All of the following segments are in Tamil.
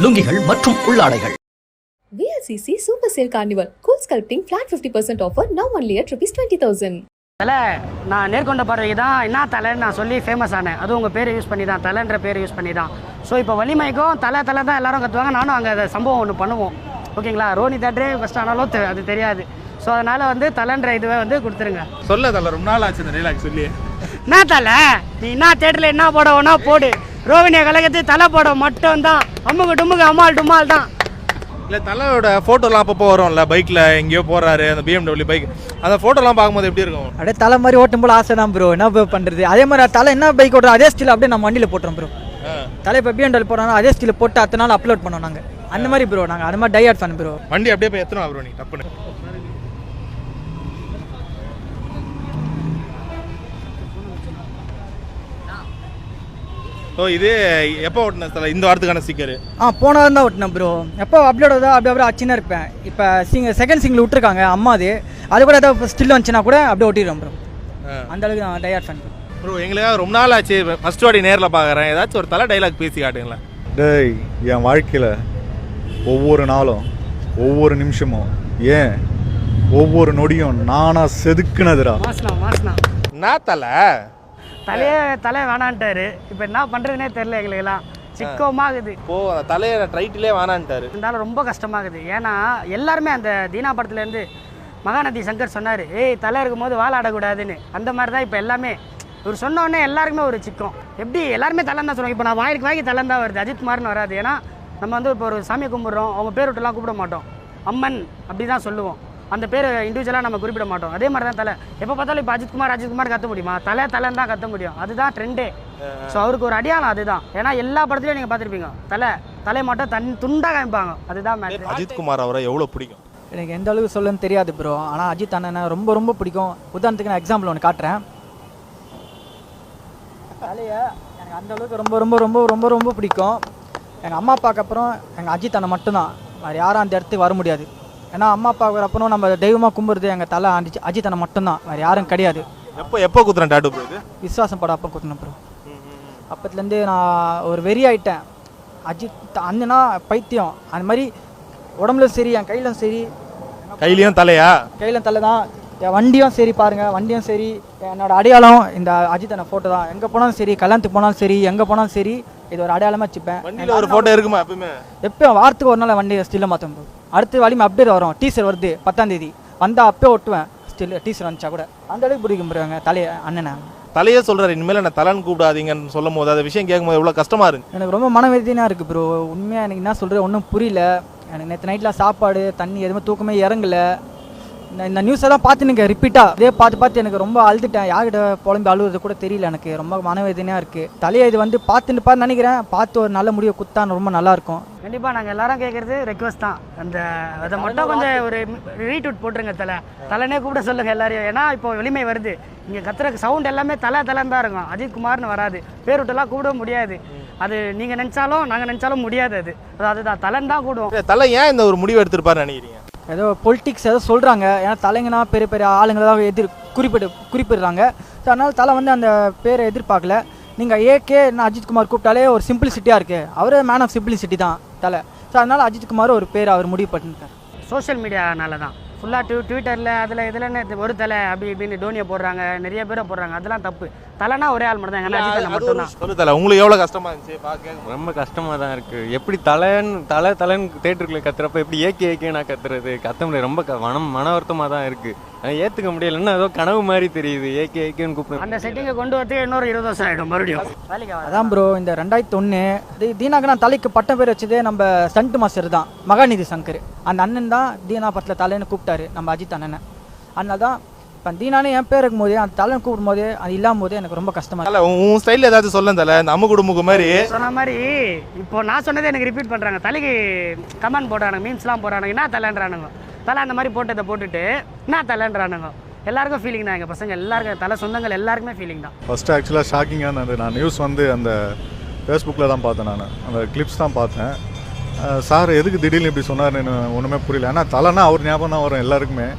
லுங்கிகள் மற்றும் உள்ளாடைகள். VLCC Super Sale Carnival. Cool sculpting flat 50% offer now only at ₹20,000. தலை நான் நேர்கொண்ட பார்வைக்கு தான் என்ன தலைன்னு நான் சொல்லி ஃபேமஸ் ஆனேன். அதுவும் உங்கள் பேரை யூஸ் பண்ணி தான், தலைன்ற பேரை யூஸ் பண்ணி தான். ஸோ இப்போ வலிமைக்கும் தலை தான் எல்லாரும் கற்றுவாங்க. நானும் அங்கே அதை சம்பவம் ஒன்று பண்ணுவோம். ஓகேங்களா? ரோனி தேட்டரே ஃபஸ்ட் ஆனாலும் அது தெரியாது. ஸோ அதனால் வந்து தலைன்ற இதுவே வந்து கொடுத்துருங்க. சொல்ல தலை ரொம்ப நாள் ஆச்சு இந்த டைலாக் சொல்லி. என்ன தலை நீ என்ன தேட்டரில் என்ன போடவோனா போடு, ரோவினிய கழகத்து தலை போட மட்டும் தான். அம்முக்கு டும்முக்கு அம்மாள் டும்மால் தான். இல்லை தலையோட ஃபோட்டோலாம் அப்பப்போ வரும்ல, பைக்கில் எங்கேயோ போகிறாரு அந்த BMW பைக், அந்த ஃபோட்டோலாம் பார்க்கும்போது எப்படி இருக்கும்? அப்படியே தலை மாதிரி ஓட்டும் போல ஆசை தான் ப்ரோ. என்ன ப்ரோ பண்ணுறது? அதே மாதிரி தலை என்ன பைக் ஓட்டுறோம் அதே ஸ்டில் அப்படியே நம்ம வண்டியில் போட்டுறோம் ப்ரோ. தலை இப்போ BMW போடுறோம் அதே ஸ்டில் போட்டு அத்தனை நாள் அப்லோட் பண்ணோம் நாங்கள். அந்த மாதிரி ப்ரோ, நாங்கள் அந்த மாதிரி டையாட் ஃபேன் ப்ரோ. வண்டி அப்படியே போய் எத்தனை ப்ரோ நீ டப்புன்னு? ஸோ இது எப்போ ஓட்டின தலை? இந்த வாரத்துக்கான ஸ்டிக்கரு போன வாரம் தான் ஓட்டினேன் ப்ரோ. எப்போ அப்லோட் ஆகுதோ அப்படியே அச்சின்னா இருப்பேன். இப்போ செகண்ட் சிங்கிள் விட்டுருக்காங்க அம்மா, அது கூட ஏதாவது ஸ்டில் வந்துச்சுன்னா கூட அப்படியே ஒட்டிடுறோம் ப்ரோ. அந்த அளவுக்கு நான் டையாட் ஃபேன் ப்ரோ. எங்களுக்கு ரொம்ப நாள் ஆச்சு, ஃபர்ஸ்ட் வாட்டி நேரில் பார்க்குறேன். ஏதாச்சும் ஒரு தலை டைலாக் பேசி காட்டுங்களேன். டேய், என் வாழ்க்கையில் ஒவ்வொரு நாளும் ஒவ்வொரு நிமிஷமும் ஏன் ஒவ்வொரு நொடியும் நானா செதுக்குனதுடா. மாசனா என்ன தலை வேணான்ட்டாரு. இப்போ என்ன பண்ணுறதுனே தெரில எங்களுக்கெல்லாம். சிக்கமாகுது. அந்த தலையை டைட்டிலே வேணான்ட்டாரு. இருந்தாலும் ரொம்ப கஷ்டமாகுது. ஏன்னா எல்லாருமே அந்த தீனா படத்துலேருந்து மகாநதி சங்கர் சொன்னார், ஏய் தலை இருக்கும்போது வாழ ஆடக்கூடாதுன்னு. அந்த மாதிரி தான் இப்போ எல்லாமே இவர் சொன்னோடனே எல்லாருக்குமே ஒரு சிக்கம். எப்படி எல்லாருமே தலைன்னு தான் சொல்லுவாங்க. இப்போ நான் வாய்க்கு தலைன்னு தான் வருது, அஜித் குமார்னு வராது. ஏன்னா நம்ம வந்து இப்போ ஒரு சாமியை கும்பிட்றோம், அவங்க பேர் விட்டுலாம் கூப்பிட மாட்டோம், அம்மன் அப்படி தான் சொல்லுவோம். அந்த பேர் இண்டிவிஜுவலாக நம்ம குறிப்பிட மாட்டோம். அதே மாதிரி தான் தலை. எப்போ பார்த்தாலும் இப்போ அஜித் குமார் கத்த முடியுமா? தலைன்னு தான் கத்த முடியும். அதுதான் ட்ரெண்டே. ஸோ அவருக்கு ஒரு அடையாளம் அதுதான். ஏன்னா எல்லா படத்துலையும் நீங்கள் பார்த்துருப்பீங்க, தலை மட்டும் துண்டாக காமிப்பாங்க. அதுதான் மேட்ரு. அஜித் குமார் அவரை எவ்வளோ பிடிக்கும்? எனக்கு எந்த அளவுக்கு சொல்லணும்னு தெரியாது ப்ரோ. ஆனால் அஜித் அண்ணனை ரொம்ப ரொம்ப பிடிக்கும். உதாரணத்துக்கு நான் எக்ஸாம்பிள் ஒன்று காட்டுறேன். தலையை எனக்கு அந்த அளவுக்கு ரொம்ப ரொம்ப ரொம்ப ரொம்ப ரொம்ப பிடிக்கும். எங்கள் அம்மா அப்பாவுக்கு அப்புறம் எங்கள் அஜித் அண்ணன் மட்டும்தான். வேறு யாரும் அந்த இடத்துக்கு வர முடியாது. ஏன்னா அம்மா அப்பாவுக்கு அப்புறம் நம்ம தெய்வமாக கும்பிடுறது எங்கள் தலை அஜித் அண்ணன் மட்டும்தான், வேறு யாரும் கிடையாது. எப்போ குத்துறேன் டாட்டு ப்ரோ? விஸ்வாசம் படம் அப்போ குத்துனேன் ப்ரோ. அப்பத்துலேருந்து நான் ஒரு வெறி ஆகிட்டேன். அஜித் அண்ணனா பைத்தியம். அந்த மாதிரி உடம்புலும் சரி, என் கையிலும் சரி. கையிலையும் தலையா? கையிலும் தலை தான். என் வண்டியும் சரி பாருங்கள், வண்டியும் சரி. என்னோடய அடையாளம் இந்த அஜித் அண்ணன் ஃபோட்டோ தான். எங்கே போனாலும் சரி, கல்யாணத்துக்கு போனாலும் சரி, எங்கே போனாலும் சரி, இது ஒரு அடையாளமாக வச்சுப்பேன். வண்டியில் ஒரு ஃபோட்டோ இருக்குமா எப்பவுமே? எப்போயும் வாரத்துக்கு ஒரு நாள் வண்டி ஸ்டில்ல மாற்றும் ப்ரோ. அடுத்து வலிமை அப்டேட் வரும். டீசர் வருது 10ஆம் தேதி வந்தால் அப்போ ஒட்டுவேன். ஸ்டில் டீசர் வந்துச்சா கூட அந்த அளவுக்கு பிடிக்கும் போறாங்க தலையை அண்ணனை. தலையே சொல்கிறார், இனிமேல் என்ன தலைன்னு கூப்பிடாதீங்கன்னு சொல்லும் போது அந்த விஷயம் கேட்கும்போது எவ்வளோ கஷ்டமாக இருக்குது. எனக்கு ரொம்ப மனவேதனையாக இருக்குது ப்ரோ. உண்மையாக எனக்கு என்ன சொல்கிறது ஒன்றும் புரியல. எனக்கு நேற்று நைட்டில் சாப்பாடு தண்ணி எதுவுமே தூக்கமே இறங்கலை. இந்த நியூஸ் எல்லாம் பார்த்து எனக்கு ரிப்பீட்டாக இதே பார்த்து எனக்கு ரொம்ப அழுதுட்டேன். யார்கிட்ட புலம்பி அழுகுறது கூட தெரியல. எனக்கு ரொம்ப மனவேதனையாக இருக்குது. தலையை இது வந்து பார்த்துட்டு நினைக்கிறேன். பார்த்து ஒரு நல்ல முடிவை குத்தான்னு ரொம்ப நல்லாயிருக்கும். கண்டிப்பாக நாங்கள் எல்லாரும் கேட்குறது ரெக்வஸ்ட் தான். அதை மட்டும் கொஞ்சம் ஒரு ரீட்வீட் போட்டுருங்க. தலைனே கூப்பிட சொல்லுங்கள் எல்லாரையும். ஏன்னா இப்போ வலிமை வருது, இங்கே கத்துற சவுண்ட் எல்லாமே தலைன்னு தான் இருக்கும். அஜித் குமார்னு வராது. பேர் விட்டுலாம் கூப்பிட முடியாது. அது நீங்கள் நினச்சாலும் நாங்கள் நினச்சாலும் முடியாது. அதுதான் தலைன்னு தான் கூடுவோம். தலை ஏன் இந்த ஒரு முடிவு எடுத்திருப்பாருன்னு நினைக்கிறீங்க? ஏதோ பொலிட்டிக்ஸ் ஏதோ சொல்கிறாங்க. ஏன்னா தலைங்கன்னா பெரிய பெரிய ஆளுங்களை தான் குறிப்பிடுறாங்க. ஸோ அதனால் தலை வந்து அந்த பேரை எதிர்பார்க்கல. நீங்கள் நான் அஜித் குமார் கூப்பிட்டாலே ஒரு சிம்பிளிசிட்டியாக இருக்குது. அவரே மேன் ஆஃப் சிம்பிளிசிட்டி தான் தலை. ஸோ அதனால் அஜித் குமார் ஒரு பேர் அவர் முடிவு பண்ணிருக்கார். சோஷியல் மீடியானால தான் ஃபுல்லாக ட்விட்டரில் இதில் ஒரு தலை அப்படி இப்படின்னு டோனியை போடுறாங்க, நிறைய பேரை போடுறாங்க. அதெல்லாம் தப்பு. தலைனா ஒரே ஆள் மட்டும் தான். எங்கள் அஜித் மட்டும் தான். சொல்லு தலை, உங்களுக்கு எவ்வளோ கஷ்டமாக இருந்துச்சு பார்க்க? ரொம்ப கஷ்டமாக தான் இருக்குது. எப்படி தலைன்னு தேட்டருக்குள்ளே கத்துறப்ப எப்படி ஏகே நான் கத்துறது கத்த முடியாது. ரொம்ப மன வருத்தமாக தான் இருக்குது. ஏற்றுக்க முடியல. இன்னும் ஏதோ கனவு மாதிரி தெரியுது. ஏகேன்னு கூப்பிடு. அந்த செட்டிங்கை கொண்டு வரது இன்னொரு 20 வருஷம் ஆகிடும் மறுபடியும். அதான் ப்ரோ, இந்த 2001 தீனாக்கு நான் தலைக்கு பட்டம் பேர் வச்சதே நம்ம ஸ்டண்ட் மாஸ்டர் தான், மகாநிதி சங்கர். அந்த அண்ணன் தான் தீனா படத்தில் தலைன்னு கூப்பிட்டாரு நம்ம அஜித் அண்ணனை. அதனால தான் இப்போ தீனானே என் பேர் இருக்கும் போது அந்த தலைன்னு கூப்பிடும் போது அது இல்லாம போது எனக்கு ரொம்ப கஷ்டமா இல்லை. உன் ஸ்டைலில் ஏதாச்சும் சொல்ல தலை, இந்த அம்மு குடும்பக்கு மாதிரி சொன்ன மாதிரி இப்போ நான் சொன்னதே எனக்கு ரிப்பீட் பண்ணுறாங்க. தலைக்கு கமெண்ட் போடுறானுங்க, மீம்ஸ்லாம் போடுறானுங்க. என்ன தலைன்றானுங்க. தலை அந்த மாதிரி போட்டதை போட்டுட்டு என்ன தலைன்றானுங்க. எல்லாருக்கும் ஃபீலிங் தான். எங்கள் பசங்க எல்லாருக்கும் தலை சொந்தங்கள் எல்லாருக்குமே ஃபீலிங் தான். ஃபஸ்ட்டு ஆக்சுவலாக ஷாக்கிங்காக இருந்தது. நான் நியூஸ் வந்து அந்த ஃபேஸ்புக்கில் தான் பார்த்தேன். நான் அந்த கிளிப்ஸ் தான் பார்த்தேன். சார் எதுக்கு திடீர்னு இப்படி சொன்னார்னு ஒன்றுமே புரியல. ஏன்னா தலைனா அவர் ஞாபகம் தான் வரும் எல்லாருக்குமே.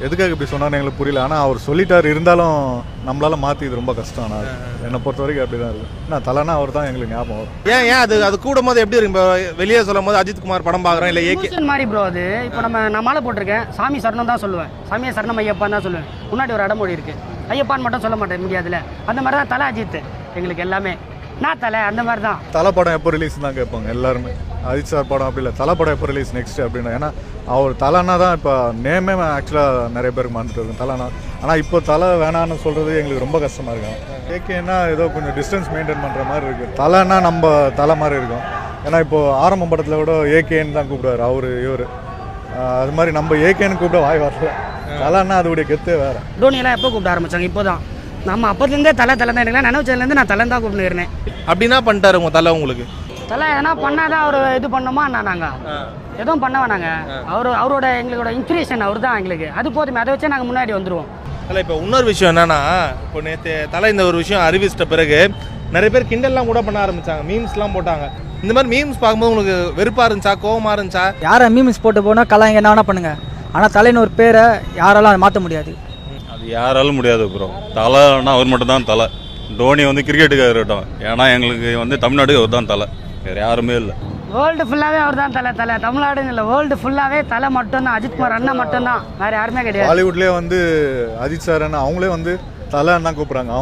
எதுக்காக இப்படி சொன்னார்னு எங்களுக்கு புரியல. ஆனால் அவர் சொல்லிட்டார், இருந்தாலும் நம்மளால மாற்றி இது ரொம்ப கஷ்டம். நான் என்னை பொறுத்த வரைக்கும் அப்படி தான் இருக்குது. நான் தலைனா அவர் தான் எங்களுக்கு ஞாபகம் வரும். ஏன் அது கூடும் போது எப்படி இருக்கு? இப்போ வெளியே சொல்லும் போது அஜித் குமார் படம் பார்க்குறோம் இல்லை ஏகே மாதிரி ப்ரோ. அது இப்போ நான் மாலை போட்டிருக்கேன், சாமி சரணம் தான் சொல்லுவேன், சாமியை சரணம் ஐயப்பான்னு தான் சொல்லுவேன். முன்னாடி ஒரு இடமொழி இருக்குது, ஐயப்பான்னு மட்டும் சொல்ல மாட்டேன் முடியாதுல. அந்த மாதிரி தான் தலை அஜித் எங்களுக்கு எல்லாமே. நான் தலை அந்த மாதிரி தான். தலை படம் எப்போ ரிலீஸ் தான் கேட்பாங்க எல்லாருமே. அஜித் சார் படம் அப்படி இல்லை, தலை படம் எப்போ ரிலீஸ் நெக்ஸ்ட் அப்படின்னா. ஏன்னா அவர் தலைனா தான் இப்போ நேமே ஆக்சுவலாக நிறைய பேருக்கு மறந்துட்டு இருக்கும் தலைனா. ஆனால் இப்போ தலை வேணான்னு சொல்கிறது எங்களுக்கு ரொம்ப கஷ்டமாக இருக்கும். ஏகேன்னா ஏதோ கொஞ்சம் டிஸ்டன்ஸ் மெயின்டைன் பண்ணுற மாதிரி இருக்குது. தலைனா நம்ம தலை மாதிரி இருக்கும். ஏன்னா இப்போது ஆரம்ப படத்தில் கூட ஏகேன்னு தான் கூப்பிடுவார் அவர் இவர். அது மாதிரி நம்ம ஏகேன்னு கூப்பிட வாய் வரல. தலைன்னா அதோடைய கெத்தே வேறு. டோனியெல்லாம் எப்போ கூப்பிட ஆரம்பித்தாங்க? இப்போ தான். நம்ம அப்போதுலேருந்தே தலை தான் எனக்கு நினைச்சதுலேருந்து நான் தலை தான் கூப்பிட்டு இருந்தேன். அப்படின்னா பண்ணிட்டாரு உங்கள் தலை உங்களுக்கு? தலை எதனா பண்ணாதான் அவர் இது பண்ணோமா நாங்கள் எதுவும் பண்ண வேணாங்க. அவரோட எங்களோட இன்ஸ்பிரேஷன் அவர் தான் எங்களுக்கு. அது போதுமே, அதை வச்சே நாங்கள் முன்னாடி வந்துடுவோம். இல்லை இப்போ இன்னொரு விஷயம் என்னன்னா, இப்போ நேற்று தலை இந்த ஒரு விஷயம் அறிவிச்சிட்ட பிறகு நிறைய பேர் கிண்டல்லாம் கூட பண்ண ஆரம்பிச்சாங்க, மீம்ஸ்லாம் போட்டாங்க. இந்த மாதிரி மீம்ஸ் பார்க்கும்போது உங்களுக்கு வெறுப்பாக இருந்துச்சா, கோவமாக இருந்துச்சா? யாரை மீம்ஸ் போட்டு போனால் கலாங்க என்ன வேணா பண்ணுங்க, ஆனால் தலைன்னு ஒரு பேரை யாராலும் அதை மாற்ற முடியாது. அது யாராலும் முடியாது ப்ரோ. தலைன்னா அவர் மட்டும் தான் தலை. டோனி கிரிக்கெட்டுக்காக இருக்கட்டும், ஏன்னா எங்களுக்கு தமிழ்நாட்டுக்கு அவர் தான் தலை, வேறு யாருமே இல்லை. வேர்ல்டு ஃபுல்லாகவே அவர் தான் தலை. தமிழ்நாடுன்னு இல்லை, வேர்ல்டு ஃபுல்லாகவே தலை மட்டும்தான். அஜித் குமார் அண்ணா மட்டும்தான், வேறு யாருமே கிடையாது. ஹாலிவுட்லேயே அஜித் சார் அண்ணா அவங்களே தலைன்னு தான் கூப்பிட்றாங்க.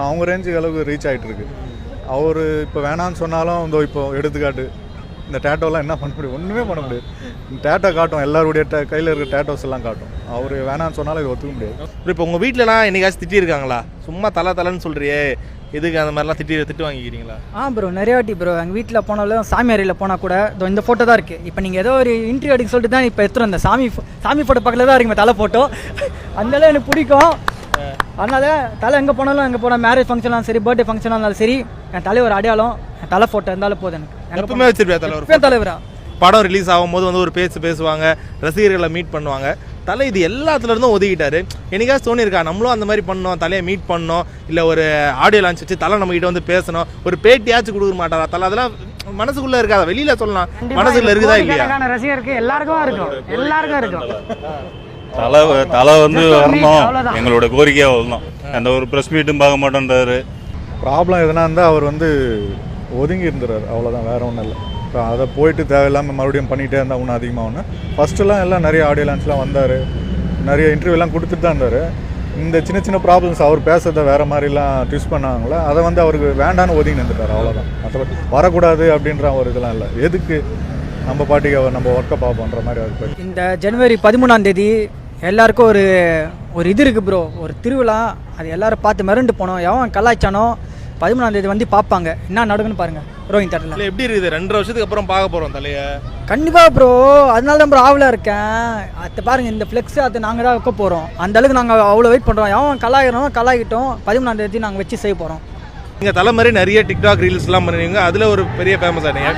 அவங்க ரேஞ்சுக்கு அளவுக்கு ரீச் ஆகிட்டு இருக்கு. அவர் இப்போ வேணான்னு சொன்னாலும் இப்போ எடுத்துக்காட்டு இந்த டேட்டோலாம் என்ன பண்ண முடியும்? ஒன்றுமே பண்ண முடியாது. டேட்டோ காட்டும், எல்லாருடைய கையில் இருக்கிற டேட்டோஸ் எல்லாம் காட்டும். அவர் வேணான்னு சொன்னாலும் இது ஒத்துக்க முடியாது. இப்போ உங்கள் வீட்டிலலாம் என்னைக்காச்சும் திட்டிருக்காங்களா? சும்மா தலைன்னு சொல்கிறியே, எதுக்கு அந்த மாதிரிலாம் திட்டு வாங்கிக்கிறீங்களா? ப்ரோ நிறைய வாட்டி ப்ரோ. எங்கள் வீட்டில் போனாலும் சாமி அறையில் போனால் கூட இந்த ஃபோட்டோ தான் இருக்குது. இப்போ நீங்கள் ஏதோ ஒரு இன்டர்வியூ எடுக்க சொல்லிட்டு தான் இப்போ எடுத்துகிட்டு வந்தேன். சாமி ஃபோட்டோ பக்கத்தில் தான் இருக்குமே தலை ஃபோட்டோ. அதனால எனக்கு பிடிக்கும். அதனால தலை எங்கே போனால் மேரேஜ் ஃபங்க்ஷனாலும் சரி, பர்த்டே ஃபங்க்ஷனாக இருந்தாலும் சரி, என் தலை ஒரு அடையாளம், என் தலை ஃபோட்டோ இருந்தாலும் போதும் எனக்கு. எப்பவுமே வச்சிருப்பேன் தலைவர். தலைவரா படம் ரிலீஸ் ஆகும்போது ஒரு பேசுவாங்க, ரசிகர்களை மீட் பண்ணுவாங்க. தலை இது எல்லாத்துல இருந்தும் ஒதுக்கிட்டாரு. என்னைக்காவது தோணியிருக்கா நம்மளும் அந்த மாதிரி பண்ணோம், தலையை மீட் பண்ணோம், இல்லை ஒரு ஆடியோ லான்ச் வச்சு தலை நம்ம கிட்ட பேசணும், ஒரு பேட்டியாச்சும் கொடுக்க மாட்டாரா தலை? அதெல்லாம் மனசுக்குள்ள இருக்காத, வெளியில சொல்லலாம், மனசுக்குள்ள இருக்குதா இல்லையா? ரசிகருக்கு எல்லாருக்கும் இருக்கும். தலை வரணும், எங்களோட கோரிக்கையாக வரணும். அந்த ஒரு ப்ரெஸ் மீட்டும் பார்க்க மாட்டேன்றாரு. ப்ராப்ளம் எதுனா இருந்தால் அவர் ஒதுங்கி இருந்துறாரு, அவ்வளோதான், வேறு ஒன்றும் இல்லை. இப்போ அதை போயிட்டு தேவையில்லாமல் மறுபடியும் பண்ணிகிட்டே இருந்தால் ஒன்றும் அதிகமாக ஒன்று. ஃபஸ்ட்டுலாம் எல்லாம் நிறைய ஆடியோ லான்ச்லாம் வந்தார், நிறைய இன்டர்வியூலாம் கொடுத்துட்டு தான் இருந்தார். இந்த சின்ன ப்ராப்ளம்ஸ் அவர் பேசுறதை வேறு மாதிரிலாம் ட்விஸ்ட் பண்ணாங்களே, அதை அவருக்கு வேண்டான்னு ஒதுங்கி நின்றுட்டார், அவ்வளோதான். மற்றபடி வரக்கூடாது அப்படின்ற ஒரு இதெல்லாம் இல்லை. எதுக்கு நம்ம பாட்டிக்கு நம்ம ஒர்க்கை பார்ப்போன்ற மாதிரி அவர். இந்த ஜனவரி 13 எல்லாருக்கும் ஒரு இது இருக்குது ப்ரோ, ஒரு திருவிழா. அது எல்லோரும் பார்த்து மிரண்டு போனோம். எவன் கலாய்ச்சானோ 13 பார்ப்பாங்க, என்ன நடக்குன்னு பாருங்கள் ரோஹிங் தேட்டரில். எப்படி இருக்குது? 2.5 வருஷத்துக்கு அப்புறம் பார்க்க போகிறோம் தலையை. கண்டிப்பாக ப்ரோ, அதனால தான் ப்ரோ ஆவலாக இருக்கேன். அதை பாருங்கள், இந்த ஃப்ளெக்ஸு அதை நாங்கள் தான் வைக்க போகிறோம். அந்த அளவுக்கு நாங்கள் அவ்வளோ வெயிட் பண்ணுறோம். எவன் கலாயிட்டோம் 13 நாங்கள் வச்சு செய்ய போகிறோம். நீங்கள் தலை மாதிரி நிறைய டிக்டாக் ரீல்ஸ்லாம் பண்ணுவீங்க, அதில் ஒரு பெரிய ஃபேமஸ் ஆனீங்க.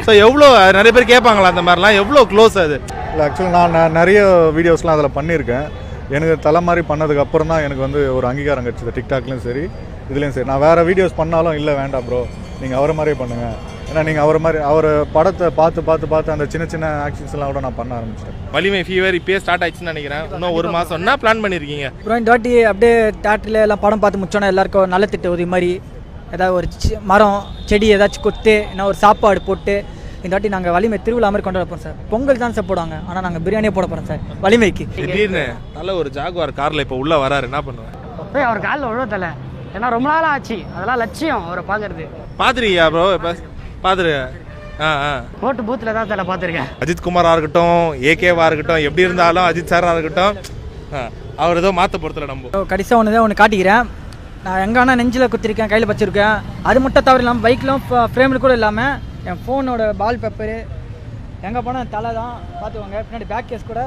ஸோ எவ்வளோ நிறைய பேர் கேட்பாங்களா அந்த மாதிரிலாம்? எவ்வளோ க்ளோஸ் அது? இல்லை, ஆக்சுவலாக நான் நிறைய வீடியோஸ்லாம் அதில் பண்ணியிருக்கேன். எனக்கு தலை மாதிரி பண்ணதுக்கு அப்புறம் தான் எனக்கு ஒரு அங்கீகாரம் கிடச்சிது, டிக்டாக்லேயும் சரி இதுலேயும் சரி. நான் வேறு வீடியோஸ் பண்ணாலும் இல்லை வேண்டாம் ப்ரோ, நீங்கள் அவரை மாதிரியே பண்ணுங்கள். ஏன்னா நீங்கள் அவர் படத்தை பார்த்து அந்த சின்ன ஆக்ஷன்ஸ்லாம் கூட நான் பண்ண ஆரம்பிச்சிட்டேன். வலிமை ஃபீவர் இப்போயே ஸ்டார்ட் ஆயிடுச்சுன்னு நினைக்கிறேன். இன்னும் 1 மாதம் என்ன பிளான் பண்ணியிருக்கீங்க? அப்புறம் இந்த வாட்டி அப்படியே தேட்டரில் எல்லாம் படம் பார்த்து முடிச்சோன்னா எல்லாருக்கும் நல்ல திட்ட உதவி மாதிரி ஏதாவது ஒரு மரம் செடி ஏதாச்சும் கொத்து, என்ன ஒரு சாப்பாடு போட்டு இந்த வாட்டி நாங்கள் வலிமை திருவிழா மாதிரி கொண்டாட போகிறோம் சார். பொங்கல் தான் சார் போடுவாங்க, ஆனால் நாங்கள் பிரியாணியே போட போகிறோம் சார் வலிமைக்கு. திடீர்னு தலை ஒரு ஜாகுவார் காரில் இப்போ உள்ளே வராரு, என்ன பண்ணுவேன்? போய் அவர் காலில் விழுவ தலை, ஏன்னா ரொம்ப நாள் ஆச்சு, அதெல்லாம் லட்சியம் அவரை பார்க்கறது. பார்த்துருக்கியா ப்ரோ? இப்போ பார்த்துரு. ஓட்டு பூத்தில் தான் தலை பார்த்துருக்கேன். அஜித் குமாராக இருக்கட்டும், ஏகேவாக இருக்கட்டும், எப்படி இருந்தாலும் அஜித் சாராக இருக்கட்டும், அவர் ஏதோ மாற்ற பொறுத்தல. நம்ம கடைசியாக ஒன்று காட்டிக்கிறேன். நான் எங்கன்னா நெஞ்சில் குத்திருக்கேன், கையில் வச்சுருக்கேன். அது மட்டும் தவிர இல்லாமல் பைக்கிலும் ஃப்ரேமில் கூட இல்லாமல் என் ஃபோனோட பால் பேப்பரு எங்கே போனால் தலை தான் பார்த்துக்கோங்க. பின்னாடி பேக் கேஸ் கூட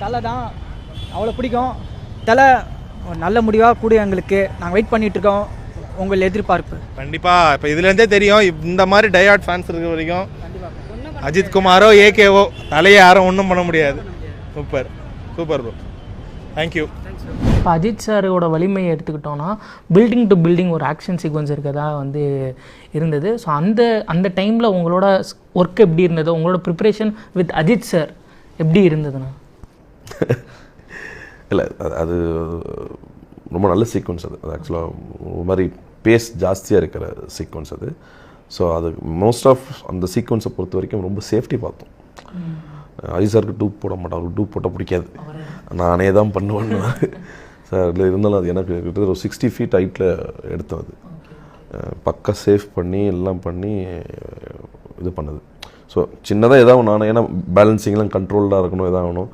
தலை தான். அவ்வளோ பிடிக்கும் தலை. ஒரு நல்ல முடிவாக கூட எங்களுக்கு நாங்கள் வெயிட் பண்ணிகிட்ருக்கோம். உங்கள் எதிர்பார்ப்பு கண்டிப்பாக இப்போ இதுலேருந்தே தெரியும், இந்த மாதிரி டயாட் ஃபேன்ஸ் இருக்கிற வரைக்கும் அஜித் குமாரோ ஏகேவோ தலையை யாரும் ஒன்றும் பண்ண முடியாது. Super bro, thank you. இப்போ அஜித் சாரோட வலிமையை எடுத்துக்கிட்டோன்னா பில்டிங் டு பில்டிங் ஒரு ஆக்ஷன் சீக்வன்ஸ் இருக்கதா இருந்தது. ஸோ அந்த டைமில் உங்களோட ஒர்க் எப்படி இருந்தது? உங்களோட ப்ரிப்பரேஷன் வித் அஜித் சார் எப்படி இருந்ததுண்ணா? இல்லை அது ரொம்ப நல்ல சீக்வன்ஸ் அது ஆக்சுவலாக ஒரு மாதிரி பேஸ் ஜாஸ்தியாக இருக்கிற சீக்வன்ஸ் அது. ஸோ அது மோஸ்ட் ஆஃப் அந்த சீக்வன்ஸை பொறுத்த வரைக்கும் ரொம்ப சேஃப்டி பார்த்தோம். அஜித் சாருக்கு டூப் போட மாட்டேன், அவருக்கு டூப் போட்டால் பிடிக்காது, நானே தான் பண்ணுவேன்னு சார். இல்லை இருந்தாலும் அது எனக்கு கிட்டத்தட்ட ஒரு 60 feet ஹைட்டில் எடுத்தோம். அது பக்கா சேஃப் பண்ணி எல்லாம் பண்ணி இது பண்ணுது. ஸோ சின்னதாக எதாவது நான் ஏன்னா பேலன்சிங்லாம் கண்ட்ரோல்டாக இருக்கணும், எதாகணும்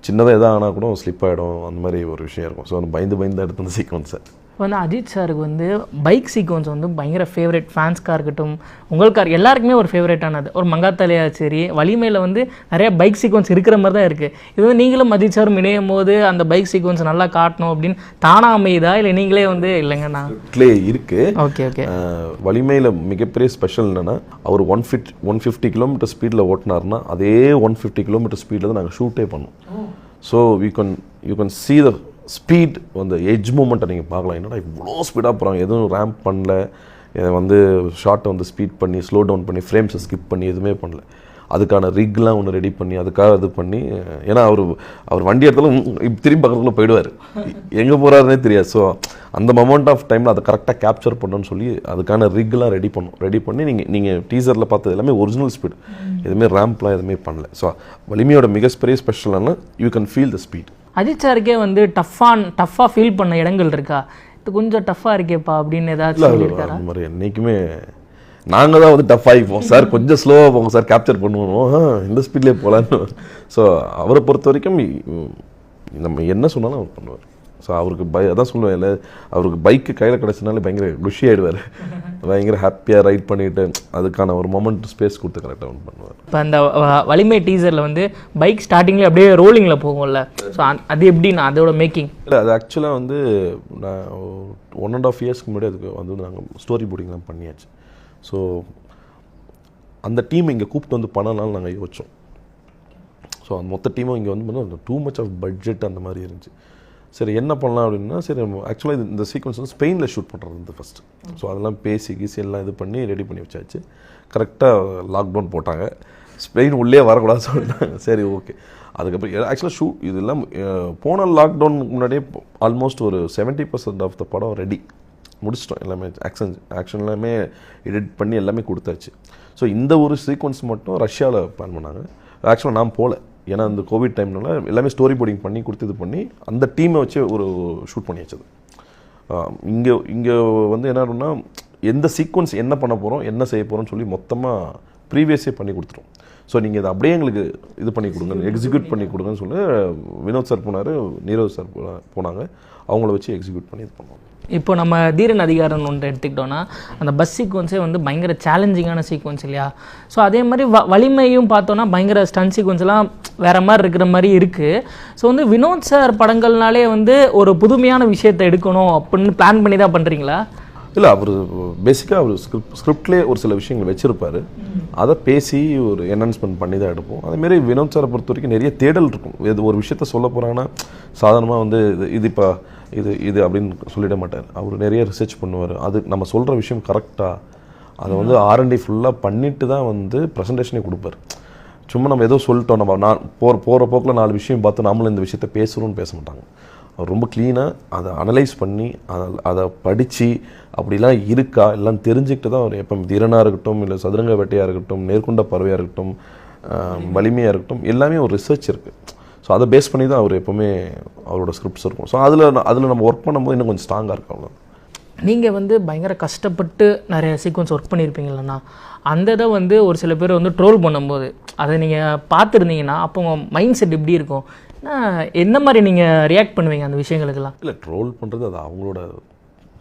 சின்னதாக எதாவது ஆனால் கூட ஸ்லிப் ஆகிடும், அந்த மாதிரி ஒரு விஷயம் இருக்கும். ஸோ பயந்து எடுத்த அந்த சீக்வன்ஸை இப்போ வந்து அஜித் சாருக்கு வந்து பைக் சீக்வன்ஸ் வந்து பயங்கர ஃபேவரட், ஃபேன்ஸ்க்காக இருக்கட்டும் உங்களுக்கார் எல்லாருக்குமே ஒரு ஃபேவரட்டானது. ஒரு மங்காத்தாலையா சரி, வலிமையில் வந்து நிறைய பைக் சீக்வன்ஸ் இருக்கிற மாதிரி தான் இருக்குது. இது வந்து நீங்களும் அஜித் சாரும் இணையும் போது அந்த பைக் சீக்வன்ஸ் நல்லா காட்டணும் அப்படின்னு தானாக அமையுதா, இல்லை நீங்களே வந்து இல்லைங்கண்ணா இருக்குது? ஓகே. வலிமையில் மிகப்பெரிய ஸ்பெஷல் என்னென்னா அவர் 150 கிலோமீட்டர் ஸ்பீடில் ஓட்டினார்னா அதே 150 கிலோமீட்டர் ஸ்பீடில் தான் நாங்கள் ஷூட்டே பண்ணோம். So you can see the speed, அந்த எட்ஜ் மூமெண்ட்டை நீங்கள் பார்க்கலாம். என்னடா இவ்வளோ ஸ்பீடாக போகிறாங்க, எதுவும் ரேம்ப் பண்ணல, வந்து ஷார்ட்டை வந்து ஸ்பீட் பண்ணி ஸ்லோ டவுன் பண்ணி ஃப்ரேம்ஸை ஸ்கிப் பண்ணி எதுவுமே பண்ணல. அதுக்கான ரிக்லாம் ஒன்று ரெடி பண்ணி அதுக்காக இது பண்ணி, ஏன்னா அவர் வண்டி எடுத்தாலும் திரும்பி பக்கத்துக்குள்ளே போயிடுவார், எங்கே போகிறாருன்னே தெரியாது. ஸோ அந்த மொமெண்ட் ஆஃப் டைமில் அதை கரெக்டாக கேப்சர் பண்ணணும்னு சொல்லி அதுக்கான ரிக்லாம் ரெடி பண்ணி நீங்கள் டீசரில் பார்த்தது எல்லாமே ஒரிஜினல் ஸ்பீடு, எதுவுமே ரேம்ப்லாம் எதுவுமே பண்ணல. ஸோ வலிமையோட மிகப்பெரிய ஸ்பெஷலான you can feel the speed. Ajith சாருக்கே வந்து டஃப்பாக ஃபீல் பண்ண இடங்கள் இருக்கா, இது கொஞ்சம் டஃப்பாக இருக்கேப்பா அப்படின்னு ஏதாச்சும் சொல்லியிருக்காரா? அந்த மாதிரி என்றைக்குமே நாங்கள் தான் வந்து டஃப் ஆகிப்போம், சார் கொஞ்சம் ஸ்லோவாக போங்க சார், கேப்சர் பண்ணுவோம், இந்த ஸ்பீட்லேயே போகலான்னு. ஸோ அவரை பொறுத்த வரைக்கும் நம்ம என்ன சொன்னாலும் அவர் பண்ணுவார். ஸோ அவருக்கு அதான் சொல்லுவேன், இல்லை அவருக்கு பைக்கு கையில் கிடச்சினாலே பயங்கர குஷி ஆகிடுவார், பயங்கர ஹாப்பியாக ரைட் பண்ணிவிட்டு அதுக்கான ஒரு மொமெண்ட் ஸ்பேஸ் கொடுத்து கரெக்டாக ஒன்று பண்ணுவார். இப்போ அந்த வலிமை டீசரில் வந்து பைக் ஸ்டார்டிங்கில் அப்படியே ரோலிங்கில் போகும்ல, ஸோ அது எப்படின்னா அதோட மேக்கிங்? இல்லை அது ஆக்சுவலாக வந்து நான் 1.5 இயர்ஸ்க்கு முன்னாடி அதுக்கு வந்து நாங்கள் ஸ்டோரி போர்டிங்லாம் பண்ணியாச்சு. ஸோ அந்த டீம் இங்கே கூப்பிட்டு வந்து பண்ணனாலும் நாங்கள் யோசித்தோம். ஸோ அந்த மொத்த டீமும் இங்கே வந்து பண்ணால் டூ மச் ஆஃப் பட்ஜெட் அந்த மாதிரி இருந்துச்சு. சரி என்ன பண்ணலாம் அப்படின்னா, சரி ஆக்சுவலாக இந்த சீக்வன்ஸ் வந்து ஸ்பெயினில் ஷூட் பண்ணுறது ஃபஸ்ட்டு. ஸோ அதெல்லாம் கீசி எல்லாம் இது பண்ணி ரெடி பண்ணி வச்சாச்சு. கரெக்டாக லாக்டவுன் போட்டாங்க, ஸ்பெயின் உள்ளே வரக்கூடாது சொல்லிட்டாங்க. சரி ஓகே. அதுக்கப்புறம் ஆக்சுவலாக இதெல்லாம் போன லாக்டவுனுக்கு முன்னாடியே ஆல்மோஸ்ட் ஒரு 70% ஆஃப் த படம் ரெடி முடிச்சிட்டோம். எல்லாமே ஆக்ஷன் எல்லாமே எடிட் பண்ணி எல்லாமே கொடுத்தாச்சு. ஸோ இந்த ஒரு சீக்வன்ஸ் மட்டும் ரஷ்யாவில் பிளான் பண்ணாங்க. ஆக்சுவலாக நான் போகல, ஏன்னா அந்த கோவிட் டைம்னால எல்லாமே ஸ்டோரி போர்டிங் பண்ணி கொடுத்து இது பண்ணி அந்த டீமை வச்சு ஒரு ஷூட் பண்ணி வச்சது. இங்கே வந்து என்ன எந்த சீக்வன்ஸ் என்ன பண்ண போகிறோம் என்ன செய்ய போகிறோம்னு சொல்லி மொத்தமாக ப்ரீவியஸே பண்ணி கொடுத்துரும். ஸோ நீங்கள் இதை அப்படியே எங்களுக்கு இது பண்ணி கொடுங்க, எக்ஸிக்யூட் பண்ணி கொடுங்கன்னு சொல்லி வினோத் சார் போனார், நீரவ் சார் போனாங்க, அவங்கள வச்சு எக்ஸிக்யூட் பண்ணி இது பண்ணுவோம். இப்போ நம்ம தீரன் அதிகாரம் ஒன்று எடுத்துக்கிட்டோன்னா அந்த பஸ் சீக்வன்ஸே வந்து பயங்கர சேலஞ்சிங்கான சீக்வன்ஸ் இல்லையா? ஸோ அதே மாதிரி வலிமையும் பார்த்தோன்னா பயங்கர ஸ்டண்ட் சீக்வன்ஸ்லாம் வேறு மாதிரி இருக்கிற மாதிரி இருக்குது. ஸோ வந்து வினோத் சார் படங்கள்னாலே வந்து ஒரு புதுமையான விஷயத்தை எடுக்கணும் அப்படின்னு பிளான் பண்ணி தான் பண்ணுறீங்களா? இல்லை, அவர் பேசிக்காக அவர் ஸ்கிரிப்ட்லேயே ஒரு சில விஷயங்கள் வச்சுருப்பார், அதை பேசி ஒரு என்ஹான்ஸ்மெண்ட் பண்ணி தான் எடுப்போம். அதேமாரி வினோத் சாரை பொறுத்த வரைக்கும் நிறைய தேடல் இருக்கும். இது ஒரு விஷயத்த சொல்ல போகிறாங்கன்னா சாதாரணமாக வந்து இப்போ இது அப்படின்னு சொல்லிட மாட்டார். அவர் நிறைய ரிசர்ச் பண்ணுவார், அது நம்ம சொல்கிற விஷயம் கரெக்டாக அதை வந்து R&D ஃபுல்லாக பண்ணிட்டு தான் வந்து ப்ரெசன்டேஷனே கொடுப்பார். சும்மா நம்ம ஏதோ சொல்லிட்டோம், நம்ம போகிற போக்கில் 4 விஷயம் பார்த்து நம்மளும் இந்த விஷயத்த பேசுகிறோன்னு பேச மாட்டாங்க. அவர் ரொம்ப க்ளீனாக அதை அனலைஸ் பண்ணி அதை படித்து அப்படிலாம் இருக்கா எல்லாம் தெரிஞ்சுக்கிட்டு தான் அவர் எப்போ தீரனாக இருக்கட்டும், இல்லை சதுரங்க வேட்டையாக இருக்கட்டும், நேர்கொண்ட பறவையாக இருக்கட்டும், வலிமையாக இருக்கட்டும், எல்லாமே ஒரு ரிசர்ச் இருக்குது. ஸோ அதை பேஸ் பண்ணி தான் அவர் எப்போவுமே அவரோட ஸ்கிரிப்ட்ஸ் இருக்கும். ஸோ அதில் நம்ம ஒர்க் பண்ணும்போது இன்னும் கொஞ்சம் ஸ்ட்ராங்காக இருக்கும். அவ்வளோ நீங்கள் வந்து பயங்கர கஷ்டப்பட்டு நிறைய சீக்வன்ஸ் ஒர்க் பண்ணியிருப்பீங்களா? அந்த இதை வந்து ஒரு சில பேர் வந்து ட்ரோல் பண்ணும்போது அதை நீங்கள் பார்த்துருந்தீங்கன்னா அப்போ உங்கள் மைண்ட் செட் எப்படி இருக்கும்? என்ன மாதிரி நீங்கள் ரியாக்ட் பண்ணுவீங்க அந்த விஷயங்களுக்கெல்லாம்? இல்லை, ட்ரோல் பண்ணுறது அது அவங்களோட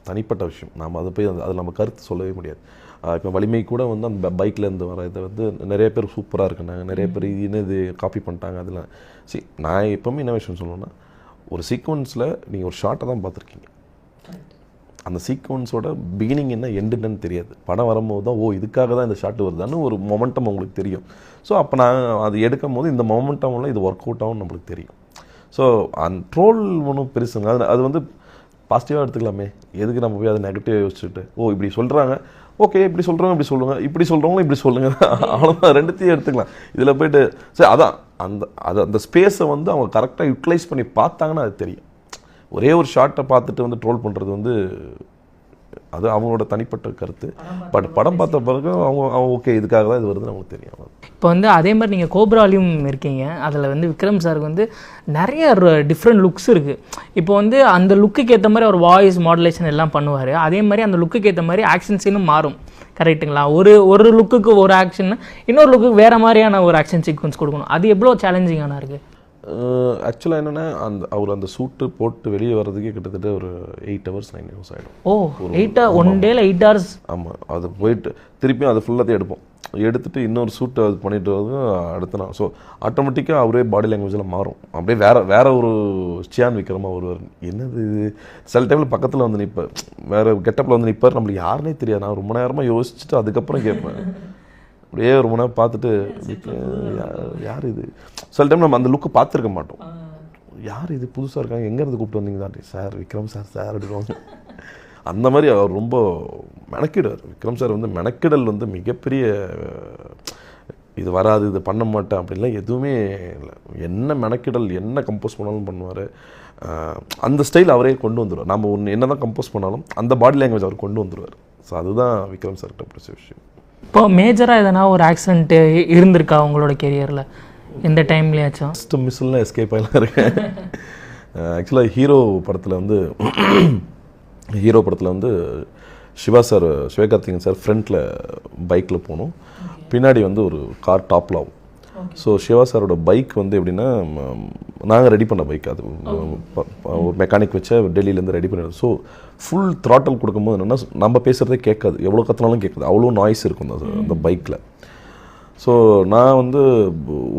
தனிப்பட்ட விஷயம். நாம் அதை போய் அதில் நம்ம கருத்து சொல்லவே முடியாது. இப்போ வலிமை கூட வந்து அந்த பைக்லேருந்து வர இதை வந்து நிறைய பேர் சூப்பராக இருக்குனாங்க, நிறைய பேர் இது காப்பி பண்ணிட்டாங்க. அதெல்லாம் நான் எப்போவுமே என்ன விஷயம் சொல்லணும்னா, ஒரு சீக்வன்ஸில் நீங்கள் ஒரு ஷார்ட்டை தான் பார்த்துருக்கீங்க, அந்த சீக்வன்ஸோட பிகினிங் என்ன எண்டுன்னு தெரியாது. படம் வரும்போது தான் இதுக்காக தான் இந்த ஷார்ட் வருதான்னு ஒரு மொமெண்டம் உங்களுக்கு தெரியும். ஸோ அப்போ நான் அது எடுக்கும் போது இந்த மொமெண்டம்ல இது ஒர்க் அவுட் ஆகும்னு நம்மளுக்கு தெரியும். ஸோ அந்த ட்ரோல் ஒன்றும் பெருசுங்க, அது வந்து பாசிட்டிவாக எடுத்துக்கலாமே, எதுக்கு நம்ம போய் அதை நெகட்டிவாக யோசிச்சுட்டு இப்படி சொல்கிறாங்க, ஓகே இப்படி சொல்கிறவங்க இப்படி சொல்லுங்கள், இப்படி சொல்கிறவங்களும் இப்படி சொல்லுங்கள், அவ்வளோதான், ரெண்டுத்தையும் எடுத்துக்கலாம். இதில் போய்ட்டு சரி அதான் அந்த ஸ்பேஸை வந்து அவங்க கரெக்டாக யூட்டிலைஸ் பண்ணி பார்த்தாங்கன்னா அது தெரியும். ஒரே ஒரு ஷார்ட்டை பார்த்துட்டு வந்து ட்ரோல் பண்ணுறது வந்து அது அவங்களோட தனிப்பட்ட கருத்து. பட் படம் பார்த்த பிறகு அவங்க ஓகே இதுக்காக தான் இது வருதுன்னு அவங்களுக்கு தெரியும். இப்போ வந்து அதே மாதிரி நீங்கள் கோப்ராலையும் இருக்கீங்க, அதில் வந்து விக்ரம் சாருக்கு வந்து நிறைய டிஃப்ரெண்ட் லுக்ஸ் இருக்குது. இப்போ வந்து அந்த லுக்குக்கு ஏற்ற மாதிரி அவர் வாய்ஸ் மாடுலேஷன் எல்லாம் பண்ணுவார். அதே மாதிரி அந்த லுக்குக்கு ஏற்ற மாதிரி ஆக்ஷன் சீனும் மாறும். கரெக்டுங்களா? ஒரு லுக்குக்கு ஒரு ஆக்ஷன், இன்னொரு லுக்குக்கு வேறு மாதிரியான ஒரு ஆக்ஷன் சீக்வன்ஸ் கொடுக்கணும். அது எவ்வளோ சேலஞ்சிங்கான இருக்குது? ஆக்சுவலாக என்னென்னா அவர் அந்த சூட்டு போட்டு வெளியே வர்றதுக்கே கிட்டத்தட்ட ஒரு 8 hours 9 hours ஆகிடும். ஓ 8 1 டேல 8 hours? ஆமாம். அது போயிட்டு திருப்பியும் அது ஃபுல்லாத்தையும் எடுத்துகிட்டு இன்னொரு சூட்டை அது பண்ணிட்டு வரது அடுத்த நாள். ஸோ ஆட்டோமேட்டிக்காக அவரே பாடி லாங்குவேஜில் மாறும். அப்படியே வேற ஒரு சியான் விக்ரமாக வருவார். என்னது இது, சில டைமில் பக்கத்தில் வந்து நிற்பார், வேறு கெட்டப்பில் வந்து நிற்பார், நம்மளுக்கு யாருனே தெரியாது. நான் ரொம்ப நேரமாக யோசிச்சுட்டு அதுக்கப்புறம் கேட்பேன். அப்படியே ரொம்ப நேரம் பார்த்துட்டு யார் இது, சில டைம் நம்ம அந்த லுக்கு பார்த்துருக்க மாட்டோம். யார் இது புதுசாக இருக்காங்க, எங்கேருந்து கூப்பிட்டு வந்தீங்க தான் சார், விக்ரம் சார் அப்படிவாங்க. அந்த மாதிரி அவர் ரொம்ப மெனக்கிடுவார். விக்ரம் சார் வந்து மெனக்கிடல் வந்து மிகப்பெரிய, இது வராது இது பண்ண மாட்டேன் அப்படின்லாம் எதுவுமே இல்லை. என்ன மெனக்கிடல் என்ன கம்போஸ் பண்ணாலும் பண்ணுவார். அந்த ஸ்டைல் அவரே கொண்டு வந்துடுவார். நம்ம ஒன்று என்ன தான் கம்போஸ் பண்ணாலும் அந்த பாடி லாங்குவேஜ் அவர் கொண்டு வந்துடுவார். ஸோ அதுதான் விக்ரம் சார்கிட்ட பிடிச்ச விஷயம். இப்போ மேஜராக எதனா ஒரு ஆக்சிடென்ட்டு இருந்திருக்கா உங்களோட கெரியரில் எந்த டைம்லேயாச்சும்? ஃபஸ்ட்டு மிஸ்ஸில் எஸ்கேப் ஆகலாம் இருக்கேன். ஆக்சுவலாக ஹீரோ படத்தில் வந்து சிவகார்த்திகேயன் சார் ஃப்ரண்ட்டில் பைக்கில் போகணும், பின்னாடி வந்து ஒரு கார் டாப்பில் ஆகும். ஸோ சிவா சாரோட பைக் வந்து எப்படின்னா, நாங்கள் ரெடி பண்ண பைக், அது ஒரு மெக்கானிக் வச்சு டெல்லியிலேருந்து ரெடி பண்ணிடுறோம். ஸோ ஃபுல் த்ராட்டல் கொடுக்கும்போது என்னென்னா நம்ம பேசுகிறதே கேட்காது, எவ்வளோ கத்தினாலும் கேட்குது, அவ்வளோ நாய்ஸ் இருக்கும் அந்த பைக்கில். ஸோ நான் வந்து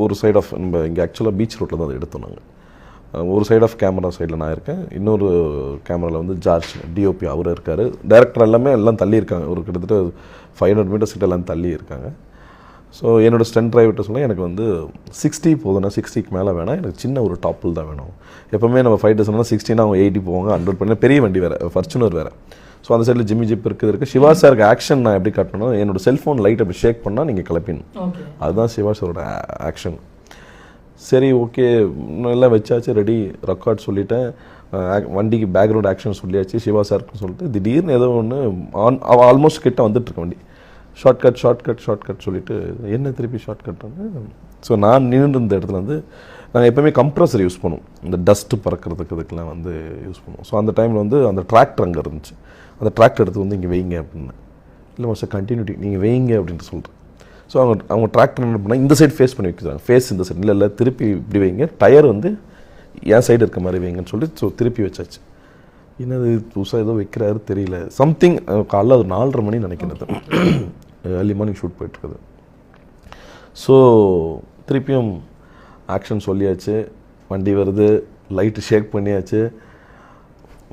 ஒரு சைட் ஆஃப் நம்ம இங்கே ஆக்சுவலாக பீச் ரோட்டில் தான் அதை எடுத்தோம். நாங்கள் ஒரு சைட் ஆஃப் கேமரா சைடில் நான் இருக்கேன், இன்னொரு கேமராவில் வந்து ஜார்ஜ் டிஓபி அவர் இருக்கார், டைரக்டர் எல்லாம் தள்ளி இருக்காங்க, ஒரு கிட்டத்தட்ட 500 meters கிட்ட எல்லாம் தள்ளி இருக்காங்க. ஸோ என்னோடய ஸ்டண்ட் டிரைவர்கிட்ட சொல்ல எனக்கு வந்து 60 போதுன்னா 60க்கு மேலே வேணாம், எனக்கு சின்ன ஒரு டாப்பில் தான் வேணும். எப்போவுமே நம்ம ஃபைட்டர்ஸ்னா 60 அவங்க 80 போவாங்க, 100 பண்ண பெரிய வண்டி வேறு, ஃபார்ச்சுனர் வேறு. ஸோ அந்த சைடில் ஜிம்மி ஜிப் இருக்குது. சிவா சாருக்கு ஆக்ஷன் நான் எப்படி காட்டணும், என்னோடய செல்ஃபோன் லைட் அப்படி ஷேக் பண்ணால் நீங்கள் கிளப்பிடணும், அதுதான் சிவா சாரோட ஆக்ஷன். சரி ஓகே எல்லாம் வச்சாச்சு, ரெடி ரெக்கார்ட் சொல்லிட்டேன், வண்டிக்கு பேக்ரவுண்ட் ஆக்ஷன் சொல்லியாச்சு, சிவா சாருக்கு சொல்லிட்டு திடீர்னு ஏதோ ஒன்று ஆல்மோஸ்ட் கிட்ட வந்துட்டுருக்க வண்டி, ஷார்ட்கட் சொல்லிட்டு என்ன திருப்பி ஷார்ட்கட்னு. ஸோ நான் நின்று இந்த இடத்துல வந்து நாங்கள் எப்போயுமே கம்ப்ரஸர் யூஸ் பண்ணுவோம், இந்த டஸ்ட்டு பறக்கிறதுக்கு இதுக்கெலாம் வந்து யூஸ் பண்ணுவோம். ஸோ அந்த டைமில் வந்து அந்த டிராக்டர் அங்கே இருந்துச்சு, அந்த டிராக்டர் எடுத்து வந்து இங்கே வைங்க அப்படின்னு. இல்லை மாஸ்டர் கண்டினியூட்டி நீங்கள் வைங்க அப்படின்ட்டு சொல்கிறேன். ஸோ அவங்க டிராக்டர் என்ன பண்ணால் இந்த சைடு ஃபேஸ் பண்ணி வைக்கிறாங்க, ஃபேஸ் இந்த சைடு இல்லை திருப்பி இப்படி வைங்க, டயர் வந்து என் சைடு இருக்க மாதிரி வைங்கன்னு சொல்லி ஸோ திருப்பி வச்சாச்சு. என்னது புதுசாக ஏதோ வைக்கிறாரு தெரியல, சம்திங். காலைல அது 4:30 மணி நினைக்கிறது, ஏர்லி மார்னிங் ஷூட் போயிட்டுருக்குது. ஸோ திருப்பியும் ஆக்ஷன் சொல்லியாச்சு, வண்டி வருது, லைட்டு ஷேக் பண்ணியாச்சு,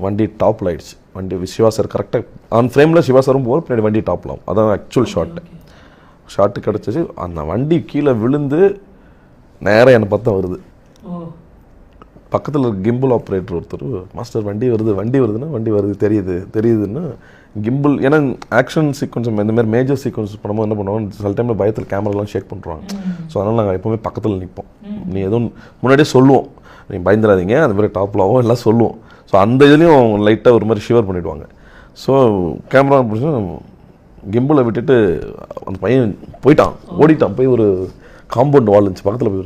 வண்டி டாப்பில் ஆகிடுச்சு. வண்டி சிவா சார் கரெக்டாக ஆன் ஃப்ரேமில் சிவா சாரும் போல் பின்னாடி வண்டி டாப்பில் ஆகும், அதான் ஆக்சுவல் ஷார்ட்டு கிடச்சிச்சு. அந்த வண்டி கீழே விழுந்து நேராக என்னை பார்த்தா வருது. பக்கத்தில் கிம்பிள் ஆப்ரேட்டர் ஒருத்தர், மாஸ்டர் வண்டி வருதுன்னா வண்டி வருது தெரியுதுன்னா கிம்பிள், ஏன்னா ஆக்ஷன் சீக்வன்ஸ் இந்த மாதிரி மேஜர் சீக்வன்ஸ் பண்ணும்போது என்ன பண்ணுவாங்க, சில டைமில் பயத்தில் கேமராலாம் ஷேக் பண்ணுறாங்க. ஸோ அதனால் நாங்கள் எப்போவுமே பக்கத்தில் நிற்போம். நீ எதுவும் முன்னாடியே சொல்லுவோம், நீ பயந்துடாதீங்க அந்த மாதிரி டாப்பில் ஆகும் எல்லாம் சொல்லுவோம். ஸோ அந்த இதுலேயும் லைட்டாக ஒரு மாதிரி ஷிவர் பண்ணிவிடுவாங்க. ஸோ கேமரா பிடிச்சி கிம்பிளை விட்டுட்டு அந்த பையன் ஓடிட்டான், போய் ஒரு காம்பவுண்ட் வால் இருந்துச்சு பக்கத்தில் போய்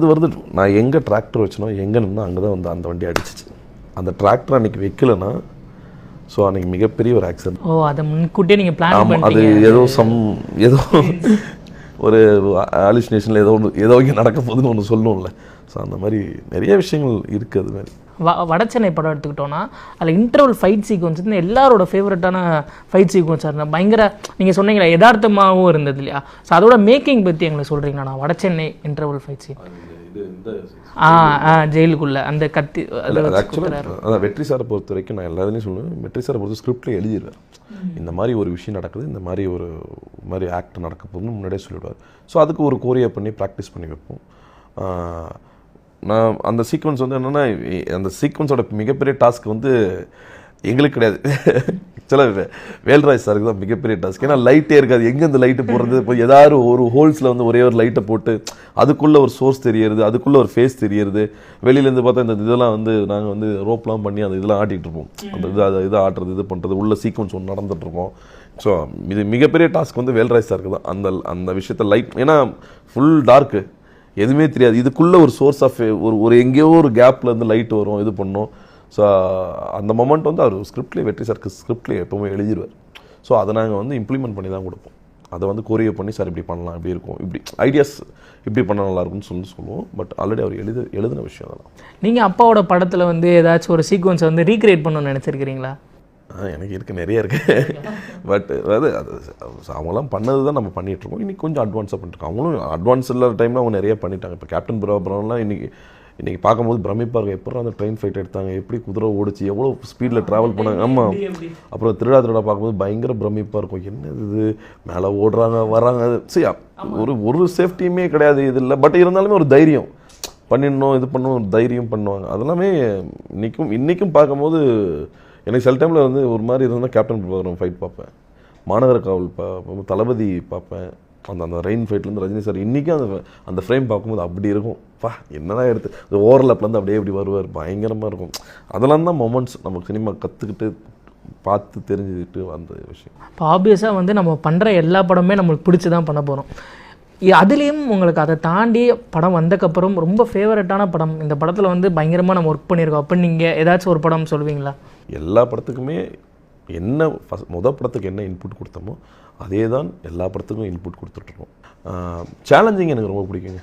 வருது. நான் எங்கே டிராக்டர் வச்சனோ எங்கே நின்னா அங்கே தான் வந்து அந்த வண்டி அடிச்சிச்சு. அந்த டிராக்டர் அன்றைக்கி வைக்கலைன்னா ஸோ அன்றைக்கி மிகப்பெரிய ஒரு ஆக்சிடென்ட். அதை முன்கூட்டியே நீங்கள் பிளான் ஆமாம், அது ஏதோ ஒரு ஹாலுசினேஷனில் ஏதோ இங்கே நடக்க போகுதுன்னு ஒன்று சொல்லணும்ல. ஸோ அந்த மாதிரி நிறைய விஷயங்கள் இருக்குது. அது மாதிரி வடச்சென்னை படம் எடுத்துக்கிட்டோன்னா அதில் இன்டர்வல் ஃபைட் சீக்வன்ஸ் வந்து எல்லாரோட ஃபேவரட்டான ஃபைட் சீக்வன்ஸாக இருந்தால் பயங்கர, நீங்கள் சொன்னீங்களா யதார்த்தமாகவும் இருந்தது இல்லையா? ஸோ அதோட மேக்கிங் பற்றி எங்களை சொல்கிறீங்களா? வடச்சென்னை இன்டர்வல் ஃபைட் சீன் ஜெயிலுக்குள்ளே அந்த கத்தி அதான் வெற்றி சாரை பொறுத்த வரைக்கும் நான் எல்லாத்துலேயும் சொல்லுவேன், வெற்றி சாரை பொறுத்த ஸ்கிரிப்டில் எழுதிடுவேன், இந்த மாதிரி ஒரு விஷயம் நடக்குது, இந்த மாதிரி ஒரு மாதிரி ஆக்ட் நடக்க போகுதுன்னு முன்னாடியே சொல்லிவிடுவார். ஸோ அதுக்கு ஒரு கோரியா பண்ணி ப்ராக்டிஸ் பண்ணி வைப்போம். நான் அந்த சீக்வன்ஸ் வந்து என்னென்னா, அந்த சீக்வன்ஸோட மிகப்பெரிய டாஸ்க் வந்து எங்களுக்கு கிடையாது. ஆக்சுவலாக வேல்ராஜ் சாருக்கு தான் மிகப்பெரிய டாஸ்க். ஏன்னா லைட்டே இருக்காது, எங்கே இந்த லைட்டு போடுறது, இப்போ ஏதாவது ஒரு ஹோல்ஸில் வந்து ஒரே ஒரு லைட்டை போட்டு அதுக்குள்ளே ஒரு சோர்ஸ் தெரியறது, அதுக்குள்ளே ஒரு ஃபேஸ் தெரியறது. வெளியிலேருந்து பார்த்தா இந்த இதெல்லாம் வந்து நாங்கள் வந்து ரோப்லாம் பண்ணி அந்த இதெல்லாம் ஆட்டிகிட்டு இருப்போம். அந்த இதை ஆட்டுறது, இது பண்ணுறது, உள்ள சீக்வன்ஸ் ஒன்று நடந்துகிட்ருக்கோம். ஸோ இது மிகப்பெரிய டாஸ்க் வந்து வேல்ராஜ் சாருக்கு தான். அந்த விஷயத்தை லைட், ஏன்னா ஃபுல் டார்க்கு, எதுவுமே தெரியாது. இதுக்குள்ளே ஒரு சோர்ஸ் ஆஃப் ஒரு எங்கேயோ ஒரு கேப்பில் இருந்து லைட் வரும், இது பண்ணோம். ஸோ அந்த மொமெண்ட் வந்து அவர் ஸ்கிரிப்ட்லேயே, வெற்றி சாருக்கு ஸ்கிரிப்ட்லேயே எப்போவுமே எழுதிடுவார். ஸோ அதை நாங்கள் வந்து இம்ப்ளிமெண்ட் பண்ணி தான் கொடுப்போம். அதை வந்து கொரியோ பண்ணி சார் இப்படி பண்ணலாம், இப்படி இருக்கும், இப்படி ஐடியாஸ் இப்படி பண்ணால் நல்லாயிருக்கும்னு சொல்லுவோம். பட் ஆல்ரெடி அவர் எழுதின விஷயம் அதெல்லாம். நீங்கள் அப்பாவோட படத்தில் வந்து ஏதாச்சும் ஒரு சீக்வன்ஸை வந்து ரீக்ரியேட் பண்ணணும்னு நினச்சிருக்கிறீங்களா? எனக்கு இருக்குது, நிறைய இருக்குது. பட் அது அவங்களாம் பண்ணது தான் நம்ம பண்ணிகிட்ருக்கோம். இன்றைக்கி கொஞ்சம் அட்வான்ஸாக பண்ணிட்டுருக்கோம். அவங்களும் அட்வான்ஸ் இல்லாத டைமில் அவங்க நிறைய பண்ணிட்டாங்க. இப்போ கேப்டன் புரோலாம் இன்றைக்கி பார்க்கும்போது பிரமிப்பாக இருக்கும். எப்போ அந்த ட்ரெயின் ஃபைட் எடுத்தாங்க, எப்படி குதிரை ஓடிச்சு, எவ்வளோ ஸ்பீடில் ட்ராவல் பண்ணாங்க. ஆமாம். அப்புறம் திருடா பார்க்கும்போது பயங்கர பிரமிப்பாக இருக்கும். என்ன இது மேலே ஓடுறாங்க வராங்க. சரி, ஒரு சேஃப்டியுமே கிடையாது இது இல்லை. பட் இருந்தாலுமே ஒரு தைரியம் பண்ணிடணும், இது பண்ணணும், ஒரு தைரியம் பண்ணுவாங்க. அதெல்லாமே இன்றைக்கும் பார்க்கும்போது எனக்கு சில டைமில் வந்து ஒரு மாதிரி இருந்ததுன்னா கேப்டன் ப்ரோக்ராம் ஃபைட் பார்ப்பேன், மாநகர காவல் பார்ப்பேன், தளபதி பார்ப்பேன். அந்த ரெயின் ஃபைட்லேருந்து ரஜினி சார் இன்றைக்கும் அந்த ஃப்ரேம் பார்க்கும்போது அப்படி இருக்கும். என்னதான் எடுத்து ஓவர்லாப்லேருந்து அப்படியே இப்படி வருவார், பயங்கரமாக இருக்கும். அதெல்லாம் தான் மொமெண்ட்ஸ் நமக்கு சினிமா கற்றுக்கிட்டு பார்த்து தெரிஞ்சுக்கிட்டு வந்த விஷயம். இப்போ ஆப்வியஸாக வந்து நம்ம பண்ணுற எல்லா படமே நம்மளுக்கு பிடிச்சி தான் பண்ண போகிறோம். அதுலேயும் உங்களுக்கு அதை தாண்டி படம் வந்தக்கப்புறம் ரொம்ப ஃபேவரட்டான படம், இந்த படத்தில் வந்து பயங்கரமாக நம்ம ஒர்க் பண்ணியிருக்கோம் அப்படின்னு நீங்கள் ஏதாச்சும் ஒரு படம் சொல்லுவீங்களா? எல்லா படத்துக்குமே என்ன மொதல் படத்துக்கு என்ன இன்புட் கொடுத்தோமோ அதே தான் எல்லா படத்துக்கும் இன்புட் கொடுத்துட்ருக்கோம். சேலஞ்சிங் எனக்கு ரொம்ப பிடிக்குங்க.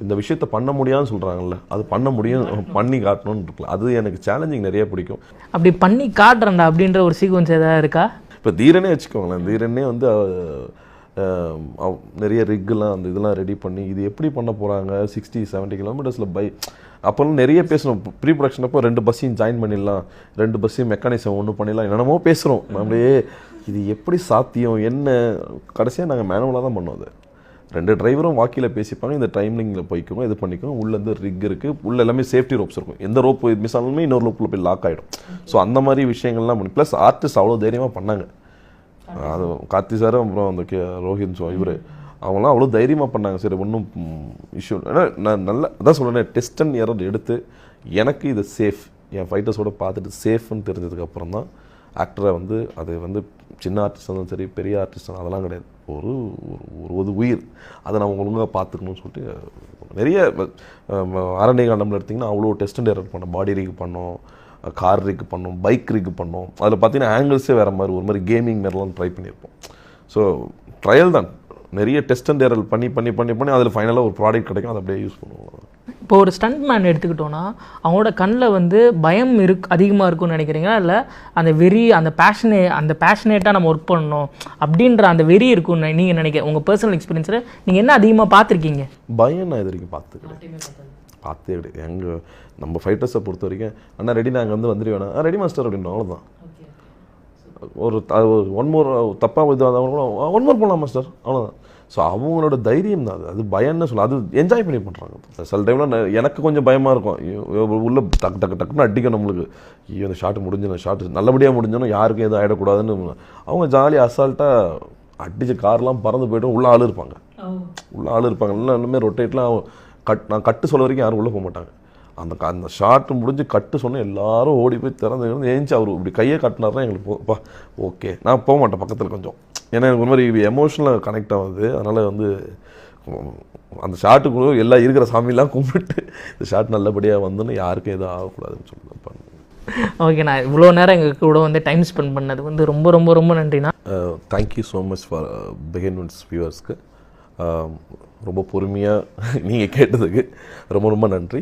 இந்த விஷயத்த பண்ண முடியாதுன்னு சொல்கிறாங்கல்ல, அது பண்ண முடியும், பண்ணி காட்டணும்னு இருக்கலாம். அது எனக்கு சேலஞ்சிங் நிறைய பிடிக்கும். அப்படி பண்ணி காட்டுறேன்டா அப்படின்ற ஒரு சீக்வன்ஸ் ஏதாவது இருக்கா? இப்போ தீரனே வச்சுக்கோங்களேன். தீரனே வந்து நிறைய ரிக்கெலாம் அந்த இதெல்லாம் ரெடி பண்ணி இது எப்படி பண்ண போகிறாங்க, 60-70 கிலோமீட்டர்ஸில் அப்போல்லாம் நிறைய பேசணும். ப்ரீ ப்ரொடக்ஷன் அப்போ 2 பஸ்ஸையும் ஜாயின் பண்ணிடலாம், 2 பஸ்ஸையும் மெக்கானிசம் ஒன்று பண்ணிடலாம், என்னென்னமோ பேசுகிறோம். நம்மளே இது எப்படி சாத்தியம் என்ன, கடைசியாக நாங்கள் மேனுவலாக தான் பண்ணோம். அது 2 டிரைவரும் வாக்கியில் பேசிப்பாங்க, இந்த டைமிங்கில் போய்க்குவோம், இது பண்ணிக்குவோம். உள்ளேருந்து ரிக் இருக்குது, உள்ள எல்லாமே சேஃப்டி ரோப்ஸ் இருக்கும். எந்த ரோப் மிஸ் ஆனாலுமே இன்னொரு ரோப்பில் போய் லாக் ஆகிடும். ஸோ அந்த மாதிரி விஷயங்கள்லாம் பண்ணி ப்ளஸ் ஆர்டிஸ்ட் அவ்வளோ தைரியமாக பண்ணாங்க. அது கார்த்தி சார், அப்புறம் அந்த ரோஹித் இவர் அவங்களாம் அவ்வளோ தைரியமாக பண்ணாங்க. சரி, ஒன்றும் இஷ்யூ ஏன்னா நான் நல்லா அதான் சொல்கிறேன், டெஸ்ட் அண்ட் எரர் எடுத்து எனக்கு இது சேஃப், என் ஃபைட்டர்ஸோடு பார்த்துட்டு சேஃப்னு தெரிஞ்சதுக்கப்புறம் தான் ஆக்டரை வந்து அது வந்து சின்ன ஆர்டிஸ்ட் இருந்தாலும் சரி, பெரிய ஆர்டிஸ்ட் அதெல்லாம் கிடையாது. ஒரு உயிர், அதை நம்ம ஒழுங்காக பார்த்துக்கணும்னு சொல்லிட்டு நிறைய அரண்ய காண்டமில் எடுத்திங்கன்னா அவ்வளோ டெஸ்ட் அண்ட் எரர் பண்ணோம். பாடி ரிக் பண்ணோம், கார் ரிக் பண்ணோம், பைக் ரிக் பண்ணோம். அதில் பார்த்தீங்கன்னா ஆங்கிள்ஸே வேறு மாதிரி, ஒரு மாதிரி கேமிங் மாதிரிலாம் ட்ரை பண்ணியிருப்போம். ஸோ ட்ரையல் தான், நிறைய டெஸ்ட் அண்ட் எரர் பண்ணி பண்ணி பண்ணி பண்ணி அதில் ஃபைனலாக ஒரு ப்ராடக்ட் கிடைக்கும், அதை அப்படியே யூஸ் பண்ணுவோம். இப்போ ஒரு ஸ்டண்ட் மேன் எடுத்துக்கிட்டோன்னா அவங்களோட கண்ணில் வந்து பயம் அதிகமாக இருக்கும்னு நினைக்கிறீங்களா, இல்லை அந்த வெறி, அந்த பேஷனேட்டாக நம்ம ஒர்க் பண்ணணும் அப்படின்ற அந்த வெறி இருக்கும்னு நீங்கள் நினைக்கிறேன்? உங்கள் பர்சனல் எக்ஸ்பீரியன்ஸில் நீங்கள் என்ன அதிகமாக பார்த்துருக்கீங்க? பயம் நான் இது வரைக்கும் பார்த்தே கிடையாது. நம்ம ஃபைட்டர்ஸை பொறுத்த வரைக்கும் அண்ணா ரெடி, நாங்கள் வந்துடுவேண்ணா, ரெடி மாஸ்டர் அப்படின்னு, அவ்வளோதான். ஒரு ஒன் மோர் தப்பாக இது வந்தால் கூட ஒன் மோர் போகலாம் மாஸ்டர், அவ்வளோதான். ஸோ அவங்களோட தைரியம் தான் அது பயம்னு சொல்ல, அது என்ஜாய் பண்ணி பண்ணுறாங்க. சில டைமில் எனக்கு கொஞ்சம் பயமாக இருக்கும், உள்ள டக்குன்னு அடிக்கும் நம்மளுக்கு. ஐயோ அந்த ஷாட்டு முடிஞ்சு, ஷாட்டு நல்லபடியாக முடிஞ்சோன்னா யாருக்கும் எதுவும் ஆகிடக்கூடாதுன்னு அவங்க ஜாலியாக அசால்ட்டாக அடித்த கார்லாம் பறந்து போய்ட்டு உள்ளே ஆள் இருப்பாங்க. இன்னுமே ரொட்டேட்லாம் நான் கட்டு சொல்ல வரைக்கும் யாரும் உள்ளே போக மாட்டாங்க. அந்த ஷாட்டு முடிஞ்சு கட்டு சொன்னால் எல்லாரும் ஓடி போய் திறந்து ஏஞ்சி அவர் இப்படி கையை கட்டினார்னா எங்களுக்கு ஓகே, நான் போக மாட்டேன் பக்கத்தில் கொஞ்சம். ஏன்னா எனக்கு ஒரு மாதிரி எமோஷனலாக கனெக்ட் ஆகுது. அதனால் வந்து அந்த ஷாட்டுக்குள்ள எல்லா இருக்கிற சாமியெல்லாம் கும்பிட்டு இந்த ஷாட் நல்லபடியாக வந்துன்னு யாருக்கும் எதுவும் ஆகக்கூடாதுன்னு சொல்லி பண்ணுவேன். ஓகேண்ணா, இவ்வளோ நேரம் எங்கள் கூட வந்து டைம் ஸ்பெண்ட் பண்ணது வந்து ரொம்ப ரொம்ப ரொம்ப நன்றிண்ணா. Thank you so much for Behindwoods வியூவர்ஸ்க்கு. ரொம்ப பொறுமையாக நீங்கள் கேட்டதுக்கு ரொம்ப ரொம்ப நன்றி.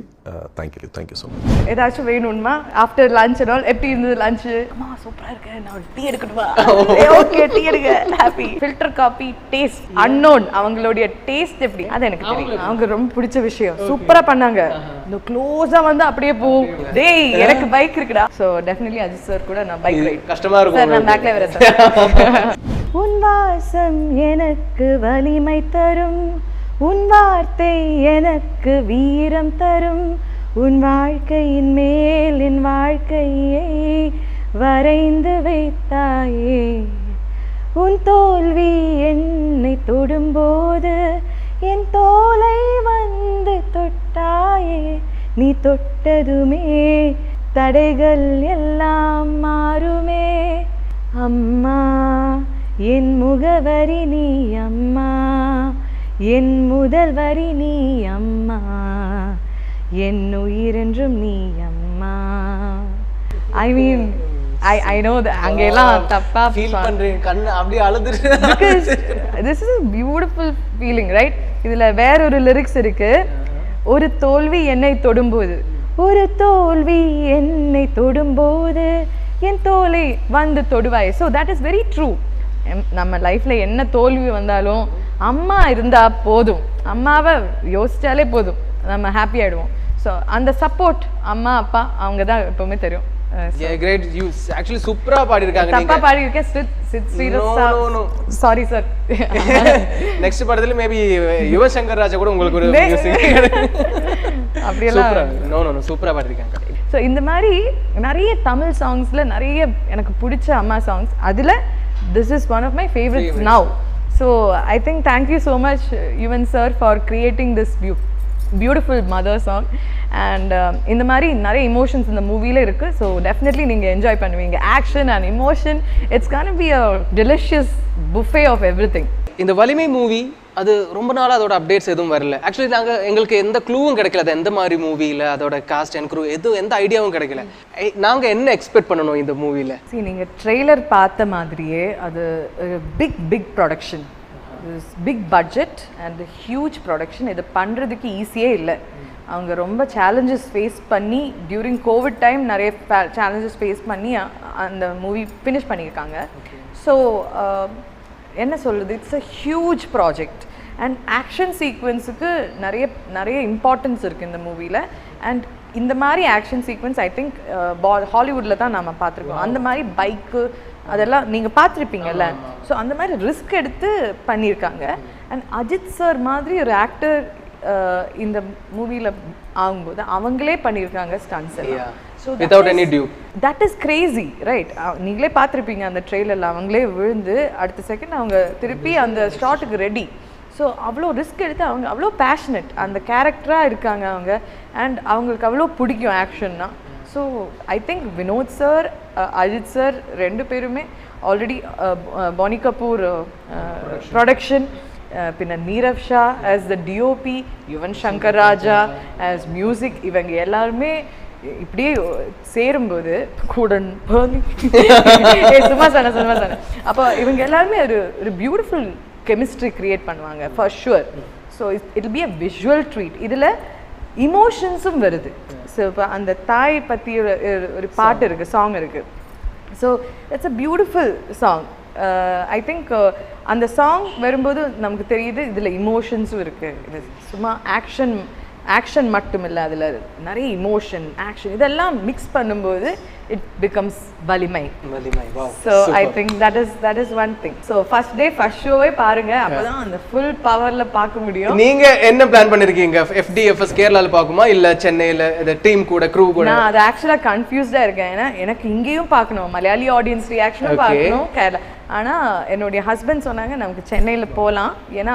Thank you so much. ஏதாச்சும் வேணும்னா ஆஃப்டர் லஞ்ச் அண்ட் ஆல் எப்படி இருந்தது லஞ்சு? அம்மா சூப்பராக இருக்கு, நான் டீ எடுக்கணுமா? ஓகே, டீ எடுங்க. Happy filter coffee taste unknown, அவங்களுடைய டேஸ்ட் எப்படி அது எனக்கு தெரியும். அவங்க ரொம்ப பிடிச்ச விஷயம், சூப்பராக பண்ணாங்க. இந்த க்ளோஸாக வந்து அப்படியே போகும், டேய் எனக்கு பைக் இருக்குடா. ஸோ டெஃபினெட்லி அஜித் சார் கூட நான் பைக் ரைட் கஷ்டமாக இருக்கும் சார், நான் பேக்ல வரேன் சார். உன் வாசம் எனக்கு வலிமை தரும், உன் வார்த்தை எனக்கு வீரம் தரும், உன் வாழ்க்கையின் மேல் என் வாழ்க்கையை வரைந்து வைத்தாயே உன் தோல்வி என்னை தொடும்போது என் தோலை வந்து தொட்டாயே நீ தொட்டதுமே தடைகள் எல்லாம் மாறுமே அம்மா என் முகவரி நீ அம்மா என் முதல் வரி நீ அம்மா என் உயிரென்றும் நீ அம்மா ஐ மீன் I know that அங்கெல்லாம் தப்பா ஃபீல் பண்றேன் கண்ணு அப்படியே அழுதுரு because this is a beautiful feeling right இதுல வேற ஒரு லிரிக்ஸ் இருக்கு ஒரு தோல்வி என்னை தொடும்போது ஒரு தோல்வி என்னை தொடும்போது என் தோலை வந்து தொடுவாய் so that is very true நம்ம லைஃப்ல என்ன தோல்வி வந்தாலும் அம்மா இருந்தா போதும் அம்மாவை யோசிச்சாலே போதும் நம்ம ஹாப்பி ஆயிடுவோம் ஸோ அந்த சப்போர்ட் அம்மா அப்பா அவங்க தான் எப்பவுமே தெரியும் great you actually சூப்பரா பாடி இருக்காங்க தப்பா பாடி இருக்கேன் சித் சீரியஸா சாரி சார் நெக்ஸ்ட் படத்துல மேபி யுவசங்கர் ராஜா கூட உங்களுக்கு ஒரு மியூசிக் அப்படியெல்லாம் நோ சூப்பரா பாடி இருக்காங்க ஸோ இந்த மாதிரி நிறைய தமிழ் சாங்ஸ்ல நிறைய எனக்கு பிடிச்ச அம்மா சாங்ஸ் அதுல this is one of my favorites now so I think thank you so much Yuvan sir for creating this beautiful mother song and இந்த மாதிரி நிறைய emotions இந்த மூவில இருக்கு so definitely நீங்க enjoy பண்ணுவீங்க action and emotion it's going to be a delicious buffet of everything இந்த வலிமை மூவி அது ரொம்ப நாளா அதோட அப்டேட்ஸ் எதுவும் வரல ஆக்சுவலி எங்களுக்கு எந்த க்ளூவும் கிடைக்கல அது எந்த மாதிரி மூவியில் அதோட காஸ்ட் அண்ட் க்ரூ எந்த ஐடியாவும் கிடைக்கல நாங்கள் என்ன எக்ஸ்பெக்ட் பண்ணணும் இந்த மூவியில் சரி நீங்கள் ட்ரெய்லர் பார்த்த மாதிரியே அது big production big budget and huge production இது பண்ணுறதுக்கு ஈஸியே இல்லை அவங்க ரொம்ப சேலஞ்சஸ் ஃபேஸ் பண்ணி டியூரிங் கோவிட் டைம் நிறைய சேலஞ்சஸ் ஃபேஸ் பண்ணி அந்த மூவி ஃபினிஷ் பண்ணியிருக்காங்க ஸோ என்ன சொல்கிறது it's a huge project and action சீக்வன்ஸுக்கு நிறைய இம்பார்ட்டன்ஸ் இருக்குது இந்த மூவியில் அண்ட் இந்த மாதிரி ஆக்ஷன் சீக்வன்ஸ் ஐ திங்க் ஹாலிவுட்டில் தான் நம்ம பார்த்துருக்கோம் அந்த மாதிரி பைக்கு அதெல்லாம் நீங்கள் பார்த்துருப்பீங்கல்ல ஸோ அந்த மாதிரி ரிஸ்க் எடுத்து பண்ணியிருக்காங்க அண்ட் அஜித் சார் மாதிரி ஒரு ஆக்டர் இந்த மூவியில் ஆகும்போது அவங்களே பண்ணியிருக்காங்க ஸ்டன்ஸ் எல்லாம் So without any dupe that is crazy right நீங்களே பார்த்திருப்பீங்க அந்த ட்ரெய்லர்ல அவங்களே விழுந்து அடுத்த செகண்ட் அவங்க திருப்பி அந்த ஷாட்டுக்கு ரெடி ஸோ அவ்வளோ ரிஸ்க் எடுத்து அவங்க அவ்வளோ பேஷனட் அந்த கேரக்டராக இருக்காங்க அவங்க அண்ட் அவங்களுக்கு அவ்வளோ பிடிக்கும் ஆக்ஷன்னா so I think Vinoth sir Ajith sir ரெண்டு பேருமே ஆல்ரெடி பானி கபூர் ப்ரொடக்ஷன் பின்ன Nirav Shah as the DOP Yuvan Shankar Raja as music இவங்க எல்லாருமே இப்படியே சேரும்போது கூடன் சும்மா சொன்ன அப்போ இவங்க எல்லாருமே ஒரு பியூட்டிஃபுல் கெமிஸ்ட்ரி கிரியேட் பண்ணுவாங்க for sure so it be a visual treat இதில் இமோஷன்ஸும் வருது ஸோ இப்போ அந்த தாய் பற்றி ஒரு பாட்டு இருக்குது சாங் இருக்குது so it's a beautiful song I think அந்த சாங் வரும்போது நமக்கு தெரியுது இதில் இமோஷன்ஸும் இருக்குது இது சும்மா ஆக்ஷன் மட்டும் இல்லை அதில் நிறைய இமோஷன் ஆக்ஷன் இதெல்லாம் மிக்ஸ் பண்ணும்போது it becomes Valimai so I think that is one thing so first day first ஷோவே பாருங்க அப்போதான் அந்த ஃபுல் பவர்ல பார்க்க முடியும். நீங்க என்ன பிளான் பண்ணிருக்கீங்க? FDFS கேரளால பார்க்குமா இல்ல சென்னையில இந்த டீம் கூட க்ரூ கூட? நான் அது ஆக்சுவலா கன்ஃபியூஸ்டா இருக்கேன். ஏன்னா எனக்கு இங்கேயும் பார்க்கணும், மலையாளி ஆடியன்ஸ் ரியாக்ஷனும் பார்க்கணும் கேரளா. ஆனா என்னுடைய ஹஸ்பண்ட் சொன்னாங்க நமக்கு சென்னையில போகலாம், ஏன்னா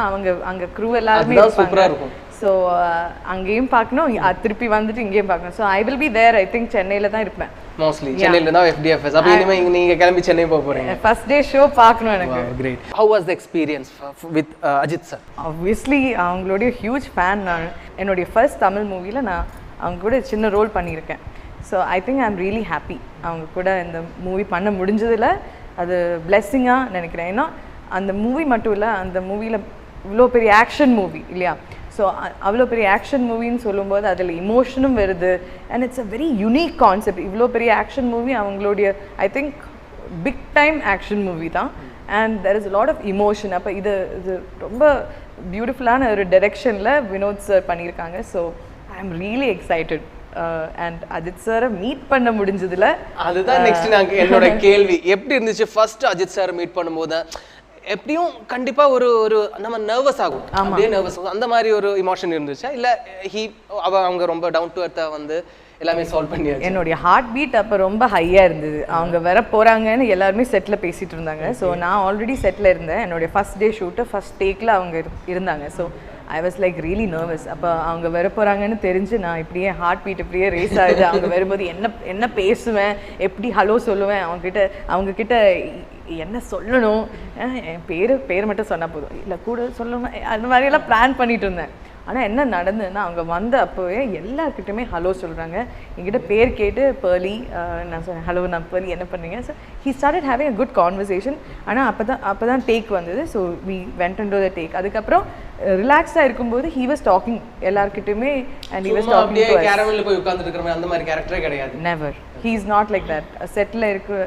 அங்க க்ரூ எல்லாருமே இருப்பாங்க. ஸோ அங்கேயும் பார்க்கணும், திருப்பி வந்துட்டு இங்கேயும் பார்க்கணும். So I will be there. I think சென்னையில தான் இருப்பேன் மோஸ்ட்லி. சென்னையில தான் FDFS. அப்ப இனிமே நீங்க கிளம்பி சென்னை போக போறீங்க. ஃபர்ஸ்ட் டே ஷோ பார்க்கணும் எனக்கு. Great. How was the experience with Ajith sir? Obviously அவங்களுடைய ஹியூஜ் ஃபேன் நான். என்னுடைய ஃபர்ஸ்ட் தமிழ் மூவில நான் அவங்க கூட சின்ன ரோல் பண்ணியிருக்கேன். So I think I am really happy அவங்க கூட இந்த மூவி பண்ண முடிஞ்சதில். அது பிளெஸ்ஸிங்காக நினைக்கிறேன். ஏன்னா அந்த மூவி மட்டும் இல்லை, அந்த மூவியில் இவ்வளோ பெரிய ஆக்ஷன் மூவி இல்லையா? ஸோ அவ்வளோ பெரிய ஆக்ஷன் மூவின்னு சொல்லும்போது அதில் இமோஷனும் வருது. And it's a very unique concept. இவ்வளோ பெரிய ஆக்ஷன் மூவி அவங்களுடைய I think big time action movie தான். And there is lot of emotion. அப்போ இது ரொம்ப பியூட்டிஃபுல்லான ஒரு டைரெக்ஷனில் வினோத் சார் பண்ணியிருக்காங்க. So I am really excited. And Ajith சாரை மீட் பண்ண முடிஞ்சதுல அதுதான் நெக்ஸ்ட் நாங்கள் என்னோட கேள்வி. எப்படி இருந்துச்சு ஃபர்ஸ்ட் அஜித் சார் மீட் பண்ணும்போது? எப்படியும் கண்டிப்பா ஒரு நம்ம நர்வஸ் ஆகும், அப்படியே நர்வஸ் ஆகும். அந்த மாதிரி ஒரு இமோஷன் இருந்துச்சா? இல்ல அவங்க ரொம்ப டவுன் டு எர்த்தா வந்து எல்லாமே சால்வ் பண்ணியாச்சு? என்னுடைய ஹார்ட் பீட் அப்போ ரொம்ப ஹையாக இருந்தது. அவங்க வர போகிறாங்கன்னு எல்லாருமே செட்டில் பேசிகிட்டு இருந்தாங்க. ஸோ நான் ஆல்ரெடி செட்டில் இருந்தேன். என்னுடைய ஃபஸ்ட் டே ஷூட்டு ஃபஸ்ட் டேக்கில் அவங்க இருந்தாங்க. So I was like really nervous. அப்போ அவங்க வர போகிறாங்கன்னு தெரிஞ்சு நான் இப்படியே ஹார்ட் பீட் இப்படியே ரேஸ் ஆகுது. அவங்க வரும்போது என்ன பேசுவேன், எப்படி ஹலோ சொல்லுவேன், அவங்கக்கிட்ட என்ன சொல்லணும், என் பேர் மட்டும் சொன்னால் போதும், இல்லை கூட சொல்லணும், அந்த மாதிரியெல்லாம் பிளான் பண்ணிட்டு இருந்தேன். ஆனால் என்ன நடந்ததுன்னா அவங்க வந்த அப்போவே எல்லாருக்கிட்டையுமே ஹலோ சொல்கிறாங்க. என்கிட்ட பேர் கேட்டு பேர்லி, நான் சொன்னேன் ஹலோ நான் பேர்லி என்ன பண்ணுறீங்க. So he started having a good conversation. ஆனால் அப்போ தான் டேக் வந்தது. So we went into the take. அதுக்கப்புறம் ரிலாக்ஸாக இருக்கும்போது ஹீ வாஸ் டாக்கிங் எல்லாருக்கிட்டையுமே. And he was talking to us. கேரவன்ல போய் உட்கார்ந்துட்டு இருக்கிற மாதிரி அந்த மாதிரி கேரக்டரே கிடையாது. Never. He is not like that. செட்டில் இருக்கிற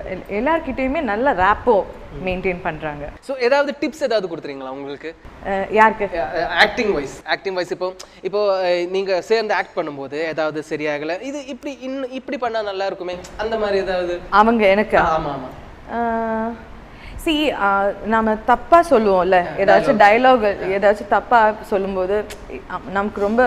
எல்லாருக்கிட்டையுமே நல்ல ரேப்போ மெயின்டைன் பண்ணுறாங்க. ஸோ ஏதாவது டிப்ஸ் ஏதாவது கொடுத்துறீங்களா உங்களுக்கு? யாருக்கு? ஆக்டிங் வைஸ் இப்போ நீங்கள் சேர்ந்து ஆக்ட் பண்ணும்போது ஏதாவது சரியாகலை, இது இப்படி பண்ணால் நல்லா இருக்குமே, அந்த மாதிரி ஏதாவது? அவங்க எனக்கு நம்ம தப்பாக சொல்லுவோம்ல, ஏதாச்சும் டைலாக் ஏதாச்சும் தப்பாக சொல்லும்போது நமக்கு ரொம்ப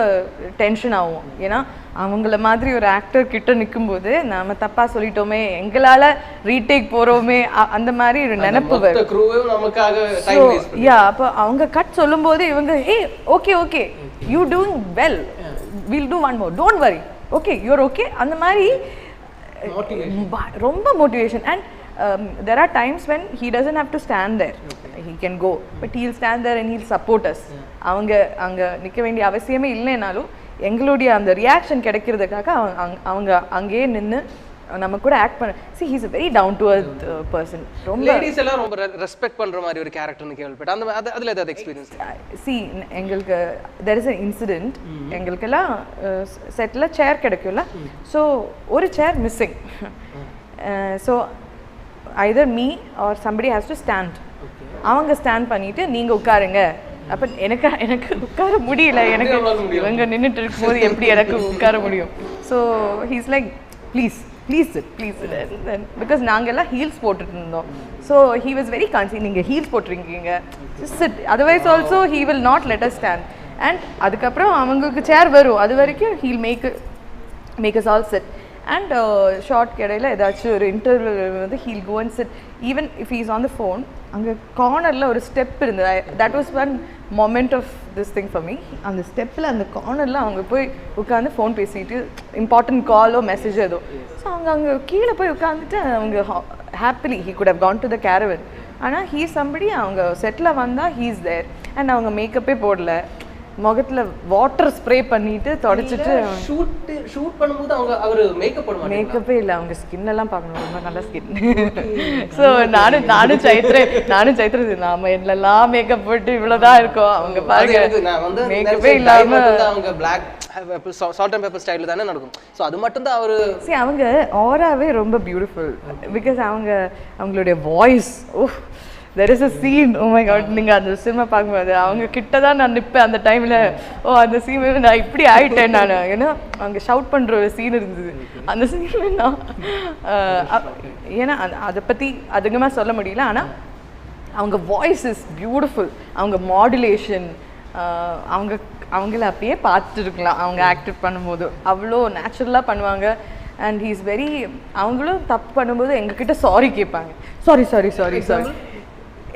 டென்ஷன் ஆகும். ஏன்னா அவங்கள மாதிரி ஒரு ஆக்டர் கிட்ட நிற்கும்போது நம்ம தப்பாக சொல்லிட்டோமே, எங்களால் ரீடேக் போகிறோமே, அந்த மாதிரி ஒரு நினைப்பு வரும். அப்போ அவங்க கட் சொல்லும்போது இவங்க okay you doing well, will do one more, don't worry, okay you're okay, அந்த மாதிரி ரொம்ப motivation. And there are times when he doesn't have to stand there, he can go, but he'll stand there and he'll support us. அவங்க நிற்க வேண்டிய அவசியமே இல்லைனாலும் எங்களுடைய அந்த ரியாக்ஷன் கிடைக்கிறதுக்காக அவங்க அங்கேயே நின்று நம்ம கூட ஆக்ட் பண்ண. see he's a very down to earth person. ரொம்ப லேடிஸ் எல்லாம் ரொம்ப ரெஸ்பெக்ட் பண்ற மாதிரி ஒரு கேரக்டர்னு கேள்விப்பட்டேன். அதுல ஏதாவது எக்ஸ்பீரியன்ஸ்? see எங்களுக்கு there is an incident. எங்களுக்கெல்லாம் செட்ல சேர் கிடைக்கும்ல, ஸோ ஒரு chair missing. So either me or somebody has to stand. அவங்க ஸ்டாண்ட் பண்ணிட்டு நீங்க உட்காருங்க. அப்போ எனக்கு உட்கார முடியல, எனக்கு இவங்க நின்றுட்டு இருக்கும்போது எப்படி எனக்கு உட்கார முடியும். So he's like please because நாங்கள்லாம் ஹீல்ஸ் போட்டுட்டு இருந்தோம். So he was very conscious, நீங்கள் ஹீல்ஸ் போட்டிருக்கீங்க sit, otherwise also he will not let us stand. And அதுக்கப்புறம் அவங்களுக்கு சேர் வரும், அது வரைக்கும் he'll make us all sit. And shot கிடையில ஏதாச்சும் ஒரு இன்டர்வியூ வந்து he'll go and sit. Even if he's on the phone, அங்கே கார்னரில் ஒரு ஸ்டெப் இருந்தது. That was one moment of this thing for me. அந்த ஸ்டெப்பில் அந்த கார்னரில் அவங்க போய் உட்காந்து ஃபோன் பேசிட்டு இம்பார்ட்டன்ட் காலோ மெசேஜோ ஏதோ. ஸோ அங்கே கீழே போய் உட்காந்துட்டு அவங்க happily he could have gone to the caravan. ஆனால் ஹீ சம்படி அவங்க செட்டில் வந்தால் ஹீ இஸ் தேர். அண்ட் அவங்க மேக்கப்பே போடல, முகத்தில் வாட்டர் ஸ்ப்ரே பண்ணிட்டு தொடச்சிட்டு ஷூட் பண்ணும்போது அவர் மேக்கப்பே இல்லை. அவங்க ஸ்கின் எல்லாம் பார்க்கணும், ரொம்ப நல்ல ஸ்கின். ஸோ நானும் சைத்ரன் நாம என்னெல்லாம் மேக்கப் போட்டு இவ்வளோதான் இருக்கோம். அவங்க பாருங்க மேக்கப்பே இல்லாம அவங்க பிளாக் சால்ட் அண்ட் பெப்பர் ஸ்டைலில் தானே நடக்கும். ஸோ அது மட்டும் தான் அவர் அவங்க ஆராவே ரொம்ப பியூட்டிஃபுல். பிகாஸ் அவங்களுடைய voice, there is a scene, oh my god, நீங்கள் அந்த சினிமா பார்க்கும்போது அவங்க கிட்ட தான் நான் நிற்பேன் அந்த டைமில். அந்த சீன் நான் இப்படி ஆகிட்டேன் நான். ஏன்னா அவங்க ஷவுட் பண்ணுற ஒரு சீன் இருந்தது அந்த சீனில். நான் ஏன்னா அதை பற்றி அதிகமாக சொல்ல முடியல. ஆனால் அவங்க வாய்ஸ் இஸ் பியூட்டிஃபுல். அவங்க மாடுலேஷன், அவங்கள அப்பயே பார்த்துட்டு இருக்கலாம் அவங்க ஆக்ட் பண்ணும்போது. அவ்வளோ நேச்சுரலாக பண்ணுவாங்க. அண்ட் ஹீ இஸ் வெரி, அவங்களும் தப்பு பண்ணும்போது எங்ககிட்ட சாரி கேட்பாங்க. சாரி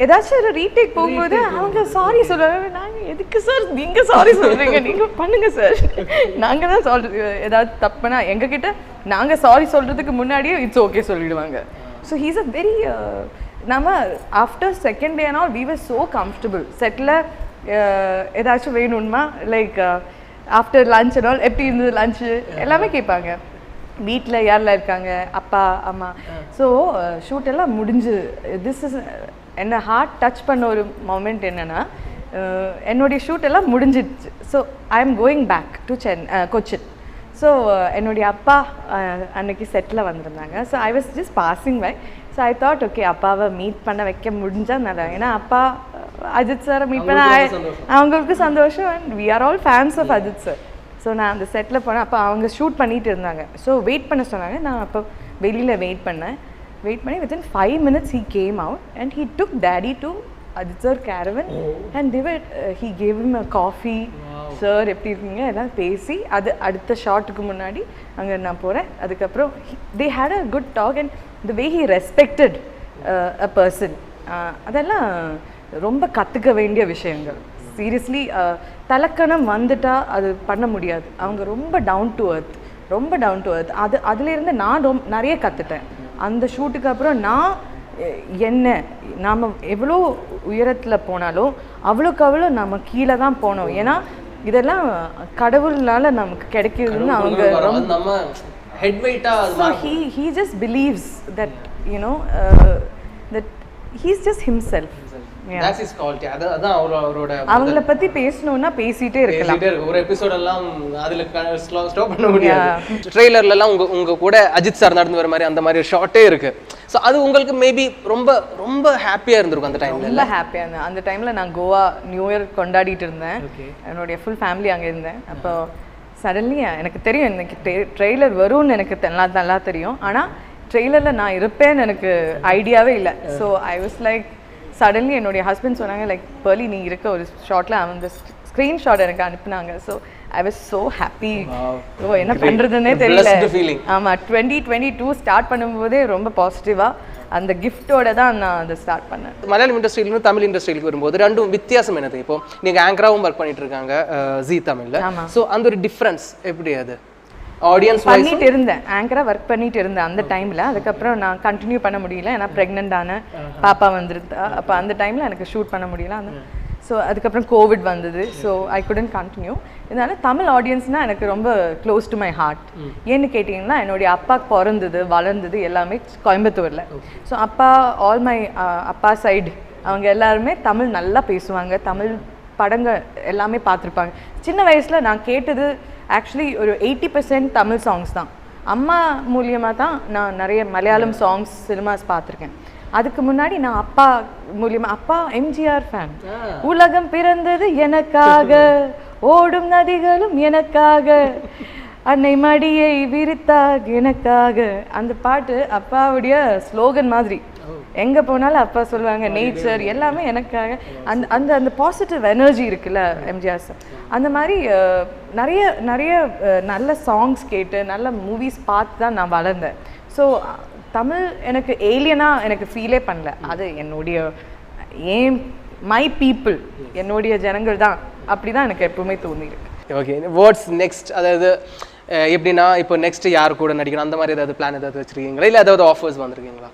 ஏதாச்சும் ஒரு ரீடேக் போகும்போது அவங்க சாரி சொல்லுவாங்க. நாங்கள் எதுக்கு சார் நீங்கள் சாரி சொல்கிறீங்க, நீங்கள் பண்ணுங்கள் சார், நாங்கள் தான் ஏதாவது தப்புனா எங்ககிட்ட நாங்கள் சாரி சொல்கிறதுக்கு முன்னாடியே இட்ஸ் ஓகே சொல்லிடுவாங்க. ஸோ ஹீஸ் அ வெரி, நம்ம ஆஃப்டர் செகண்ட் டே ஆனால் வி வர் ஸோ கம்ஃபர்டபுள். செட்டில் ஏதாச்சும் வேணும்னா like after lunch and all எப்படி இருந்தது லஞ்சு எல்லாமே கேட்பாங்க. வீட்டில் யாரெல்லாம் இருக்காங்க, அப்பா அம்மா. ஸோ ஷூட் எல்லாம் முடிஞ்சு திஸ் இஸ் என்னை ஹார்ட் டச் பண்ண ஒரு மொமெண்ட் என்னென்னா, என்னுடைய ஷூட் எல்லாம் முடிஞ்சிடுச்சு. So I am going back to Cochin. So என்னுடைய அப்பா அன்னைக்கு செட்டில் வந்திருந்தாங்க. So I was just passing by. So I thought okay அப்பாவை மீட் பண்ண வைக்க முடிஞ்சால் நல்லா. ஏன்னா அப்பா அஜித் சாரை மீட் பண்ண அவங்களுக்கு சந்தோஷம். And we are all fans of Ajith sir. So நான் அந்த செட்டில் போனேன். அப்போ அவங்க ஷூட் பண்ணிகிட்டு இருந்தாங்க. ஸோ வெயிட் பண்ண சொன்னாங்க. நான் அப்போ வெளியில் வெயிட் பண்ணி within 5 minutes he came out and he took daddy to Ajith sir caravan. And he gave him a coffee. Wow. Sir எப்படி இருக்கீங்க எல்லாம் பேசி அது அடுத்த ஷாட்டுக்கு முன்னாடி அங்கே நான் போகிறேன். அதுக்கப்புறம் they had a good talk and the way he respected a person. அதெல்லாம் ரொம்ப கற்றுக்க வேண்டிய விஷயங்கள். சீரியஸ்லி தலக்கணம் வந்துட்டா அது பண்ண முடியாது. அவங்க ரொம்ப டவுன் டு எர்த். அதுலேருந்து நான் நிறைய கற்றுட்டேன். அந்த ஷூட்டுக்கு அப்புறம் நான் நாம் எவ்வளோ உயரத்தில் போனாலும் அவ்வளோ நம்ம கீழே தான் போனோம். ஏன்னா இதெல்லாம் கடவுள்னால நமக்கு கிடைக்குதுன்னு அவங்க ரொம்ப he just believes that that he's just himself. That's his quality. அதான் அவரோட அவங்கள பத்தி பேசணும்னா பேசிட்டே இருக்கலாம். ஒரு எபிசோட் எல்லாம் அதுல ஸ்டாப் பண்ண முடியாது. ட்ரெய்லர்ல எல்லாம் உங்க கூட அஜித் சார் நடந்து வர மாதிரி அந்த மாதிரி ஷாட்டே இருக்கு. ஸோ அது உங்களுக்கு மேபி ரொம்ப ரொம்ப ஹாப்பியாக இருந்திருக்கும் அந்த டைமில். ரொம்ப ஹாப்பியாக இருந்தேன். அந்த டைமில் நான் கோவா நியூ இயர் கொண்டாடிட்டு இருந்தேன். என்னுடைய ஃபுல் ஃபேமிலி அங்கே இருந்தேன். அப்போ சடன்லி எனக்கு தெரியும் எனக்கு ட்ரெய்லர் வரும்னு எனக்கு நல்லா தெரியும். ஆனால் ட்ரெய்லரில் நான் இருப்பேன்னு எனக்கு ஐடியாவே இல்லை. So I was like suddenly என்னுடைய ஹஸ்பண்ட் சொன்னாங்க லைக் பர்லி நீ இருக்க ஒரு ஷாட்டில் அவங்க ஸ்க்ரீன்ஷாட் எனக்கு அனுப்புனாங்க. So I was so happy. So என்ன பண்ணுறதுன்னே தெரியல. ஆமாம் 2022 ஸ்டார்ட் பண்ணும்போதே ரொம்ப பாசிட்டிவாக அந்த கிஃப்டோட தான் நான் அதை ஸ்டார்ட் பண்ணேன். மலையாளம் இண்டஸ்ட்ரியிலும் தமிழ் இண்டஸ்ட்ரியிலுக்கு வரும்போது ரெண்டும் வித்தியாசம் என்னது? இப்போ நீங்கள் ஆங்கராகவும் ஒர்க் பண்ணிட்டு இருக்காங்க ஜீ தமிழில். ஸோ அந்த ஒரு டிஃப்ரென்ஸ் எப்படி? அது ஆடியன்ஸ் பண்ணிட்டு இருந்தேன், ஆங்கராக ஒர்க் பண்ணிட்டு இருந்தேன் அந்த டைமில். அதுக்கப்புறம் நான் கண்டினியூ பண்ண முடியல, ஏன்னா ப்ரெக்னென்ட் ஆன பாப்பா வந்துருந்தா. அப்போ அந்த டைமில் எனக்கு ஷூட் பண்ண முடியல. ஸோ அதுக்கப்புறம் கோவிட் வந்தது. So I couldn't continue. இதனால் தமிழ் ஆடியன்ஸ்னால் எனக்கு ரொம்ப க்ளோஸ் டு மை ஹார்ட். ஏன்னு கேட்டிங்கன்னா என்னுடைய அப்பா பிறந்தது வளர்ந்தது எல்லாமே கோயம்புத்தூரில். ஸோ அப்பா சைடு அவங்க எல்லாருமே தமிழ் நல்லா பேசுவாங்க. தமிழ் படங்கள் எல்லாமே பார்த்துருப்பாங்க. சின்ன வயசில் நான் கேட்டது ஆக்சுவலி ஒரு 80% தமிழ் சாங்ஸ் தான். அம்மா மூலியமாக தான் நான் நிறைய மலையாளம் சாங்ஸ் சினிமாஸ் பார்த்துருக்கேன். அதுக்கு முன்னாடி நான் அப்பா மூலியமாக, அப்பா எம்ஜிஆர் ஃபேன். உலகம் பிறந்தது எனக்காக, ஓடும் நதிகளும் எனக்காக, அன்னை மடியை விரித்தாக் எனக்காக. அந்த பாட்டு அப்பாவுடைய ஸ்லோகன் மாதிரி. எங்கே போனாலும் அப்பா சொல்லுவாங்க நேச்சர் எல்லாமே எனக்காக. அந்த அந்த பாசிட்டிவ் எனர்ஜி இருக்குல்ல எம்ஜிஆர் சார். அந்த மாதிரி நிறைய நிறைய நல்ல சாங்ஸ் கேட்டு நல்ல மூவிஸ் பார்த்து தான் நான் வளர்ந்தேன். ஸோ தமிழ் எனக்கு ஏலியனாக எனக்கு ஃபீலே பண்ணல. அது என்னுடைய மை பீப்புள், என்னுடைய ஜனங்கள் தான். அப்படி தான் எனக்கு எப்பவுமே தோணியிருக்கு. Okay, what's next? அதாவது எப்படின்னா இப்போ நெக்ஸ்ட் யார் கூட நடிக்கணும் அந்த மாதிரி ஏதாவது பிளான் ஏதாவது வச்சுருக்கீங்களா? இல்லை ஏதாவது ஆஃபர்ஸ் வந்திருக்கீங்களா?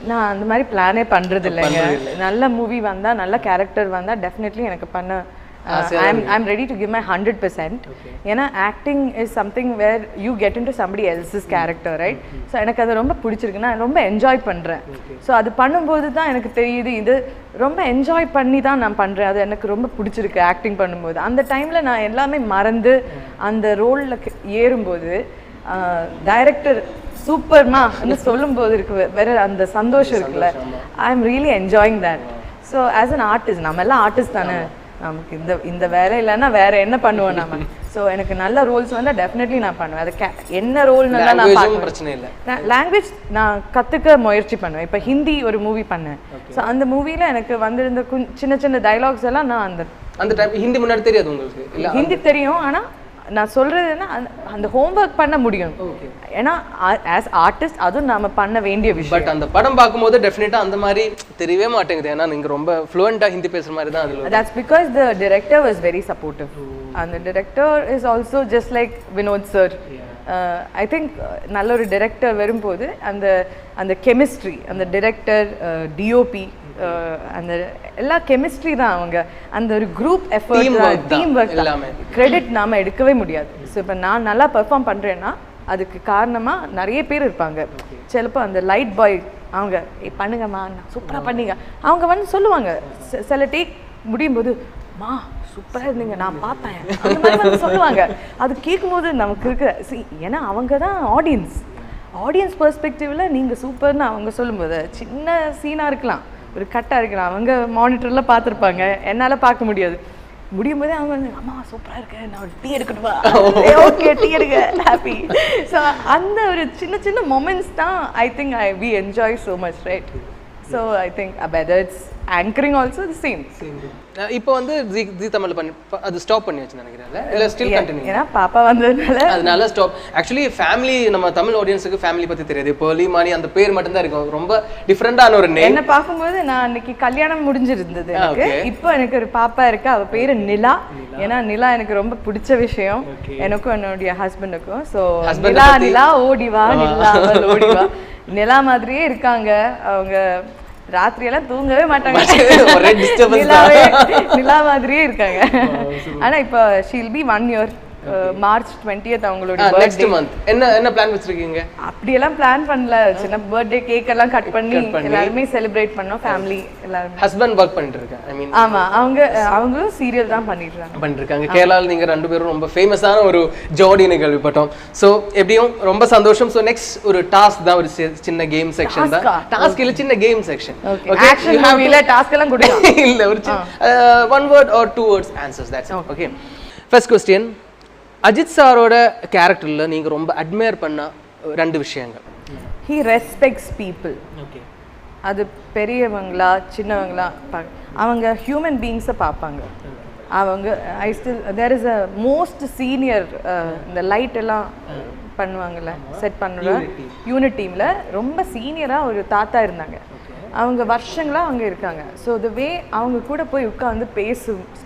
நான் அந்த மாதிரி பிளானே பண்ணுறது இல்லைங்க. நல்ல மூவி வந்தால் நல்ல கேரக்டர் வந்தால் டெஃபினெட்லி எனக்கு பண்ண I'm ready to give my 100%. ஏன்னா acting is something where you get into somebody else's character, right? So எனக்கு அது ரொம்ப பிடிச்சிருக்கு, நான் ரொம்ப என்ஜாய் பண்ணுறேன். ஸோ அது பண்ணும்போது தான் எனக்கு தெரியுது இது ரொம்ப என்ஜாய் பண்ணி தான் நான் பண்ணுறேன். அது எனக்கு ரொம்ப பிடிச்சிருக்கு ஆக்டிங் பண்ணும்போது. அந்த டைமில் நான் எல்லாமே மறந்து அந்த ரோலில் ஏறும்போது டைரக்டர் சூப்பர்மா அப்படின்னு சொல்லும்போது இருக்கு வேற அந்த சந்தோஷம் இருக்குல்ல. ஐ am really enjoying that. So as an artist, நம்ம எல்லாம் ஆர்டிஸ்ட் தானே, நமக்கு இந்த வேலை இல்லைன்னா வேற என்ன பண்ணுவோம் நம்ம. ஸோ எனக்கு நல்ல ரோல்ஸ் வந்தால் டெஃபினெட்லி நான் பண்ணுவேன். அது என்ன ரோல்னால நான் பார்க்க லாங்குவேஜ் நான் கற்றுக்க முயற்சி பண்ணுவேன். இப்போ ஹிந்தி ஒரு மூவி பண்ணேன். ஸோ அந்த மூவியில் எனக்கு வந்திருந்த சின்ன சின்ன டைலாக்ஸ் எல்லாம் நான் அந்த டைம் ஹிந்தி முன்னாடி தெரியாது உங்களுக்கு? இல்லை, ஹிந்தி தெரியும். ஆனால் நான் சொல்கிறதுன்னா அந்த ஹோம்ஒர்க் பண்ண முடியும். ஏன்னா ஆஸ் ஆர்டிஸ்ட் அதுவும் நம்ம பண்ண வேண்டிய விஷயம். பட் அந்த படம் பார்க்கும்போது டெஃபினட்டாக அந்த மாதிரி தெரியவே மாட்டேங்குது. ஏன்னா நீங்கள் ரொம்ப ஃப்ளூவெண்ட்டாக ஹிந்தி பேசுகிற மாதிரி தான் அதில். That's because the director was very supportive. அந்த director is also just like Vinoth sir. I think நல்ல ஒரு டிரெக்டர் வரும்போது அந்த அந்த கெமிஸ்ட்ரி, அந்த டிரெக்டர், டிஓபி, அந்த எல்லா கெமிஸ்ட்ரி தான். அவங்க அந்த ஒரு குரூப் எஃபர்ட், டீம் ஒர்க் எல்லாமே கிரெடிட் நாம எடுக்கவே முடியாது. ஸோ இப்போ நான் நல்லா பெர்ஃபார்ம் பண்ணுறேன்னா அதுக்கு காரணமாக நிறைய பேர் இருப்பாங்க. சிலப்போ அந்த லைட் பாய் அவங்க பண்ணுங்கம்மா சூப்பராக பண்ணிங்க அவங்க வந்து சொல்லுவாங்க. சில டேக் முடியும் போது மா சூப்பராக இருந்தீங்க நான் பார்த்தேன் அந்த மாதிரி வந்து சொல்லுவாங்க. அது கேட்கும்போது நமக்கு இருக்கிற ஏன்னா அவங்க தான் ஆடியன்ஸ் பெர்ஸ்பெக்டிவில் நீங்கள் சூப்பர்னு அவங்க சொல்லும்போது சின்ன சீனாக இருக்கலாம், ஒரு கட்டாக இருக்கலாம், அவங்க மானிட்டரில் பார்த்துருப்பாங்க, என்னால் பார்க்க முடியாது. முடியும் போதே அவங்க வந்து அம்மா சூப்பராக இருக்கு நான் ஒரு டீ எடுக்கணுமா, ஓகே டீ எடுக்க ஹாப்பி. ஸோ அந்த ஒரு சின்ன சின்ன மொமெண்ட்ஸ் தான் I think we enjoy so much, right? So I think whether it's anchoring also the same. இப்போ வந்து ஜி தமிழ்ல பண்ணி அது ஸ்டாப் பண்ணி வச்சு நினைக்கிறேன்ல இல்ல ஸ்டில் கண்டினியூ? ஏன்னா பாப்பா வந்ததுனால அதனால ஸ்டாப். ஆக்சுவலி ஃபேமிலி நம்ம தமிழ் ஆடியன்ஸுக்கு ஃபேமிலி பத்தி தெரியாது. இப்போ வலிமானி அந்த பேர் மட்டும் தான் இருக்கும். ரொம்ப டிஃபரெண்டான ஒரு நேம். என்ன பாக்கும்போது நான் அன்னைக்கு கல்யாணம் முடிஞ்சிருந்தது எனக்கு. இப்போ எனக்கு ஒரு பாப்பா இருக்கு. அவ பேரு நிலா. ஏன்னா நிலா எனக்கு ரொம்ப பிடிச்ச விஷயம். எனக்கும் என்னோட ஹஸ்பண்டுக்கும். ஸோ நிலா நிலா ஓடிவா நிலா ஓடிவா நிலா மாதிரியே இருக்காங்க அவங்க. ராத்திரியெல்லாம் தூங்கவே மாட்டாங்க. நிலா மாதிரியே இருக்காங்க. ஆனா இப்போ she'll be 1 year. March 20th அவங்களோட நெக்ஸ்ட் மந்த். என்ன பிளான் வச்சிருக்கீங்க? அப்படியெல்லாம் பிளான் பண்ணல. சின்ன பர்த்டே கேக் எல்லாம் கட் பண்ணி எல்லாரும் செலிப்ரேட் பண்ணோம் ஃபேமிலி எல்லாரும். ஹஸ்பண்ட் வர்க் பண்ணிட்டு இருக்காங்க. ஐ மீன் ஆமா அவங்களும் சீரியல் தான் பண்ணிட்டு இருக்காங்க. கேரளால நீங்க ரெண்டு பேரும் ரொம்ப ஃபேமஸான ஒரு ஜோடி கேள்விப்பட்டோம். சோ எப்படியும் ரொம்ப சந்தோஷம். சோ நெக்ஸ்ட் ஒரு டாஸ்க் தான், ஒரு சின்ன கேம் செக்ஷன் தான். டாஸ்க் இல்ல சின்ன கேம் செக்ஷன். ஓகே ஆக்ஷன் மூவில டாஸ்க் எல்லாம் கொடுங்க. இல்ல ஒரு 1 word or 2 words answers. That's it. Okay. First question. Ajith சாரோட கேரக்டர்ல நீங்க ரொம்ப அட்மையர் பண்ண ரெண்டு விஷயங்கள். He respects people. Okay. அது பெரியவங்களா சின்னவங்களா அவங்க ஹியூமன் பீயிங்ஸை பார்ப்பாங்க. அவங்க I still there is a most senior இந்த லைட் எல்லாம் பண்ணுவாங்கல்ல செட் பண்ணுற யூனிட் டீமில் ரொம்ப சீனியராக ஒரு தாத்தா இருந்தாங்க. அவங்க வருஷங்களாக அவங்க இருக்காங்க. ஸோ த வே அவங்க கூட போய் உட்காந்து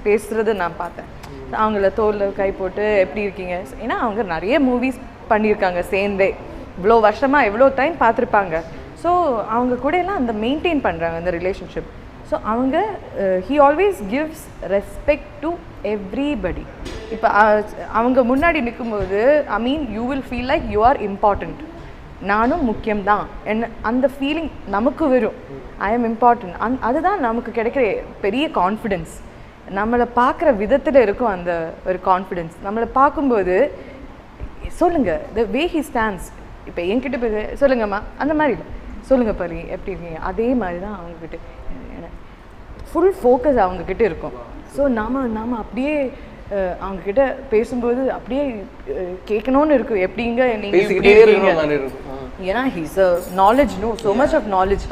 பேசுறது நான் பார்த்தேன். அவங்கள தோளில் கை போட்டு எப்படி இருக்கீங்க, ஏன்னா அவங்க நிறைய மூவிஸ் பண்ணியிருக்காங்க சேர்ந்தே, இவ்வளோ வருஷமாக எவ்வளோ டைம் பார்த்துருப்பாங்க. ஸோ அவங்க கூட எல்லாம் அந்த மெயின்டைன் பண்ணுறாங்க அந்த ரிலேஷன்ஷிப். ஸோ அவங்க he always gives respect to everybody. இப்போ அவங்க முன்னாடி நிற்கும்போது I mean you will feel like you are important. நானும் முக்கியம்தான் என்ன அந்த ஃபீலிங் நமக்கு வரும். I am important. அதுதான் நமக்கு கிடைக்கிற பெரிய கான்ஃபிடென்ஸ். நம்மளை பார்க்குற விதத்தில் இருக்கும் அந்த ஒரு கான்ஃபிடென்ஸ். நம்மளை பார்க்கும்போது சொல்லுங்கள் த வே ஹி ஸ்டாண்ட்ஸ். இப்போ என்கிட்ட போய் சொல்லுங்கம்மா அந்த மாதிரி இல்லை, சொல்லுங்கள் பரி எப்படி இருக்கீங்க, அதே மாதிரி தான் அவங்கக்கிட்ட ஃபுல் ஃபோக்கஸ் அவங்கக்கிட்ட இருக்கும். ஸோ நாம் அப்படியே அவங்கக்கிட்ட பேசும்போது அப்படியே கேட்கணும்னு இருக்கும். எப்படிங்க நீங்கள் ஏன்னா he's a knowledge know so much of knowledge.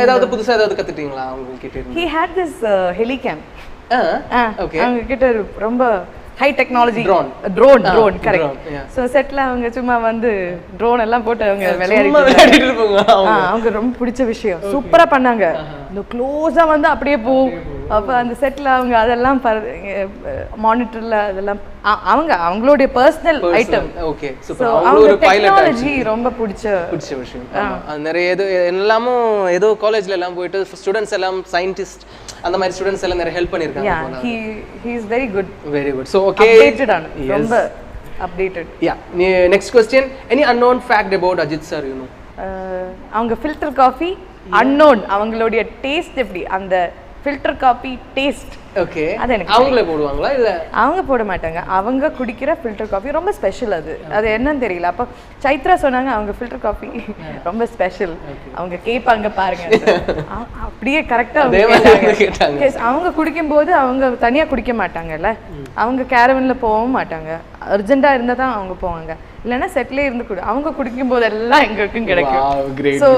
ஏதாவது புதுசாக ஏதாவது கற்றுட்டீங்களா அவங்கக்கிட்ட? He had this helicam. அவங்க கிட்ட ரொம்ப high technology drone correct. So செட்டில் அவங்க சும்மா வந்து ட்ரோன் எல்லாம் போட்டு அவங்க விளையாடிட்டு இருப்பாங்க. அவங்க ரொம்ப பிடிச்ச விஷயம் சூப்பராக பண்ணாங்க. இந்த க்ளோஸாக வந்து அப்படியே போகும். அப்போ அந்த செட்டில் அவங்க அதெல்லாம் மானிட்டரில் அதெல்லாம் அவங்களுடைய பர்சனல் ஐட்டம். ஓகே ஸோ அவங்க டெக்னாலஜி ரொம்ப பிடிச்ச விஷயம். நிறைய எல்லாமும் ஏதோ காலேஜ்ல எல்லாம் போயிட்டு ஸ்டூடெண்ட்ஸ் எல்லாம் சயின்டிஸ்ட் அந்த மாதிரி ஸ்டூடெண்ட்ஸ் எல்லாம் நிறைய ஹெல்ப் பண்ணிருக்காங்க. he is very good. Very good. So okay, updated on ரொம்ப updated. Yeah. Next question. Any unknown fact about Ajith sir you know? அவங்க ஃபில்டர் காஃபி unknown. அவங்களுடைய டேஸ்ட் எப்படி அந்த ஃபில்டர் காஃபி டேஸ்ட். ஓகே. அது எனக்கு அவங்களே போடுவாங்களா இல்ல அவங்க போட மாட்டாங்க. அவங்க குடிக்கிற ஃபில்டர் காஃபி ரொம்ப ஸ்பெஷல். அது என்னன்னு தெரியல. அப்போ சைத்ரா சொன்னாங்க அவங்க ஃபில்டர் காஃபி ரொம்ப ஸ்பெஷல். அவங்க கேட்பாங்க பாருங்க. அப்படியே கரெக்டாக அவங்க கேட்டாங்க. அவங்க குடிக்கும்போது அவங்க தனியாக குடிக்க மாட்டாங்கல்ல, அவங்க கேரவனில் போகவும் மாட்டாங்க. அர்ஜென்ட்டாக இருந்தால் தான் அவங்க போவாங்க, இல்லைன்னா செட்டிலே இருந்து அவங்க குடிக்கும் போதெல்லாம் எங்களுக்கும் கிடைக்கும். So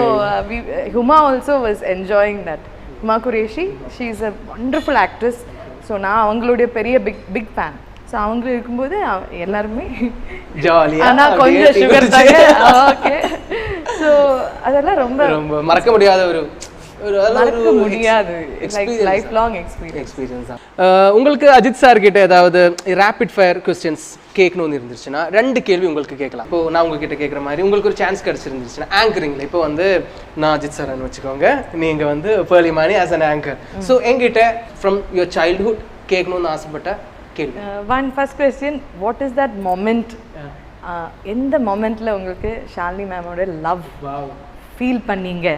Huma also was enjoying that. humaqureshi, she is a wonderful actress. So நான் அவங்களுடைய பெரிய பிக் ஃபேன். ஸோ அவங்க இருக்கும்போது எல்லாருமே ஜாலியாக, ஆனால் கொஞ்சம் சுகர் தாங்க. ஓகே. ஸோ அதெல்லாம் ரொம்ப ரொம்ப மறக்க முடியாத ஒரு மறக்க முடியாது லைஃப் லாங் எக்ஸ்பீரியன்ஸ் தான். உங்களுக்கு அஜித் சார் கிட்ட ஏதாவது ரேபிட் ஃபயர் கொஸ்டின்ஸ் கேட்கணும்னு இருந்துச்சுன்னா 2 கேள்வி உங்களுக்கு கேட்கலாம். இப்போ நான் உங்ககிட்ட கேட்குற மாதிரி உங்களுக்கு ஒரு சான்ஸ் கிடச்சிருந்துச்சுன்னா ஆங்கரிங்கில், இப்போ வந்து நான் அஜித் சார்னு வச்சுக்கோங்க, நீங்கள் வந்து வலிமாய் ஆஸ் அன் ஆங்கர். ஸோ என்கிட்ட ஃப்ரம் யுவர் சைல்ட்ஹுட் கேட்கணும்னு ஆசைப்பட்ட கேள்வி. One first question, what is that moment? எந்த மொமெண்ட்டில் உங்களுக்கு ஷாலினி மேமோட லவ் ஃபீல் பண்ணீங்க?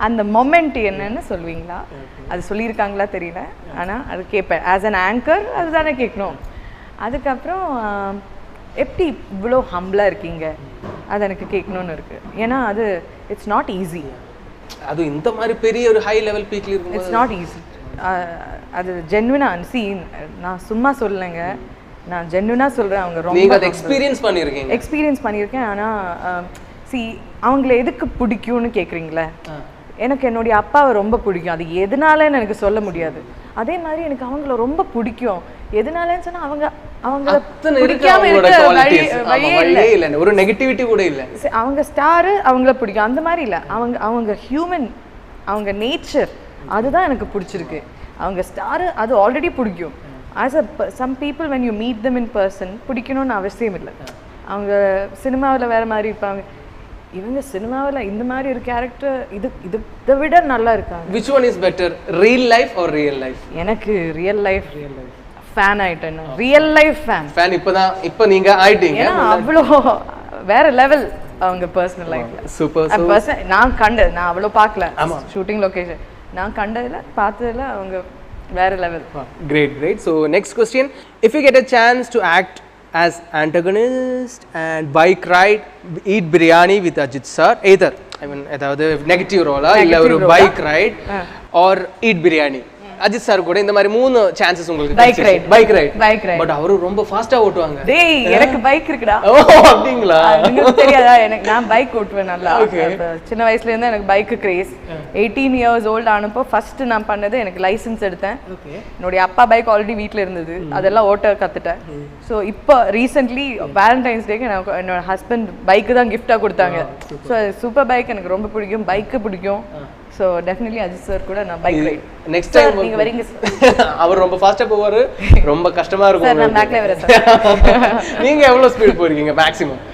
அந்த மொமெண்ட் என்னன்னு சொல்லுவீங்களா? அது சொல்லியிருக்காங்களா தெரியல, ஆனால் அது கேட்பேன். ஆஸ் அன் ஆங்கர் அதுதானே கேட்கணும். அதுக்கப்புறம் எப்படி இவ்வளோ ஹம்பிளாக இருக்கீங்க அது எனக்கு கேட்கணுன்னு இருக்குது. ஏன்னா அது இட்ஸ் நாட் ஈஸி. அது இந்த மாதிரி பெரிய ஒரு ஹை லெவல் பீக்ல இருக்கும். It's not easy. அது ஜென்வினாக நான் சும்மா சொல்லலைங்க, நான் ஜென்வினாக சொல்கிறேன். அவங்க ரொம்ப எக்ஸ்பீரியன்ஸ் பண்ணியிருக்கேன். ஆனால் அவங்கள எதுக்கு பிடிக்கும்னு கேட்குறீங்களே, எனக்கு என்னுடைய அப்பாவை ரொம்ப பிடிக்கும். அது எதனாலன்னு எனக்கு சொல்ல முடியாது. அதே மாதிரி எனக்கு அவங்கள ரொம்ப பிடிக்கும். எதனாலன்னு சொன்னா அவங்கள பிடிக்காம இருக்க வழியே இல்லை, ஒரு நெகட்டிவிட்டி கூட இல்லை. அவங்க ஸ்டாரு, அவங்கள பிடிக்கும் அந்த மாதிரி இல்லை. அவங்க ஹியூமன், அவங்க நேச்சர், அதுதான் எனக்கு பிடிச்சிருக்கு. அவங்க ஸ்டாரு அது ஆல்ரெடி பிடிக்கும். As some people when you meet them in person பிடிக்கணும்னு அவசியம் இல்லை. அவங்க சினிமாவில் வேறு மாதிரி இருப்பாங்க, இவங்க சினிமாவில் இந்த மாதிரி ஒரு கேரக்டர் இதை விட நல்லா இருக்காங்க. which one is better, real life or real life? எனக்கு ரியல் லைஃப் ஃபேன் ஆயிட்டேன். ரியல் லைஃப் ஃபேன் இப்போ நீங்க ஆயிட்டீங்க. ஏன்னா அவ்வளோ வேற லெவல் அவங்க பர்சனல் லைஃப்ல. சூப்பர். நான் அவ்வளோ பார்க்கல ஷூட்டிங் லொகேஷன். நான் கண்டதில் பார்த்ததில் அவங்க வேற level. Great. So next question, if you get a chance to act as antagonist and bike ride, eat biryani with Ajith sir, either ஏதாவது நெகட்டிவ் ரோலா இல்ல ஒரு bike ride or eat biryani, Ajith sir கூட இந்த மாதிரி 3 சான்சஸ் உங்களுக்கு. Bike ride. பட் அவரு ரொம்ப ஃபாஸ்டா ஓட்டுவாங்க. டேய் எனக்கு பைக் இருக்குடா. ஓ அப்படிங்களா? உங்களுக்கு தெரியாதா? நான் பைக் ஓட்டுவேன் நல்லா. சின்ன வயசுல இருந்து எனக்கு பைக் கிரேஸ். 18 இயர்ஸ் ஓல்ட் ஆனப்போ ஃபர்ஸ்ட் நான் பண்ணது எனக்கு லைசென்ஸ் எடுத்தேன். என்னுடைய அப்பா பைக் ஆல்ரெடி வீட்டில் இருந்தது, அதெல்லாம் ஓட்ட கற்றுட்டேன். ஸோ இப்போ ரீசெண்ட்லி வேலண்டைன்ஸ் டேக்கு என்னோட ஹஸ்பண்ட் பைக்கு தான் கிஃப்டாக கொடுத்தாங்க. ஸோ சூப்பர் பைக் எனக்கு ரொம்ப பிடிக்கும், பைக்கு பிடிக்கும். ஸோ டெஃபினெட்லி அஜித் சார் கூட நான் பைக் ரைட். நெக்ஸ்ட் டைம் நீங்க வரீங்க. அவர் ரொம்ப ஃபாஸ்டா போவாரு, ரொம்ப கஷ்டமா இருக்கும். சார் நான் பேக்ல வரேன் சார். நீங்க எவ்வளவு ஸ்பீட் போறீங்க மேக்ஸிமம்?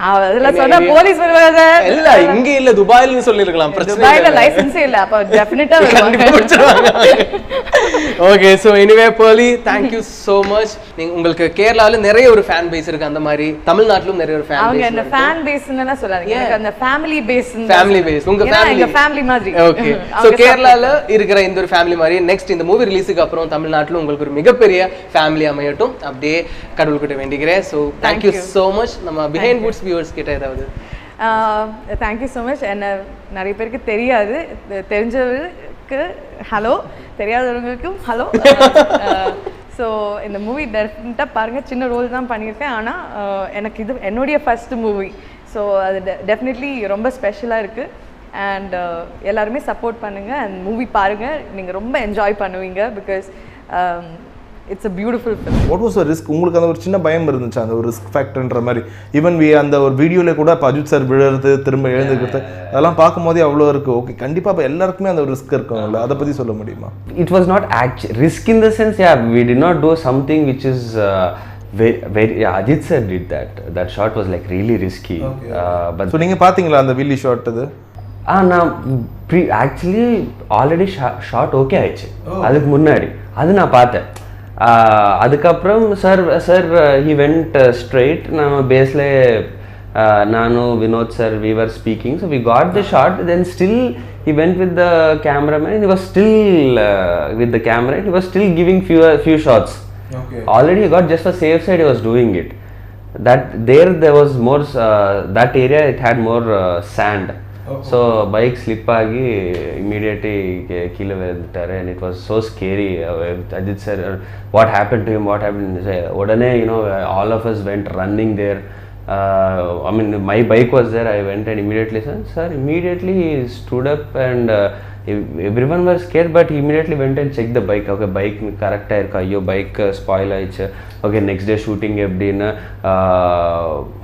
அதெல்லாம் சொன்னா போலீஸ் வருவாங்க. இல்ல இங்க இல்ல, துபாயில சொல்லிருக்கலாம். துபாயில லைசென்ஸே இல்ல, அப்ப டெஃபினட்டா வருவாங்க. Okay, so anyway Pearly, thank you so much. நீங்க உங்களுக்கு கேரளால நிறைய ஒரு ஃபேன் பேஸ் இருக்கு, அந்த மாதிரி தமிழ்நாட்டிலும் நிறைய ஒரு ஃபேன் பேஸ். அவங்க அந்த ஃபேன் பேஸ்னு சொல்லாதீங்க, எனக்கு அந்த ஃபேமிலி பேஸ். உங்க ஃபேமிலி மாதிரி. ஓகே, சோ கேரளால இருக்கிற இந்த ஒரு ஃபேமிலி மாதிரி நெக்ஸ்ட் இந்த மூவி ரிலீஸுக்கு அப்புறம் தமிழ்நாட்டிலும் உங்களுக்கு ஒரு மிகப்பெரிய ஃபேமிலி அமையட்டும் அப்படியே கடவுள்கிட்ட வேண்டிக்கிறேன். So thank you so much. நம்ம Behindwoods வியூவர்ஸ் கிட்ட ஏதாவது? Thank you so much. என்ன நிறைய பேருக்கு தெரியாது, தெரிஞ்சவருக்கு ஹலோ, தெரியாதவங்களுக்கும் ஹலோ. ஸோ இந்த மூவி டெஃபினட்டாக பாருங்கள். சின்ன ரோல் தான் பண்ணியிருக்கேன், ஆனால் எனக்கு இது என்னுடைய ஃபர்ஸ்ட் மூவி. ஸோ அது டெஃபினெட்லி ரொம்ப ஸ்பெஷலாக இருக்குது. அண்ட் எல்லாருமே சப்போர்ட் பண்ணுங்கள், அண்ட் மூவி பாருங்கள், நீங்கள் ரொம்ப என்ஜாய் பண்ணுவீங்க. Because it's a beautiful film. What was the risk? உங்களுக்கு அந்த ஒரு சின்ன பயம் இருந்துச்சு, அந்த ஒரு ரிஸ்க் ஃபேக்டர்ன்ற மாதிரி? ஈவன் அந்த ஒரு வீடியோவில் கூட இப்போ அஜித் சார் விழுறது, திரும்ப எழுந்துக்கிறது, அதெல்லாம் பார்க்கும்போதே அவ்வளோ இருக்குது. ஓகே, கண்டிப்பாக இப்போ எல்லாருக்குமே அந்த ஒரு ரிஸ்க் இருக்கும்ல, அதை பற்றி சொல்ல முடியுமா? It was not actually risk in the sense, we did not do something which is very Ajith sir did that shot was like really risky. But so நீங்கள் பார்த்தீங்களா அந்த வில்லி ஷாட்? அது நான் ஆக்சுவலி ஆல்ரெடி ஷாட் ஓகே ஆயிடுச்சு அதுக்கு முன்னாடி, அது நான் பார்த்தேன். அதுக்கப்புறம் சார் ஹி வெண்ட் ஸ்ட்ரெயிட். நம்ம பேஸில் நானு Vinoth sir we were speaking, so we got the shot. Then still he went with the cameraman, he was still with the camera, he was still giving few shots. Already he got just for safe side, he was doing it. There was more that area, it had more sand. So bike slip agi immediately kila veltaru, and it was so scary. Ajith sir, what happened to him, what happened? Odane, all of us went running there. I mean, my bike was there, I went and immediately sir immediately stood up, and everyone was scared, but he immediately went and checked the bike. Okay, bike correct ah irka, ayyo bike spoil aichu. Okay, next day shooting எப்படின்னா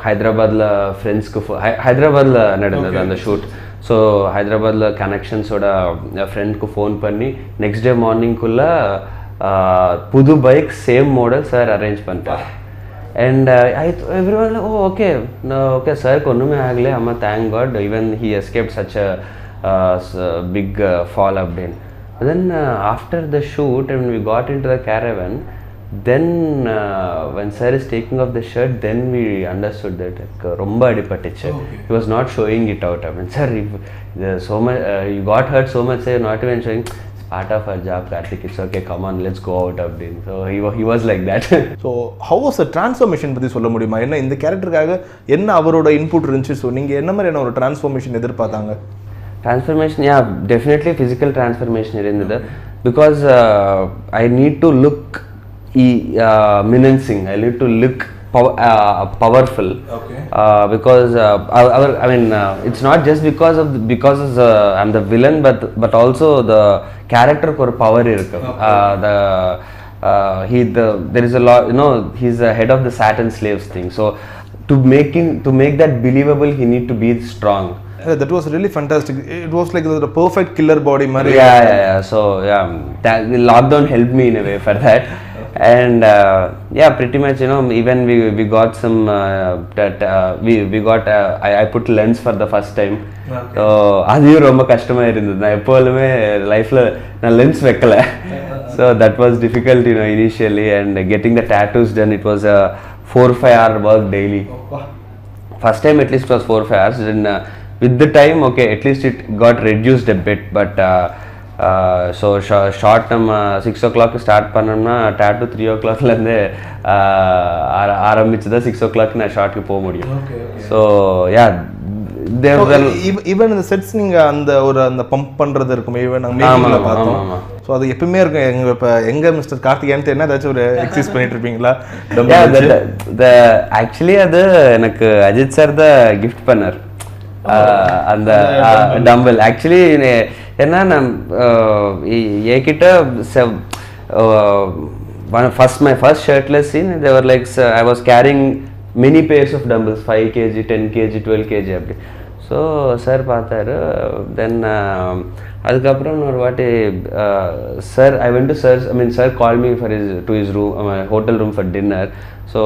ஹைதராபாத்ல ஃப்ரெண்ட்ஸ்க்கு ஹைதராபாத்ல நடந்தது அந்த ஷூட். ஸோ ஹைதராபாத்ல கனெக்ஷன்ஸோட ஃப்ரெண்ட்க்கு ஃபோன் பண்ணி நெக்ஸ்ட் டே மார்னிங்குள்ள புது bike same model sir arrange பண்ணிட்டார். And everyone like, oh okay sir konnume agale, amma thank God, even he escaped such a big fall up then. Then after the shoot, and when we got into the caravan, then when sir is taking off the shirt, then we understood that romba adipattichu. He was not showing it out. I mean, sir, so much you got hurt so much, sir, not even showing. Part of our job, Kartik, it's okay, come on, let's go out of this. So he was like that. So how was the transformation பத்தி சொல்ல முடியுமா? என்ன இந்த கேரக்டருக்காக என்ன அவரோட இன்புட் இருந்துச்சு? ஸோ நீங்கள் என்ன மாதிரியான ஒரு transformation எதிர்பார்த்தாங்க? Transformation, yeah, definitely physical transformation இருந்தது. Because I need to look menacing, I need to look powerful. Okay. Because I mean, it's not just because I'm the villain, but also the character core power irukku. There is a lot, you know, he's the head of the Saturn slaves thing. So to make that believable, he need to be strong. That was really fantastic. It was like the perfect killer body Mari. Yeah. So the lockdown helped me in a way for that. And pretty much, you know, even we got some we got I put lens for the first time. Okay. So adu romba kashtamai irundhu. Na epolume life la na lens vekkala. So that was difficult, you know, initially, and getting the tattoos done, it was a 4-5 hour work daily. First time at least it was 4-5 hours. Then with the time, okay, at least it got reduced a bit, but so short நம்ம 6 o'clock ஸ்டார்ட் பண்ணோம்னா tattoo 3 o'clock இருந்து ஆரம்பிச்சு தான் 6 o'clock நான் ஷார்ட்க்கு போக முடியும். ஸோ ஈவன் இந்த செட்ஸ் நீங்க அந்த பம்ப் பண்றது இருக்கும், ஈவன் நாங்க மேக்கிங்ல பார்த்தோம். ஸோ அது எப்பவுமே இருக்கும். எங்க மிஸ்டர் கார்த்திகேயன் என்ன ஏதாச்சும் ஒரு எக்ஸசைஸ் பண்ணிட்டு இருப்பீங்களா? ஆக்சுவலி அது எனக்கு அஜித் சார் தான் கிஃப்ட் பண்ணார் அந்த டம்பிள். ஆக்சுவலி ஏன்னா என்கிட்ட my first shirtless scene, they were like, I was carrying many pairs of dumbbells, 5 kg, 10 kg, 12 kg அப்படி. ஸோ சார் பார்த்தாரு. தென் அதுக்கப்புறம் ஒரு வாட்டி sir sir call me for to his room, hotel room for dinner. So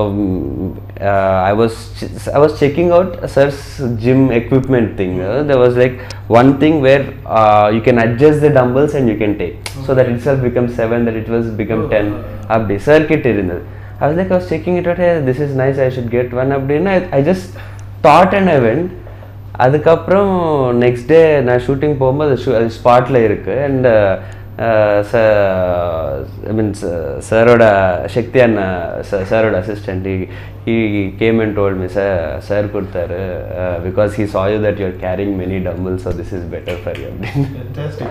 I was checking out sir's gym equipment thing. There was like one thing where you can adjust the dumbbells and you can take. So that itself becomes 7, that it was become 10. Abdi sir kit irundhu. I was checking it out. Hey, this is nice, I should get one. Abdi I just thought and I went. அதுக்கப்புறம் நெக்ஸ்ட் டே நான் ஷூட்டிங் போகும்போது அது ஸ்பாட்டில் இருக்குது. அண்ட் சாரோட சக்தி அண்ணா சாரோட assistant he came and told me, sir கொடுத்தாரு, because he saw you that you are carrying many dumbbells, so this is better for you. Fantastic.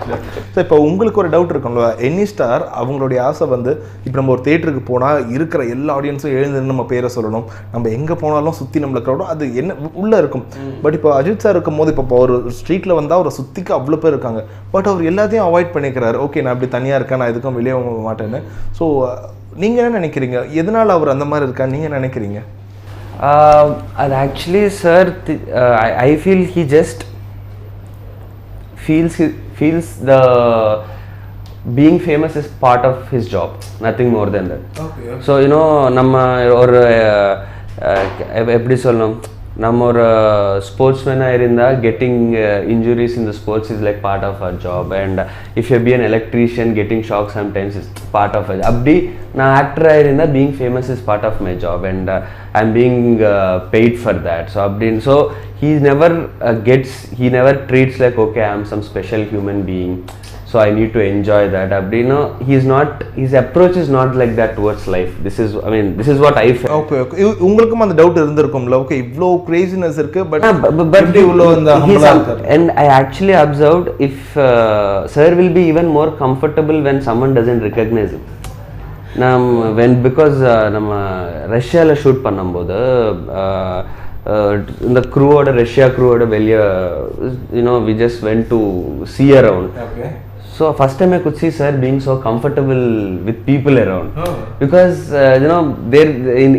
So இப்போ உங்களுக்கு ஒரு டவுட் இருக்கும்ல, எனி ஸ்டார் அவங்களுடைய ஆசை வந்து இப்போ நம்ம ஒரு தேட்டருக்கு போனால் இருக்கிற எல்லா ஆடியன்ஸும் எழுந்து நம்ம பேரை சொல்லணும், நம்ம எங்கே போனாலும் சுற்றி நம்மளை க்ரௌடும் அது என்ன உள்ளே இருக்கும். பட் இப்போ அஜித் சார் இருக்கும் போது இப்போ ஒரு ஸ்ட்ரீட்டில் வந்தால் ஒரு சுற்றிக்கு அவ்வளோ பேர் இருக்காங்க, பட் அவர் எல்லாத்தையும் அவாய்ட் பண்ணிக்கிறாரு. ஓகே, நான் இப்படி தனியாக இருக்கேன், நான் எதுக்கும் வெளியே போக மாட்டேன்னு. ஸோ நீங்கள் என்ன நினைக்கிறீங்க, எதனால் அவர் அந்த மாதிரி இருக்கா நீங்கள் நினைக்கிறீங்க? அது actually sir I feel he just feels the being famous is part of his job, nothing more than that. Okay. So you know, நம்ம ஒரு எப்படி சொல்லணும், நம்ம ஒரு ஸ்போர்ட்ஸ்மேனாக இருந்தால் getting injuries in the sports is like part of our job. And if you be an electrician getting shock sometimes is part of it. அப்படி நான் ஆக்டராக இருந்தால் being famous is part of my job and I am being paid for that. So அப்படின்னு so he never treats like, okay, I am some special human being, so I need to enjoy that. Abdino, his approach is not like that towards life. This is what I feel. Okay. உங்களுக்கும் அந்த டவுட் இருந்திருக்கும்ல, ஓகே இவ்ளோ கிரேசினஸ் இருக்கு, பட் இவ்ளோ அந்த ஹம்பலா இருக்காரு. And I actually observed if sir will be even more comfortable when someone doesn't recognize him. Because நம்ம ரஷ்யால ஷூட் பண்ணும்போது இந்த க்ரூவோட ரஷ்யா க்ரூவோட வெளியே we just went to see around. Okay. So first time I could see sir being so comfortable with people around. Oh. Because there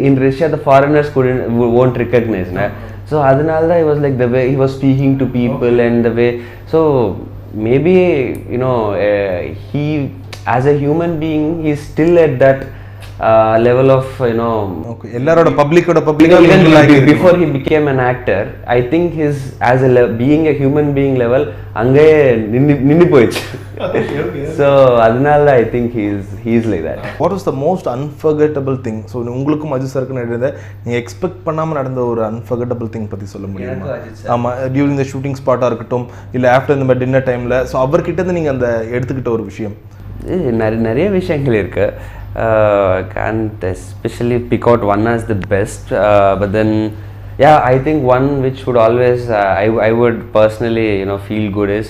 in Russia the foreigners won't recognize. Okay. So adanalda he was like the way he was speaking to people and the way, so maybe he as a human being he is still at that level of okay, ellaroda public even before he became an actor. I think his as being a human being level ange ninni poichu. Okay. So adanal I think he is like that. What was the most unforgettable thing? So ungalkum Ajith sir ku nadenda neenga expect pannama nadandha or unforgettable thing pathi solla mudiyuma? Ama during the shooting spot ah irukattum illa after the dinner time la, so avar kitta neenga andha eduthukita or vishayam நிறைய விஷயங்கள் இருக்கு. Can't especially pick out one as the best, but then I think one which would always I would personally feel good is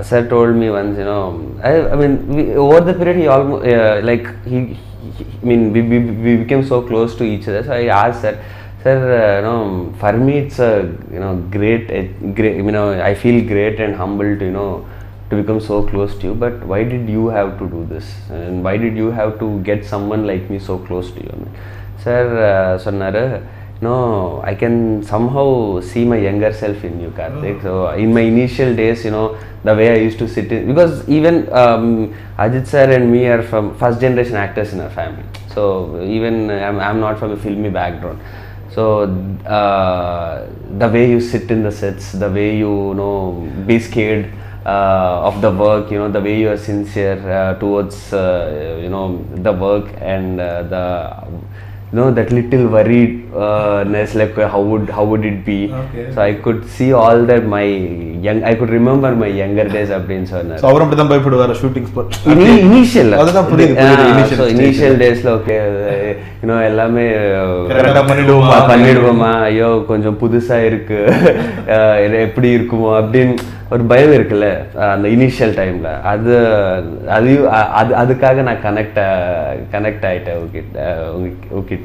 Sir told me once, you know, I mean, over the period he almost like he I mean, we became so close to each other. So I asked sir, you know, for me it's a, you know, great, you know, I feel great and humbled, you know, to become so close to you. But why did you have to do this? And why did you have to get someone like me so close to you? I mean, sir, sonnaru, no, I can somehow see my younger self in you, Karthik. So in my initial days, you know, the way I used to sit in, because even Ajith sir and me are from first generation actors in our family. So even I'm not from a filmy background. So the way you sit in the sets, the way you know, be scared of the work, you know, the way you are sincere towards you know, the work, and the, you know, that little worriedness, like how would it be? Okay. So I could see all that I could remember my younger days அப்படின்னு சொன்னார். So அவர் அப்படி தான் பயப்படுவார் ஷூட்டிங் ஸ்பாட். இனிஷியல் அதுதான் புரியுது. So initial daysல ஓகே, you know, எல்லாமே கரெக்டா பண்ணிடுவோமா, ஐயோ கொஞ்சம் புதுசா இருக்கு, எப்படி இருக்குமோ அப்படின்னு ஒரு பயம் இருக்குல்ல அந்த இனிஷியல் டைம்ல. அதுக்காக நான் கனெக்ட் ஆயிட்டேன் உங்ககிட்ட.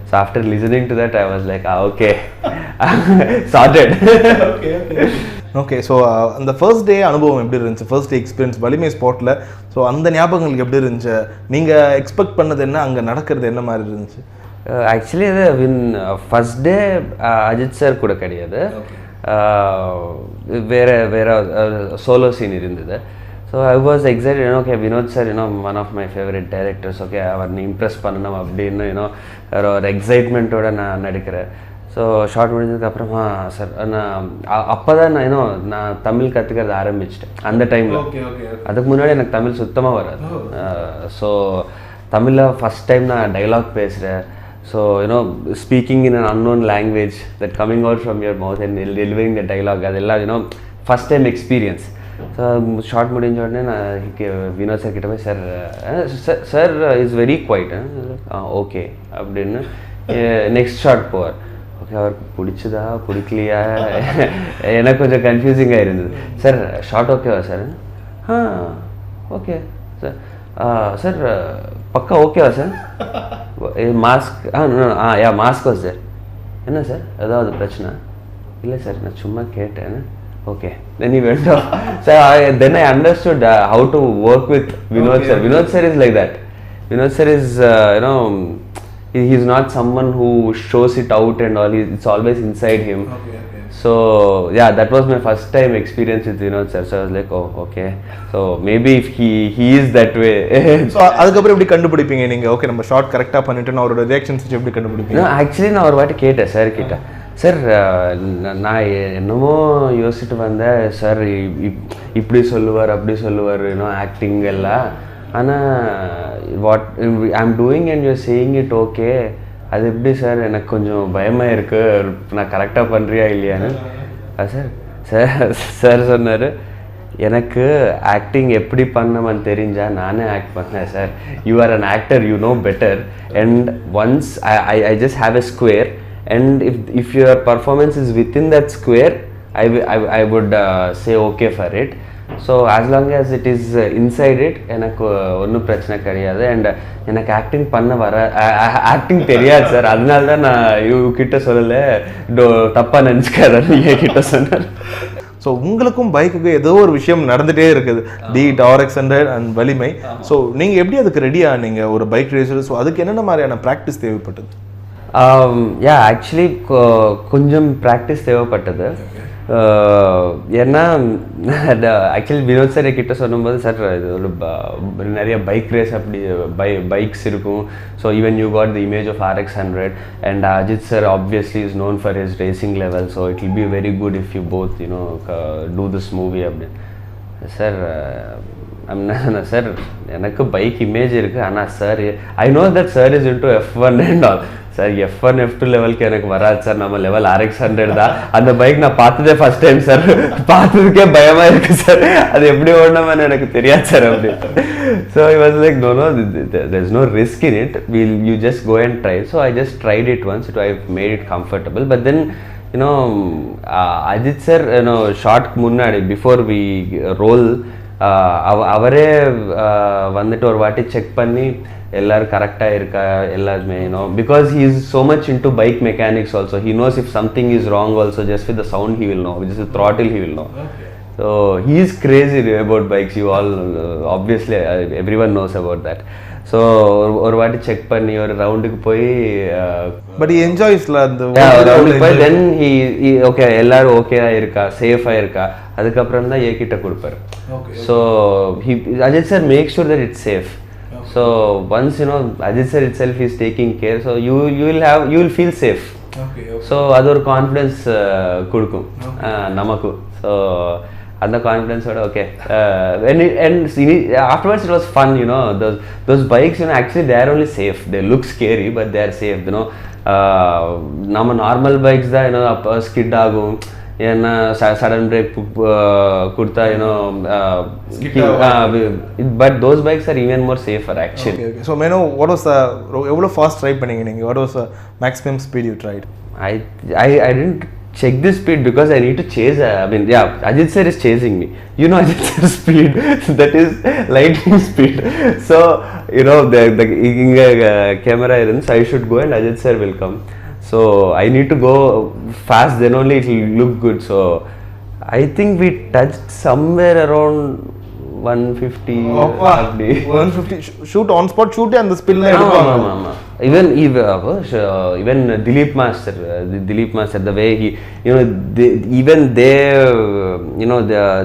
So after listening to that I was like, okay, sorted. Okay. So அந்த ஃபர்ஸ்ட் டே அனுபவம் எப்படி இருந்துச்சு? ஃபர்ஸ்ட் டே எக்ஸ்பீரியன்ஸ் வலிமை ஸ்பாட்டில். ஸோ அந்த ஞாபகங்களுக்கு எப்படி இருந்துச்சு? நீங்கள் எக்ஸ்பெக்ட் பண்ணது என்ன, அங்கே நடக்கிறது என்ன மாதிரி இருந்துச்சு? ஆக்சுவலி அது ஃபர்ஸ்ட் டே அஜித் சார் கூட கிடையாது, வேற சோலோ சீன் இருந்தது. So I was excited, okay Vinoth sir, you know, one of my favourite directors, okay அவரை இம்ப்ரெஸ் பண்ணணும் அப்படின்னு, யூனோ, ஒரு எக்ஸைட்மெண்ட்டோட நான் நடிக்கிறேன். ஸோ ஷார்ட் முடிஞ்சதுக்கப்புறமா சார் நான் அப்போ தான் நான் தமிழ் கற்றுக்கிறது ஆரம்பிச்சிட்டேன் அந்த டைமில். அதுக்கு முன்னாடி எனக்கு தமிழ் சுத்தமாக வராது. ஸோ தமிழில் ஃபஸ்ட் டைம் நான் டைலாக் பேசுகிறேன். So, you know, speaking in an unknown language, that coming out from your mouth and delivering the dialogue, adella, you know, first time experience. So, short முடிஞ்ச உடனே நான் வினோத் சார் கிட்ட போய், sir is very quiet, okay அப்படின்னு நெக்ஸ்ட் ஷாட் போவார். ஓகே, அவருக்கு பிடிச்சதா பிடிக்கலையா எனக்கு கொஞ்சம் கன்ஃபியூசிங்காக இருந்தது. சார் ஷார்ட் ஓகேவா சார்? Okay sir. சார் பக்கா ஓகேவா sir? Mask yeah mask sir. என்ன சார் ஏதாவது பிரச்சனை? இல்லை சார் நான் சும்மா கேட்டேன். Okay, then he went off. So then I understood how to work with Vinod sir. Vinod sir is like that. Vinod sir is you know, he's not someone who shows it out and all. It's always inside him. So yeah, that was my first time experience with Vinod sir. So I was like, oh okay, so maybe if he is that way. So அதுக்கப்புறம் எப்படி கண்டுபிடிப்பீங்க நீங்க? ஓகே நம்ம ஷார்ட் கரெக்டாக பண்ணிட்டு அவரோட ரியாக்ஷன்ஸ் எப்படி கண்டுபிடிப்பீங்க? ஆக்சுவலி நான் ஒரு வாட்டி கேட்டேன் சார் கிட்ட, சார் நான் என்னமோ யோசிச்சுட்டு வந்தேன், சார் இப்படி சொல்லுவார் அப்படி சொல்லுவார், இன்னும் ஆக்டிங் எல்லாம், ஆனால் what I am doing and you're saying it okay, அது எப்படி சார் எனக்கு கொஞ்சம் பயமாக இருக்குது, நான் கரெக்டாக பண்ணுறியா இல்லையான்னு. சார் சார் சார் சொன்னார், எனக்கு ஆக்டிங் எப்படி பண்ணணும்னு தெரிஞ்சால் நானே ஆக்ட் பண்ணேன் sir. You are an actor, you know better, and once I just have a square, and if your performance is within that square, I would say okay for it. So as long as it is inside it, எனக்கு ஒன்றும் பிரச்சனை கிடையாது. அண்ட் எனக்கு ஆக்டிங் பண்ண ஆக்டிங் தெரியாது சார், அதனால தான் நான் கிட்ட சொல்லலை, தப்பாக நினச்சிக்காதன்னு என்கிட்ட சொன்னார். ஸோ உங்களுக்கும் பைக்குக்கு ஏதோ ஒரு விஷயம் நடந்துகிட்டே இருக்குது, பீட் RX100 அண்ட் வலிமை. ஸோ நீங்கள் எப்படி அதுக்கு ரெடியா நீங்கள் ஒரு பைக் ரேசர்? ஸோ அதுக்கு என்னென்ன மாதிரியான ப்ராக்டிஸ் தேவைப்பட்டது? யா ஆக்சுவலி கொஞ்சம் ப்ராக்டிஸ் தேவைப்பட்டது. ஏன்னா ஆக்சுவலி வினோத் சார் கிட்ட சொல்லும்போது, சார் இது ஒரு நிறைய பைக் ரேஸ் அப்படி பைக்ஸ் இருக்கும், so even you got the image of RX100 and Ajith sir obviously is known for his racing level, so it will be very good if you both you know do this movie அப்படின்னு. சார் சார் எனக்கு பைக் இமேஜ் இருக்குது, ஆனால் sir I know that sir is into F1 and all. Sir F1 F2 லெவலுக்கு எனக்கு வராது சார், நம்ம லெவல் RX100 தான். அந்த பைக் நான் பார்த்ததே ஃபர்ஸ்ட் டைம் சார், பார்த்ததுக்கே பயமாக இருக்குது சார், அது எப்படி ஓடணும்னு எனக்கு தெரியாது சார் அப்படி. So I was like, no there is no risk in it, you just go and try. So I just tried it once, I made it comfortable, but then Ajith sir shot முன்னாடி பிஃபோர் வி ரோல் அவரே வந்துட்டு ஒரு வாட்டி செக் பண்ணி எல்லாரும் கரெக்டாக இருக்கா எல்லாருமே because he is so much in to bike mechanics also he knows if something is wrong also just with the sound he will know just with throttle he will know. So he is crazy about bikes. You all obviously everyone knows about that. So ஒரு வாட்டி செக் பண்ணி ஒரு ரவுண்டுக்கு போய் பட் he enjoysல அந்த ரவுண்டுக்கு போய் தென் he ஓகே எல்லாரும் ஓகேயா இருக்கா சேஃபாக இருக்கா அதுக்கப்புறம் தான் ஏகிட்ட கொடுப்பாரு. So Ajith sir make sure that it's safe. So once Ajith sir itself is taking care, so you will feel safe. So அது ஒரு கான்ஃபிடன்ஸ் கொடுக்கும் நமக்கு. ஸோ அந்த கான்ஃபிடன்ஸோட okay afterwards it was fun, those bikes actually they are only safe. They look scary but they are safe. நம்ம நார்மல் பைக்ஸ் தான் அப்போ ஸ்கிட் ஆகும் ஏன்னா சடன் பிரேக் கொடுத்தா but those bikes are even more safer actually. So man what was எவ்வளோ ஃபாஸ்ட் ட்ரை பண்ணீங்க நீங்கள்? What was maximum speed you tried? I didn't check the speed because I need to chase. Ajith sir is chasing me. Ajith sir's speed that is lightning speed. So the camera is, so I should go and Ajith sir will come. So I need to go fast, then only it will look good. So I think we touched somewhere around 150. 150 shoot on spot shoot and the spill even Dhilip master the way he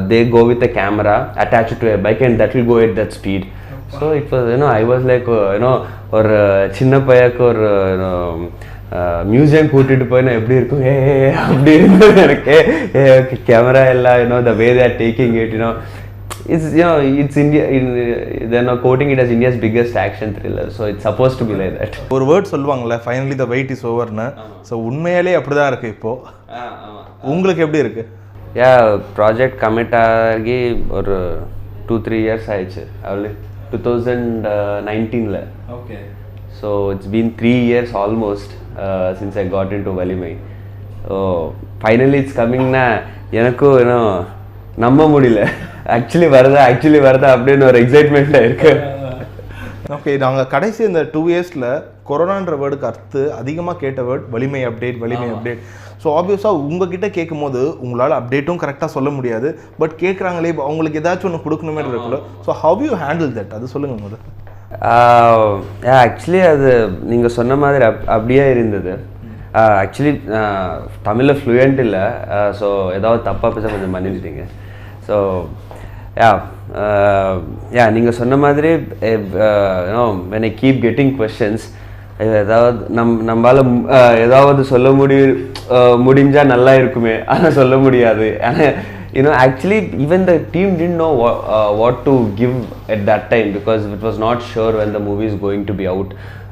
they go with a camera attached to a bike and that will go at that speed. So it was I was like or chinna payak or museum கூட்டிட்டு போய் நான் எப்படி இருக்கும் அப்படி இருந்தது எனக்கு. கேமரா எல்லாம் the way they are taking it, it's India. They're not quoting it as India's biggest action thriller, so it's supposed to be like that. ஒரு வேர்ட் சொல்லுவாங்கல்ல, ஃபைனலி the wait is overன்னு. ஸோ உண்மையாலே அப்படிதான் இருக்கு இப்போ. உங்களுக்கு எப்படி இருக்கு? ப்ராஜெக்ட் கமிட் ஆகி ஒரு 2-3 years ஆயிடுச்சு. அவ்வளோ 2019ல. Okay. So it's been 3 years almost since I got into Valimai. So finally it's coming na எனக்கும் நம்ப முடியல. ஆக்சுவலி வருதா அப்படின்னு ஒரு எக்ஸைட்மெண்ட்ல இருக்கு. ஓகே, நாங்கள் கடைசி இந்த 2 yearsல கொரோனான்ற வேர்டுக்கு அடுத்து அதிகமாக கேட்ட வேர்ட் வலிமை அப்டேட். ஸோ ஆப்வியஸாக உங்ககிட்ட கேட்கும் போது உங்களால் அப்டேட்டும் கரெக்டாக சொல்ல முடியாது. பட் கேட்குறாங்களே அவங்களுக்கு ஏதாச்சும் ஒன்று கொடுக்கணுமே இருக்குல்ல. So how you handle that, அது சொல்லுங்கள் முதல்ல. ஆக்சுவலி அது நீங்கள் சொன்ன மாதிரி அப்படியே இருந்தது. ஆக்சுவலி தமிழில் ஃப்ளூயண்ட் இல்லை. ஸோ ஏதாவது தப்பாக பேச கொஞ்சம் மன்னிச்சிட்டிங்க. ஸோ நீங்கள் சொன்ன மாதிரி when I keep getting questions, ஏதாவது நம்மளால் ஏதாவது சொல்ல முடிஞ்சால் நல்லா இருக்குமே, ஆனால் சொல்ல முடியாது. Actually even the team didn't know what to give at that time because it was not sure when the movie is going to be out.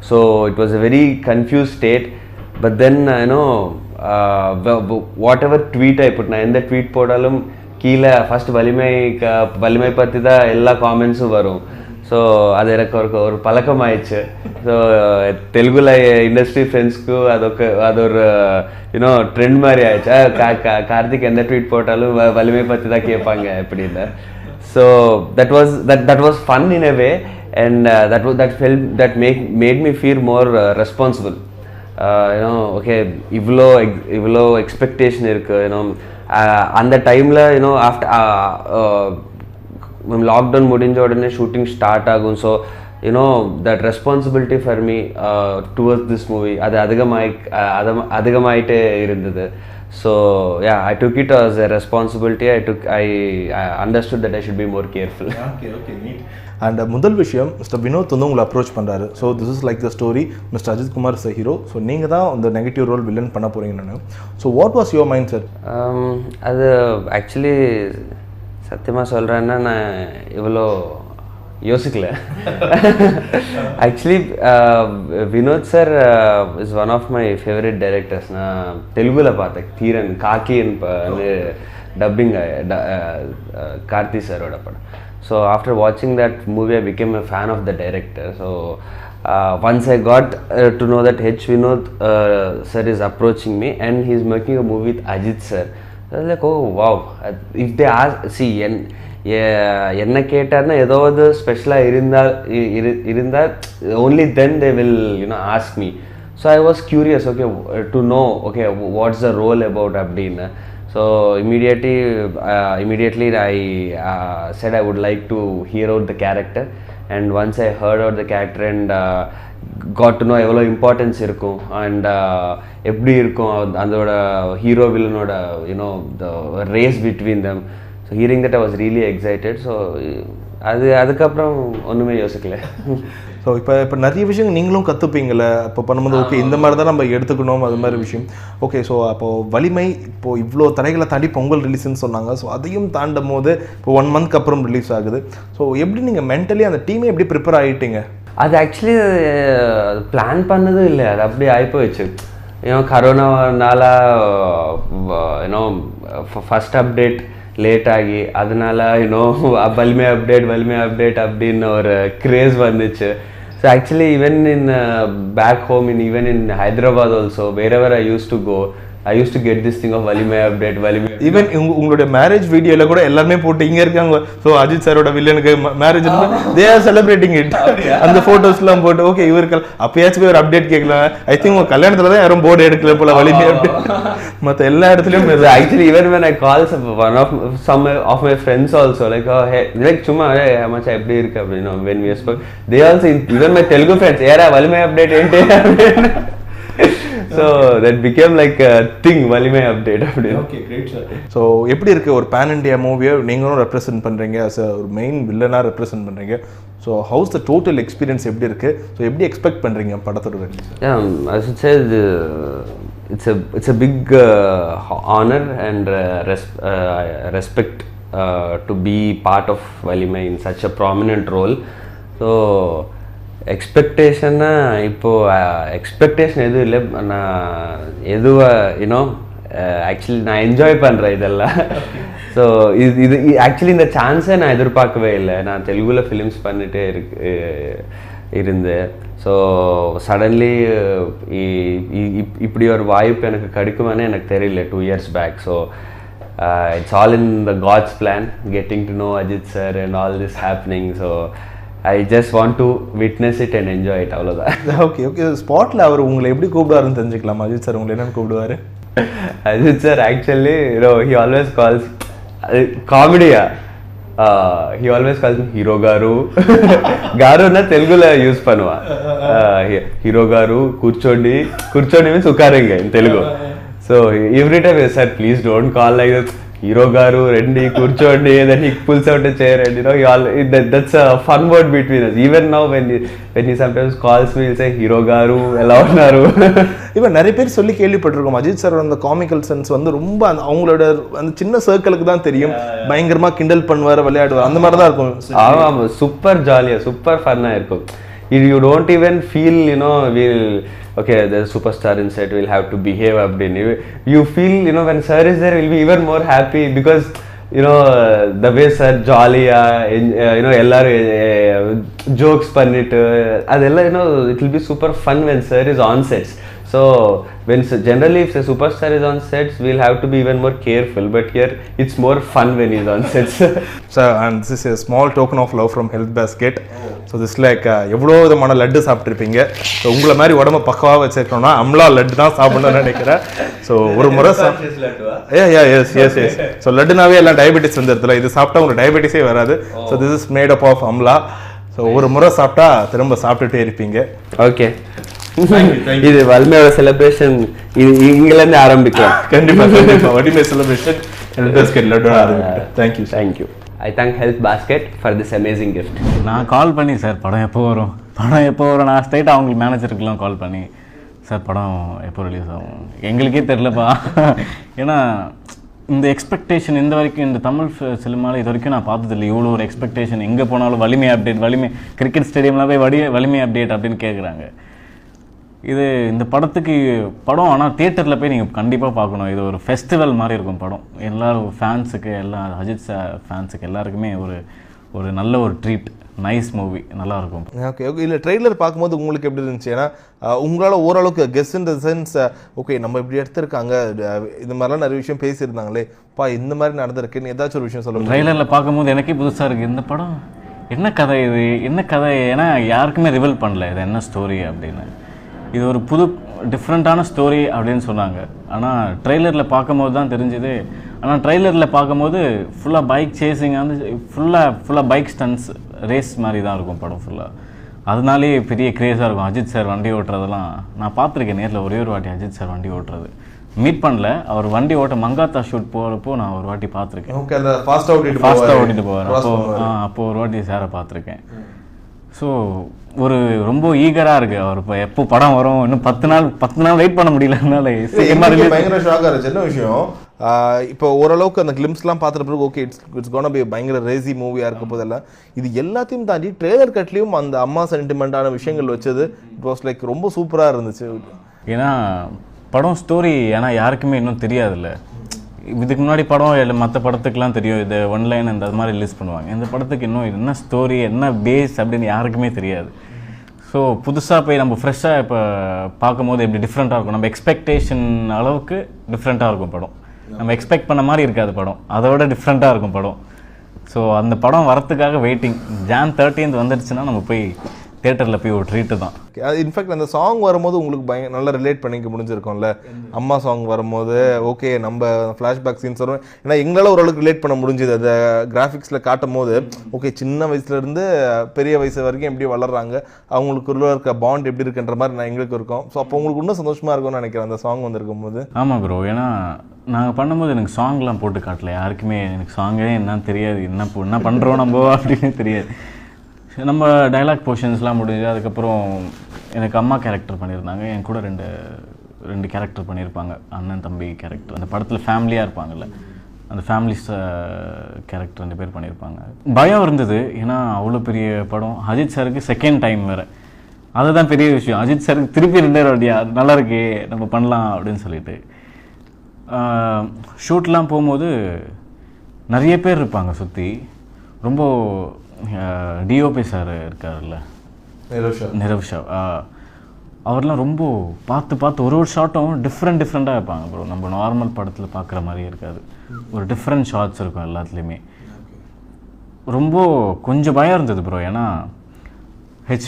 So it was a very confused state. But then whatever tweet I put, na in the tweet போடாலும் கீழே ஃபர்ஸ்ட் வலிமை பற்றி தான் எல்லா காமெண்ட்ஸும் வரும். ஸோ அது எனக்கு ஒரு பழக்கம் ஆயிடுச்சு. ஸோ தெலுங்குல இண்டஸ்ட்ரி ஃப்ரெண்ட்ஸ்க்கு அது ஒரு ட்ரெண்ட் மாதிரி ஆயிடுச்சு. கார்த்திக் எந்த ட்வீட் போட்டாலும் வலிமை பற்றி தான் கேட்பாங்க எப்படின்னு. So that was fun in a way and that made me feel more responsible. Okay இவ்வளோ எக்ஸ்பெக்டேஷன் இருக்குது. அந்த டைமில் ஆஃப்டர் லாக்டவுன் முடிஞ்ச உடனே ஷூட்டிங் ஸ்டார்ட் ஆகும். So that responsibility for me towards this movie அது அதிகமாயிட்டே இருந்தது. So I took it as a responsibility. I understood that I should be more careful. Okay, neat. And முதல் விஷயம், மிஸ்டர் வினோத் வந்து உங்களை அப்ரோச் பண்ணுறாரு. So this is like the story, mister Ajith Kumar is hero. So நீங்கள் தான் அந்த நெகட்டிவ் ரோல் வில்லன் பண்ண போகிறீங்கன்னு. So what was your mind set? அது ஆக்சுவலி சத்தியமாக சொல்கிறேன்னா நான் இவ்வளோ யோசிக்கல. Actually Vinoth sir is one of my favourite directors. நான் தெலுங்குல பார்த்தேன் தீரன் காக்கின்னு டப்பிங் கார்த்தி சாரோட படம். So after watching that movie, I became a fan of the director. So once I got to know that H. Vinod sir is approaching me and he's making a movie with Ajith sir, I was like, oh wow. If they ask, see, என்ன கேட்டார்னா ஏதாவது ஸ்பெஷலாக இருந்தால் only then they will ask me. So I was curious, okay, to know, okay, what's the role about அப்படின்னா. So immediately I said I would like to hear out the character, and once I heard out the character and got to know எவ்வளோ இம்பார்ட்டன்ஸ் இருக்கும் and எப்படி இருக்கும் அதோட hero வில்லனோட the race between them. So hearing that I was really excited. So அதுக்கப்புறம் ஒன்றுமே யோசிக்கல. ஸோ இப்போ நிறைய விஷயம் நீங்களும் கற்றுப்பீங்களே இப்போ பண்ணும்போது ஓகே இந்த மாதிரி தான் நம்ம எடுத்துக்கணும் அது மாதிரி விஷயம். ஓகே, ஸோ அப்போது வலிமை இப்போது இவ்வளோ தடைகளை தாண்டி பொங்கல் ரிலீஸ்ன்னு சொன்னாங்க. ஸோ அதையும் தாண்டும் போது இப்போ 1 month அப்புறம் ரிலீஸ் ஆகுது. ஸோ எப்படி நீங்கள் மென்டலி அந்த டீமே எப்படி ப்ரிப்பேர் ஆகிட்டீங்க? அது ஆக்சுவலி பிளான் பண்ணதும் இல்லை, அது அப்படியே ஆகிப்போச்சு. கரோனானால ஃபஸ்ட் அப்டேட் லேட் ஆகி அதனால வலிமை அப்டேட் அப்படின்னு ஒரு கிரேஸ் வந்துச்சு. So actually even in back home even in Hyderabad also, wherever I used to go, I used to get this thing of Valimai update. Even உங்களுடைய மேரேஜ் வீடியோவில் கூட எல்லாருமே போட்டு இங்கே இருக்காங்க. ஸோ அஜித் சாரோட வில்லனுக்கு marriage they are celebrating it. அந்த ஃபோட்டோஸ்லாம் போட்டு ஓகே இவருக்கு அப்பயாச்சும் ஒரு அப்டேட் கேட்கலாம். ஐ திங்க் உங்கள் கல்யாணத்தில் தான் யாரும் போர்டு எடுக்கல போல வலிமை அப்டேட். மற்ற எல்லா இடத்துலையும் actually even when I call some of my friends also like oh hey like சும்மா மச்சான் எப்படி இருக்கு அப்படின்னு when we spoke, they also even my Telugu friends era வலிமை அப்டேட் ఏంటి. So that became like a thing, Valimai update. Okay, great sir. So எப்படி இருக்கு ஒரு pan India மூவியை நீங்களும் ரெப்ரசென்ட் பண்றீங்க, as a மெயின் வில்லனா ரெப்ரசென்ட் பண்றீங்க. So how's the total experience எப்படி இருக்கு? So எப்படி எக்ஸ்பெக்ட் பண்றீங்க படத்தோட release? Yeah, I should say it's a big honor and respect to be part of Valimai in such a prominent role. So எக்ஸ்பெக்டேஷன்னா இப்போது எக்ஸ்பெக்டேஷன் எதுவும் இல்லை. நான் எதுவாக ஆக்சுவலி நான் என்ஜாய் பண்ணுறேன் இதெல்லாம். ஸோ இது ஆக்சுவலி இந்த சான்ஸை நான் எதிர்பார்க்கவே இல்லை. நான் தெலுங்குல ஃபிலிம்ஸ் பண்ணிகிட்டே இருந்தேன். ஸோ சடன்லி இப்படி ஒரு வாய்ப்பு எனக்கு கிடைக்குமானே எனக்கு தெரியல 2 years back. So it's all in the God's plan, getting to know Ajith sir and all this happening. So I just want to witness it and enjoy it. அவ்வளோதான். Okay okay. ஸ்பாட்டில் அவர் உங்களை எப்படி கூப்பிடுவாருன்னு தெரிஞ்சுக்கலாம். அஜித் சார் உங்களை என்னென்னு கூப்பிடுவார்? Ajith sir actually he always calls காமெடியா he always calls me hero garu. garuனா தெலுங்குல யூஸ் பண்ணுவான். hero garu கூர்చోండి means உட்காருங்க in Telugu. So every time sir please don't call like that, hero garu rendi kurchodi, then he pulls out a chair and that's a fun word between us. Even now when he sometimes calls me, he'll say hero garu elavaru. இவன் நிறைய பேர் சொல்லி கேள்விப்பட்டிருக்கோம் அஜித் சார் அந்த காமிக்கல் சென்ஸ் வந்து ரொம்ப அவங்களோட அந்த சின்ன சர்க்கிளுக்கு தான் தெரியும். பயங்கரமா கிண்டல் பண்ணுவார், விளையாடுவார், அந்த மாதிரி தான் இருக்கும். ஆமா, சூப்பர் ஜாலியா சூப்பர் ஃபன்னா இருக்கும். You don't even feel okay, there's a superstar in set, we'll have to behave abdini. You feel when sir is there, we'll be even more happy because the way sir jolly ellaru jokes pannittu adella it will be super fun when sir is on sets. So when generally if a superstar is on sets, we'll have to be even more careful, but here it's more fun when he's on sets. So and this is a small token of love from Health Basket. So this like எவ்வளோ விதமான லட்டு சாப்பிட்ருப்பீங்க. ஸோ உங்களை மாதிரி உடம்பை பக்கவாக வச்சுருக்கணும்னா அம்லா லட்டு தான் சாப்பிடணும்னு நினைக்கிறேன். ஸோ ஒரு முறை எஸ். ஸோ லட்டுனாவே எல்லாம் டயபெட்டிஸ் வந்துடுதுல, இது சாப்பிட்டா உங்களுக்கு டயபெட்டிஸே வராது. So this is made up of amla. So ஒரு முறை சாப்பிட்டா திரும்ப சாப்பிட்டுட்டே இருப்பீங்க. ஓகே, இது வலிமையோட செலிப்ரேஷன் இங்கிலேருந்து ஆரம்பிக்கலாம். கண்டிப்பாக வலிமை செலிப்ரேஷன் ஹெல்த் பாஸ்கெட் லட்டு ஆரம்பிக்கிறேன். Thank you. I thank Health Basket for this amazing gift. நான் கால் பண்ணி சார் படம் எப்போ வரும் நான் ஸ்ட்ரைட்டாக அவங்களுக்கு மேனேஜருக்கெலாம் கால் பண்ணி சார் படம் எப்போ ரிலீஸ் ஆகும் எங்களுக்கே தெரிலப்பா. ஏன்னா இந்த எக்ஸ்பெக்டேஷன் இந்த வரைக்கும் இந்த தமிழ் சினிமாவில் இது வரைக்கும் நான் பார்த்ததில்லை. இவ்வளோ ஒரு எக்ஸ்பெக்டேஷன், எங்கே போனாலும் வலிமை அப்டேட், வலிமை கிரிக்கெட் ஸ்டேடியம்லாம் போய் வலிமை அப்டேட் அப்படின்னு கேட்குறாங்க. இந்த படம் ஆனால் தியேட்டரில் போய் நீங்கள் கண்டிப்பாக பார்க்கணும். இது ஒரு ஃபெஸ்டிவல் மாதிரி இருக்கும் படம். எல்லாரும் ஃபேன்ஸுக்கு, எல்லா அஜித் சார் ஃபேன்ஸுக்கு எல்லாருக்குமே ஒரு நல்ல ஒரு ட்ரீட், நைஸ் மூவி, நல்லாயிருக்கும். Okay okay. இல்லை ட்ரெய்லர் பார்க்கும்போது உங்களுக்கு எப்படி இருந்துச்சு? ஏன்னா உங்களால் ஓரளவுக்கு guess in the sense okay நம்ம இப்படி எடுத்திருக்காங்க, இந்த மாதிரிலாம் நிறைய விஷயம் பேசியிருந்தாங்களே, இந்த மாதிரி நடந்திருக்குன்னு ஏதாச்சும் ஒரு விஷயம் சொல்லுங்கள். ட்ரெய்லரில் பார்க்கும்போது எனக்கே புதுசாக இருக்குது, இந்த படம் என்ன கதை, இது என்ன கதை, ஏன்னா யாருக்குமே ரிவீல் பண்ணல இது என்ன ஸ்டோரி அப்படின்னு. இது ஒரு புது டிஃப்ரெண்ட்டான ஸ்டோரி அப்படின்னு சொன்னாங்க. ஆனால் ட்ரெய்லரில் பார்க்கும்போது தான் தெரிஞ்சுது. ஆனால் ட்ரெய்லரில் பார்க்கும்போது ஃபுல்லாக பைக் சேசிங் வந்து ஃபுல்லாக பைக் ஸ்டன்ட்ஸ் ரேஸ் மாதிரி தான் இருக்கும் படம் ஃபுல்லாக. அதனாலே பெரிய க்ரேஸாக இருக்கும். அஜித் சார் வண்டி ஓட்டுறதெல்லாம் நான் பார்த்துருக்கேன் நேரில் ஒரே ஒரு வாட்டி. அஜித் சார் வண்டி ஓட்டுறது மீட் பண்ணல, அவர் வண்டி ஓட்ட மங்காத்தா ஷூட் போகிறப்போ நான் ஒரு வாட்டி பார்த்துருக்கேன். ஓகே, அந்த ஃபாஸ்ட்டாக ஓட்டிட்டு போவார். அப்போ ஒரு வாட்டி சாரை பார்த்துருக்கேன். ஸோ ஒரு ரொம்ப ஈகராக இருக்குது அவர். இப்போ எப்போ படம் வரும், இன்னும் 10 நாள் வெயிட் பண்ண முடியல. பயங்கர ஷாக்காக இருந்துச்சு. என்ன விஷயம், இப்போ ஓரளவுக்கு அந்த கிளிம்ஸ்லாம் பார்த்துட்டு பிறகு ஓகே இட்ஸ் கோனா பி பயங்கர ரேசி மூவியாக இருக்க போதெல்லாம் இது எல்லாத்தையும் தாண்டி ட்ரெய்லர் கட்லேயும் அந்த அம்மா சென்டிமெண்ட்டான விஷயங்கள் வச்சது இட் வாஸ் லைக் ரொம்ப சூப்பராக இருந்துச்சு. ஏன்னா படம் ஸ்டோரி ஏன்னா யாருக்குமே இன்னும் தெரியாதுல்ல. இதுக்கு முன்னாடி படம் இல்லை மற்ற படத்துக்குலாம் தெரியும், இது ஒன்லைன் அந்த மாதிரி ரிலீஸ் பண்ணுவாங்க. இந்த படத்துக்கு இன்னும் என்ன ஸ்டோரி என்ன பேஸ் அப்படின்னு யாருக்குமே தெரியாது. ஸோ புதுசாக போய் நம்ம ஃப்ரெஷ்ஷாக இப்போ பார்க்கும்போது எப்படி டிஃப்ரெண்ட்டாக இருக்கும், நம்ம எக்ஸ்பெக்டேஷன் அளவுக்கு டிஃப்ரெண்ட்டாக இருக்கும் படம். நம்ம எக்ஸ்பெக்ட் பண்ண மாதிரி இருக்காது படம், அதை விட டிஃப்ரெண்ட்டாக இருக்கும் படம். ஸோ அந்த படம் வரத்துக்காக வெயிட்டிங். Jan 13th வந்துடுச்சுன்னா நம்ம போய் தியேட்டரில் போய் ஒரு ட்ரீட்டு தான். இன்ஃபேக்ட் அந்த சாங் வரும்போது உங்களுக்கு நல்லா ரிலேட் பண்ணிக்க முடிஞ்சிருக்கோம்ல. அம்மா சாங் வரும்போது ஓகே நம்ம ஃப்ளாஷ்பேக் சீன்ஸ் வரும். ஏன்னா எங்களால் ஓரளவுக்கு ரிலேட் பண்ண முடிஞ்சுது. அந்த கிராஃபிக்ஸில் காட்டும் போது ஓகே சின்ன வயசுலேருந்து பெரிய வயசு வரைக்கும் எப்படி வளர்றாங்க, அவங்களுக்குள்ள இருக்க பாண்ட் எப்படி இருக்குன்ற மாதிரி எங்களுக்கு இருக்கும். ஸோ அப்போ உங்களுக்கு இன்னும் சந்தோஷமாக இருக்கும்னு நினைக்கிறேன் அந்த சாங் வந்திருக்கும் போது. ஆமாம் ப்ரோ, ஏன்னா நாங்கள் பண்ணும்போது எனக்கு சாங்லாம் போட்டு காட்டல யாருக்குமே. எனக்கு சாங்கே என்னன்னு தெரியாது, என்ன பண்ணுறோம் நம்ம அப்படின்னு தெரியாது. நம்ம டைலாக் போர்ஷன்ஸ்லாம் முடிஞ்சு அதுக்கப்புறம் எனக்கு அம்மா கேரக்டர் பண்ணியிருந்தாங்க. என் கூட ரெண்டு கேரக்டர் பண்ணியிருப்பாங்க, அண்ணன் தம்பி கேரக்டர். அந்த படத்தில் ஃபேமிலியாக இருப்பாங்கல்ல, அந்த ஃபேமிலிஸ் கேரக்டர் 2 பேர் பண்ணியிருப்பாங்க. பயம் இருந்தது, ஏன்னா அவ்வளோ பெரிய படம். அஜித் சாருக்கு செகண்ட் டைம் வேறு, அதுதான் பெரிய விஷயம். அஜித் சாருக்கு திருப்பி 2 வாட்டியா நல்லா இருக்கே நம்ம பண்ணலாம் அப்படின்னு சொல்லிட்டு ஷூட்லாம் போகும்போது நிறைய பேர் இருப்பாங்க சுற்றி. ரொம்ப டிஓபி சார் இருக்கார்ல நிரவ் ஷா, அவர்லாம் ரொம்ப பார்த்து ஒரு ஷாட்டும் டிஃப்ரெண்ட்டாக இருப்பாங்க ப்ரோ. நம்ம நார்மல் படத்தில் பார்க்குற மாதிரியே இருக்காது, ஒரு டிஃப்ரெண்ட் ஷாட்ஸ் இருக்கும் எல்லாத்துலேயுமே. ரொம்ப கொஞ்சம் பயம் இருந்தது ப்ரோ. ஏன்னா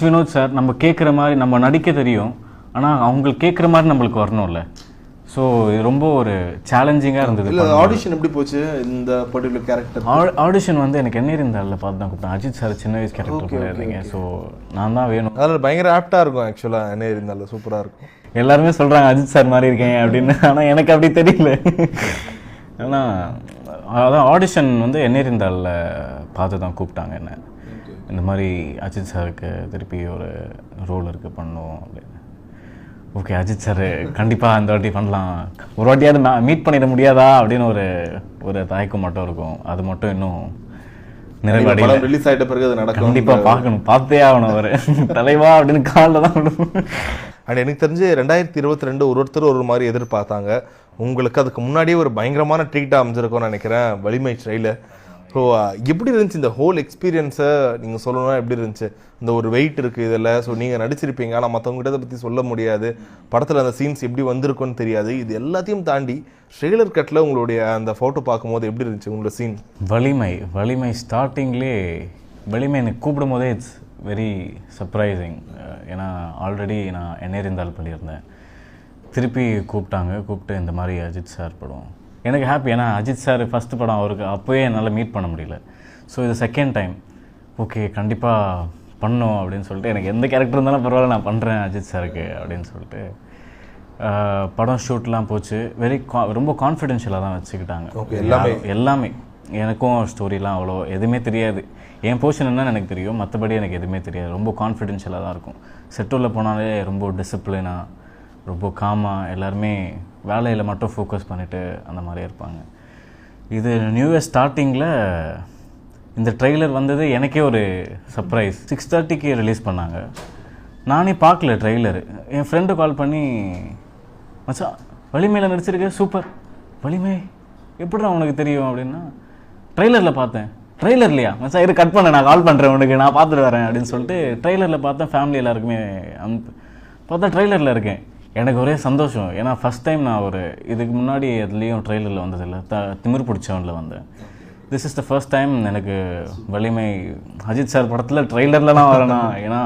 வினோத் சார் நம்ம கேட்குற மாதிரி நம்ம நடிக்க தெரியும், ஆனால் அவங்களுக்கு கேட்குற மாதிரி நம்மளுக்கு வரணும்ல. ஸோ இது ரொம்ப ஒரு சேலஞ்சிங்காக இருந்தது. ஆடிஷன் எப்படி போச்சு இந்த பர்டிகுலர் கேரக்டர்? ஆடிஷன் வந்து எனக்கு என்ன இருந்தால பார்த்து தான் கூப்பிட்டேன். அஜித் சார் சின்ன வயசு கேரக்டர் பண்ணியிருந்தீங்க, ஸோ நான் தான் வேணும். அதில் பயங்கர ஆப்டாக இருக்கும் ஆக்சுவலாக. என்ன இருந்தாலும் சூப்பராக இருக்கும். எல்லாருமே சொல்கிறாங்க அஜித் சார் மாதிரி இருக்கேன் அப்படின்னு, ஆனால் எனக்கு அப்படி தெரியல. ஆனால் அதான் ஆடிஷன் வந்து என்ன இருந்தால பார்த்து தான் கூப்பிட்டாங்க என்ன, இந்த மாதிரி அஜித் சாருக்கு திருப்பி ஒரு ரோல் இருக்குது பண்ணோம் அப்படின்னு. ஓகே அஜித் சார் கண்டிப்பாக அந்த வாட்டி பண்ணலாம், ஒரு வாட்டியாவது மீட் பண்ணிட முடியாதா அப்படின்னு ஒரு தயக்கம் மட்டும் இருக்கும். அது மட்டும் இன்னும் நிறைவாடி ரிலீஸ் ஆகிட்ட பிறகு அது நடக்கும். கண்டிப்பாக பார்க்கணும், பார்த்தே ஆகணும். அவர் தலைவா அப்படின்னு காலில் தான் விடும். அண்ட் எனக்கு தெரிஞ்சு 2022 ஒருத்தர் ஒரு மாதிரி எதிர்பார்த்தாங்க. உங்களுக்கு அதுக்கு முன்னாடியே ஒரு பயங்கரமான ட்ரீட்டாக அமைஞ்சிருக்கும்னு நினைக்கிறேன் வலிமை ட்ரெய்லர். ஸோ எப்படி இருந்துச்சு இந்த ஹோல் எக்ஸ்பீரியன்ஸை நீங்கள் சொல்லணும்னா எப்படி இருந்துச்சு? இந்த ஒரு வெயிட் இருக்குது இதில். ஸோ நீங்கள் நடிச்சிருப்பீங்க, ஆனால் மற்றவங்ககிட்ட அதை பற்றி சொல்ல முடியாது, படத்தில் அந்த சீன்ஸ் எப்படி வந்திருக்குன்னு தெரியாது. இது எல்லாத்தையும் தாண்டி ட்ரெய்லர் கட்டில் உங்களுடைய அந்த ஃபோட்டோ பார்க்கும்போது எப்படி இருந்துச்சு உங்களோட சீன்? வலிமை ஸ்டார்டிங்லேயே வலிமை எனக்கு கூப்பிடும் போதே இட்ஸ் வெரி சர்ப்ரைசிங். ஏன்னா ஆல்ரெடி நான் என்ன இருந்தால் பண்ணியிருந்தேன், திருப்பி கூப்பிட்டு இந்த மாதிரி அஜித் சார் படம் எனக்கு ஹாப்பி. ஏன்னா அஜித் சார் ஃபஸ்ட்டு படம், அவருக்கு அப்போயே என்னால் மீட் பண்ண முடியல. ஸோ இது செகண்ட் டைம், ஓகே கண்டிப்பாக பண்ணோம் அப்படின்னு சொல்லிட்டு, எனக்கு எந்த கேரக்டர் இருந்தாலும் பரவாயில்ல நான் பண்ணுறேன் அஜித் சாருக்கு அப்படின்னு சொல்லிட்டு படம் ஷூட்லாம் போச்சு. ரொம்ப கான்ஃபிடென்ஷியலாக தான் வச்சுக்கிட்டாங்க. எல்லாமே எனக்கும் ஸ்டோரிலாம் அவ்வளோ எதுவுமே தெரியாது. என் போர்ஷன் என்னன்னு எனக்கு தெரியும், மற்றபடி எனக்கு எதுவுமே தெரியாது. ரொம்ப கான்ஃபிடென்ஷியலாக தான் இருக்கும். செட்டூரில் போனாலே ரொம்ப டிசிப்ளினாக, ரொம்ப காமாக, எல்லாருமே வேலையில் மட்டும் ஃபோக்கஸ் பண்ணிவிட்டு அந்த மாதிரி இருப்பாங்க. இது நியூ இயர் ஸ்டார்டிங்கில் இந்த ட்ரெய்லர் வந்தது எனக்கே ஒரு சர்ப்ரைஸ். 6:30க்கு ரிலீஸ் பண்ணாங்க, நானே பார்க்கல ட்ரெய்லர். என் ஃப்ரெண்டு கால் பண்ணி, மச்சான் வலிமையில் நடிச்சிருக்க, சூப்பர், வலிமை எப்படிடா உனக்கு தெரியும் அப்படின்னா, ட்ரெய்லரில் பார்த்தேன். ட்ரெய்லர்லையா மச்சான் இது கட் பண்ண நான் கால் பண்ணுறேன் உனக்கு நான் பார்த்துட்டு வரேன் அப்படின்னு சொல்லிட்டு ட்ரெய்லரில் பார்த்தேன். ஃபேமிலி எல்லாருக்குமே பார்த்தா ட்ரெய்லரில் இருக்கேன். எனக்கு ஒரே சந்தோஷம். ஏன்னா ஃபஸ்ட் டைம் நான் ஒரு இதுக்கு முன்னாடி அதுலேயும் ட்ரெய்லரில் வந்ததில்லை. திமிர் பிடிச்சவனில் வந்தேன். This is the first time எனக்கு வலிமை அஜித் சார் படத்தில் ட்ரெய்லர்லாம் வரேன்னா. ஏன்னா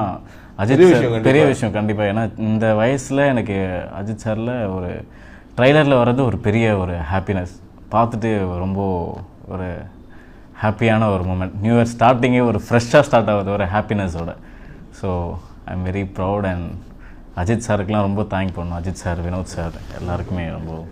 அஜித் சார் பெரிய விஷயம் கண்டிப்பாக. ஏன்னா இந்த வயசில் எனக்கு அஜித் சாரில் ஒரு ட்ரெய்லரில் வர்றது ஒரு பெரிய ஒரு ஹாப்பினஸ். பார்த்துட்டு ரொம்ப ஒரு ஹாப்பியான ஒரு மூமெண்ட். நியூ இயர் ஸ்டார்டிங்கே ஒரு ஃப்ரெஷ்ஷாக ஸ்டார்ட் ஆகுது ஒரு ஹாப்பினஸோட. So I am very proud. And Ajith சாருக்கெலாம் ரொம்ப தேங்க் பண்ணணும். அஜித் சார், வினோத் சார் எல்லாருக்குமே ரொம்ப.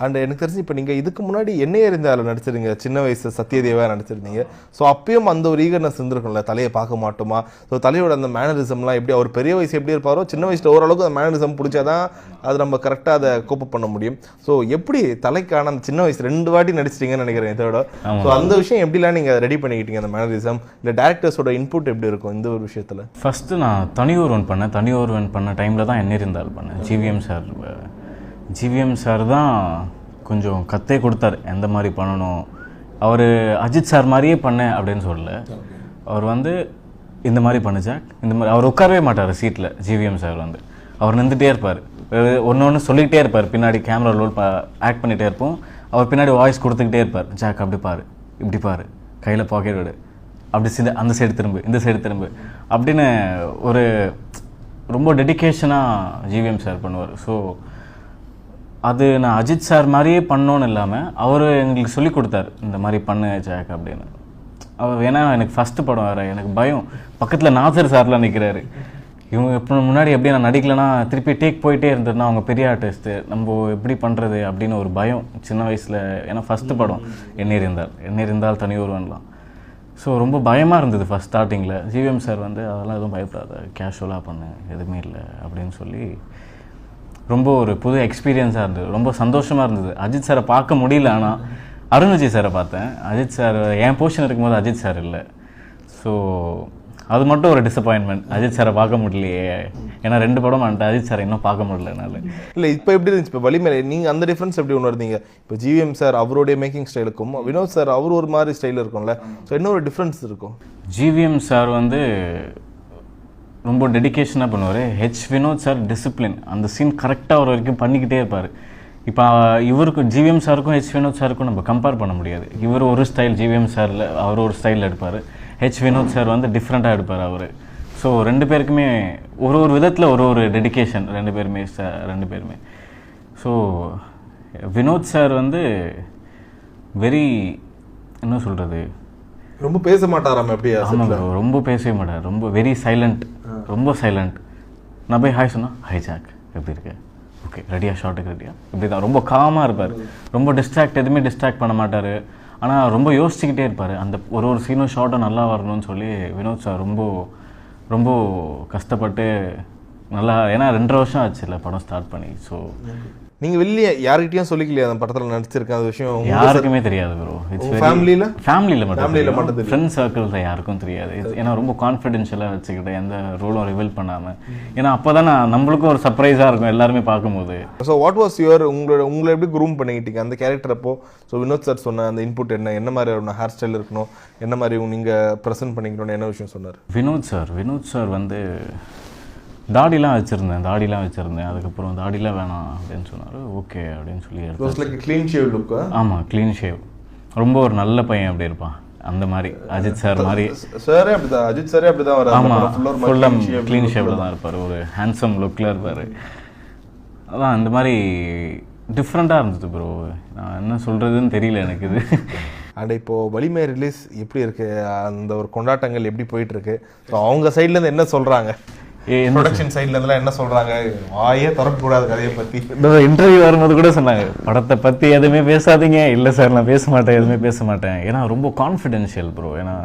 அண்ட் எனக்கு தெரிஞ்சு இப்போ நீங்கள் இதுக்கு முன்னாடி என்னையே இருந்தாலும் நடிச்சிருந்தீங்க, சின்ன வயசு சத்யதேவா நடிச்சிருந்தீங்க. ஸோ அப்பயும் அந்த ஒரு ஈகர்னஸ் இருந்திருக்கும்ல, தலையை பார்க்க மாட்டோமா. ஸோ தலையோட அந்த மேனரிசம்லாம் எப்படி அவர் பெரிய வயசு எப்படி இருப்பாரோ சின்ன வயசில் ஓரளவுக்கு அந்த மேனரிசம் பிடிச்சாதான் அது நம்ம கரெக்டாக அதை கோப்பப் பண்ண முடியும். ஸோ எப்படி தலைக்கான அந்த சின்ன வயசு 2 வாட்டி நடிச்சிட்டிங்கன்னு நினைக்கிறேன் இதோட. ஸோ அந்த விஷயம் எப்படிலாம் நீங்கள் ரெடி பண்ணிக்கிட்டீங்க அந்த மேனரிசம், இல்லை டேரக்டர்ஸோட இன்புட் எப்படி இருக்கும் இந்த ஒரு விஷயத்தில்? ஃபஸ்ட்டு நான் தனி ஒருவன் பண்ண டைமில் தான் என்ன இருந்தால் பண்ணேன். ஜிவிஎம் சார் தான் கொஞ்சம் கத்தே கொடுத்தார் எந்த மாதிரி பண்ணணும். அவர் அஜித் சார் மாதிரியே பண்ணேன் அப்படின்னு சொல்லலை. அவர் வந்து இந்த மாதிரி பண்ணுச்சாக் இந்த மாதிரி அவர் உட்காரவே மாட்டார் சீட்டில். ஜிவிஎம் சார் வந்து அவர் நின்றுட்டே இருப்பார், ஒன்று சொல்லிக்கிட்டே இருப்பார். பின்னாடி கேமரா ரோல் ஆக்ட் பண்ணிகிட்டே இருப்போம். அவர் பின்னாடி வாய்ஸ் கொடுத்துக்கிட்டே இருப்பார். ஜாக் அப்படி பாரு, இப்படி பாரு, கையில் பாக்கெட் விடு, அப்படி அந்த சைடு திரும்பு, இந்த சைடு திரும்பு அப்படின்னு ஒரு ரொம்ப டெடிக்கேஷனாக ஜிவிஎம் சார் பண்ணுவார். ஸோ அது நான் அஜித் சார் மாதிரியே பண்ணோன்னு இல்லாமல் அவர் எங்களுக்கு சொல்லி கொடுத்தாரு இந்த மாதிரி பண்ணு ஜாக் அப்படின்னு. அவர் ஏன்னா எனக்கு ஃபஸ்ட்டு படம் வேறு, எனக்கு பயம். பக்கத்தில் நாசர் சார்லாம் நிற்கிறாரு. இவங்க எப்போ முன்னாடி எப்படி நான் நடிக்கலைன்னா திருப்பி டேக் போயிட்டே இருந்ததுன்னா அவங்க பெரிய ஆர்டிஸ்ட்டு, நம்ம எப்படி பண்ணுறது அப்படின்னு ஒரு பயம் சின்ன வயசில். ஏன்னா ஃபஸ்ட்டு படம் என்ன இருந்தால் தனி ஒருவன்லாம். ஸோ ரொம்ப பயமாக இருந்தது ஃபஸ்ட் ஸ்டார்டிங்கில். ஜிவிஎம் சார் வந்து அதெல்லாம் எதுவும் பயப்படாத, கேஷுவலாக பண்ணு, எதுவுமே இல்லை அப்படின்னு சொல்லி ரொம்ப ஒரு புது எக்ஸ்பீரியன்ஸாக இருந்தது. ரொம்ப சந்தோஷமாக இருந்தது. அஜித் சாரை பார்க்க முடியல, ஆனால் அருண் விஜய் சாரை பார்த்தேன். அஜித் சார் என் போர்ஷன் இருக்கும்போது அஜித் சார் இல்லை. ஸோ அது மட்டும் ஒரு டிசப்பாயின்மெண்ட், அஜித் சாரை பார்க்க முடியலையே. ஏன்னா 2 படம் வந்துட்டு அஜித் சாரை இன்னும் பார்க்க முடியல என்னால். இல்லை இப்போ எப்படி இருந்துச்சு இப்போ வலிமை, நீங்கள் அந்த டிஃப்ரென்ஸ் எப்படி உணர்ந்தீங்க? இப்போ ஜிவிஎம் சார் அவருடைய மேக்கிங் ஸ்டைலுக்கும் வினோத் சார் அவர் ஒரு மாதிரி ஸ்டைல் இருக்கும்ல. ஸோ என்ன ஒரு டிஃப்ரென்ஸ் இருக்கும்? ஜிவிஎம் சார் வந்து ரொம்ப டெடிக்கேஷனாக பண்ணுவார். வினோத் சார் டிசிப்ளின், அந்த சீன் கரெக்டாக ஒரு வரைக்கும் பண்ணிக்கிட்டே இருப்பார். இப்போ இவருக்கு ஜிவிஎம் சாருக்கும் வினோத் சாருக்கும் நம்ம கம்பேர் பண்ண முடியாது. இவர் ஒரு ஸ்டைல், ஜிவிஎம் சாரில் அவர் ஒரு ஸ்டைலில் எடுப்பார். வினோத் சார் வந்து டிஃப்ரெண்ட்டாக எடுப்பார் அவர். ஸோ 2 பேருக்குமே ஒரு விதத்தில் ஒரு டெடிக்கேஷன் 2 பேருமே. ஸோ வினோத் சார் வந்து வெரி என்ன சொல்கிறது, ரொம்ப பேச மாட்டாராம். எப்படியா? ஆமாம், ரொம்ப பேசவே மாட்டார். ரொம்ப வெரி சைலண்ட், ரொம்ப சைலண்ட். நான் போய் ஹாய் சொன்னால் ஹை ஜாக் எப்படி இருக்கு, ஓகே ரெடியா, ஷார்ட்டுக்கு ரெடியா, இப்படி தான். ரொம்ப காமாக இருப்பார். ரொம்ப எதுவுமே டிஸ்ட்ராக்ட் பண்ண மாட்டார். ஆனால் ரொம்ப யோசிச்சுக்கிட்டே இருப்பார். அந்த ஒரு சீனும் ஷார்ட்டும் நல்லா வரணும்னு சொல்லி வினோத் சார் ரொம்ப ரொம்ப கஷ்டப்பட்டு நல்லா, ஏன்னா 2.5 வருஷம் ஆச்சு இல்லை படம் ஸ்டார்ட் பண்ணி. ஸோ நீங்கள் வெளியே யார்கிட்டையும் சொல்லிக்கலையா அந்த படத்தில் நடிச்சிருக்கேன் அந்த விஷயம்? யாருக்குமே தெரியாது ப்ரோ. ஃபேமிலியில் மட்டும், ஃப்ரெண்ட்ஸ் சர்க்கிளில் யாருக்கும் தெரியாது. ஏன்னா ரொம்ப கான்ஃபிடென்ஷியலாக வச்சுக்கிட்டேன், எந்த ரூலும் ரிவீல் பண்ணாமல். ஏன்னா அப்போ தான் நம்மளுக்கும் ஒரு சர்ப்ரைஸாக இருக்கும் எல்லாருமே பார்க்கும்போது. ஸோ வாட் வாஸ் யுவர் உங்களை எப்படி க்ரூம் பண்ணிக்கிட்டீங்க அந்த கேரக்டர் அப்போ? ஸோ வினோத் சார் சொன்ன அந்த இன்புட் என்ன மாதிரி ஹேர் ஸ்டைல் இருக்கணும், என்ன மாதிரி நீங்கள் ப்ரெசென்ட் பண்ணிக்கணும்னு என்ன விஷயம் சொன்னார் வினோத் சார் வந்து தாடிலாம் வச்சுருந்தேன். அதுக்கப்புறம் தாடிலாம் வேணாம் அப்படின்னு சொன்னார். ஓகே அப்படின்னு சொல்லி க்ளீன் ஷேவ் லுக். ஆமாம், க்ளீன் ஷேவ். ரொம்ப ஒரு நல்ல பையன் அப்படி இருப்பான், அந்த மாதிரி அஜித் சார் மாதிரி. சாரே அப்படிதான், அஜித் சாரே அப்படிதான் வராரு. ஆமாம், ஃபுல்லாக க்ளீன் ஷேவில் தான் இருப்பார், ஒரு ஹேண்ட்ஸம் லுக்கில் இருப்பார். அதான் இந்த மாதிரி டிஃப்ரெண்ட்டாக இருந்தது ப்ரோ. நான் என்ன சொல்கிறதுன்னு தெரியல எனக்கு இது. அண்ட் இப்போது வலிமை ரிலீஸ் எப்படி இருக்குது, அந்த ஒரு கொண்டாட்டங்கள் எப்படி போயிட்டுருக்கு? ஸோ அவங்க சைட்லேருந்து என்ன சொல்கிறாங்க, ப்ரொடக்ஷன் சைட்லேருந்துலாம் என்ன சொல்கிறாங்க? வாயே திறக்கக்கூடாது கதையை பற்றி. இன்டர்வியூ வரும்போது கூட சொன்னாங்க, படத்தை பற்றி எதுவுமே பேசாதீங்க. இல்லை சார் நான் எதுவுமே பேச மாட்டேன். ஏன்னா ரொம்ப கான்ஃபிடென்ஷியல் ப்ரோ. ஏன்னா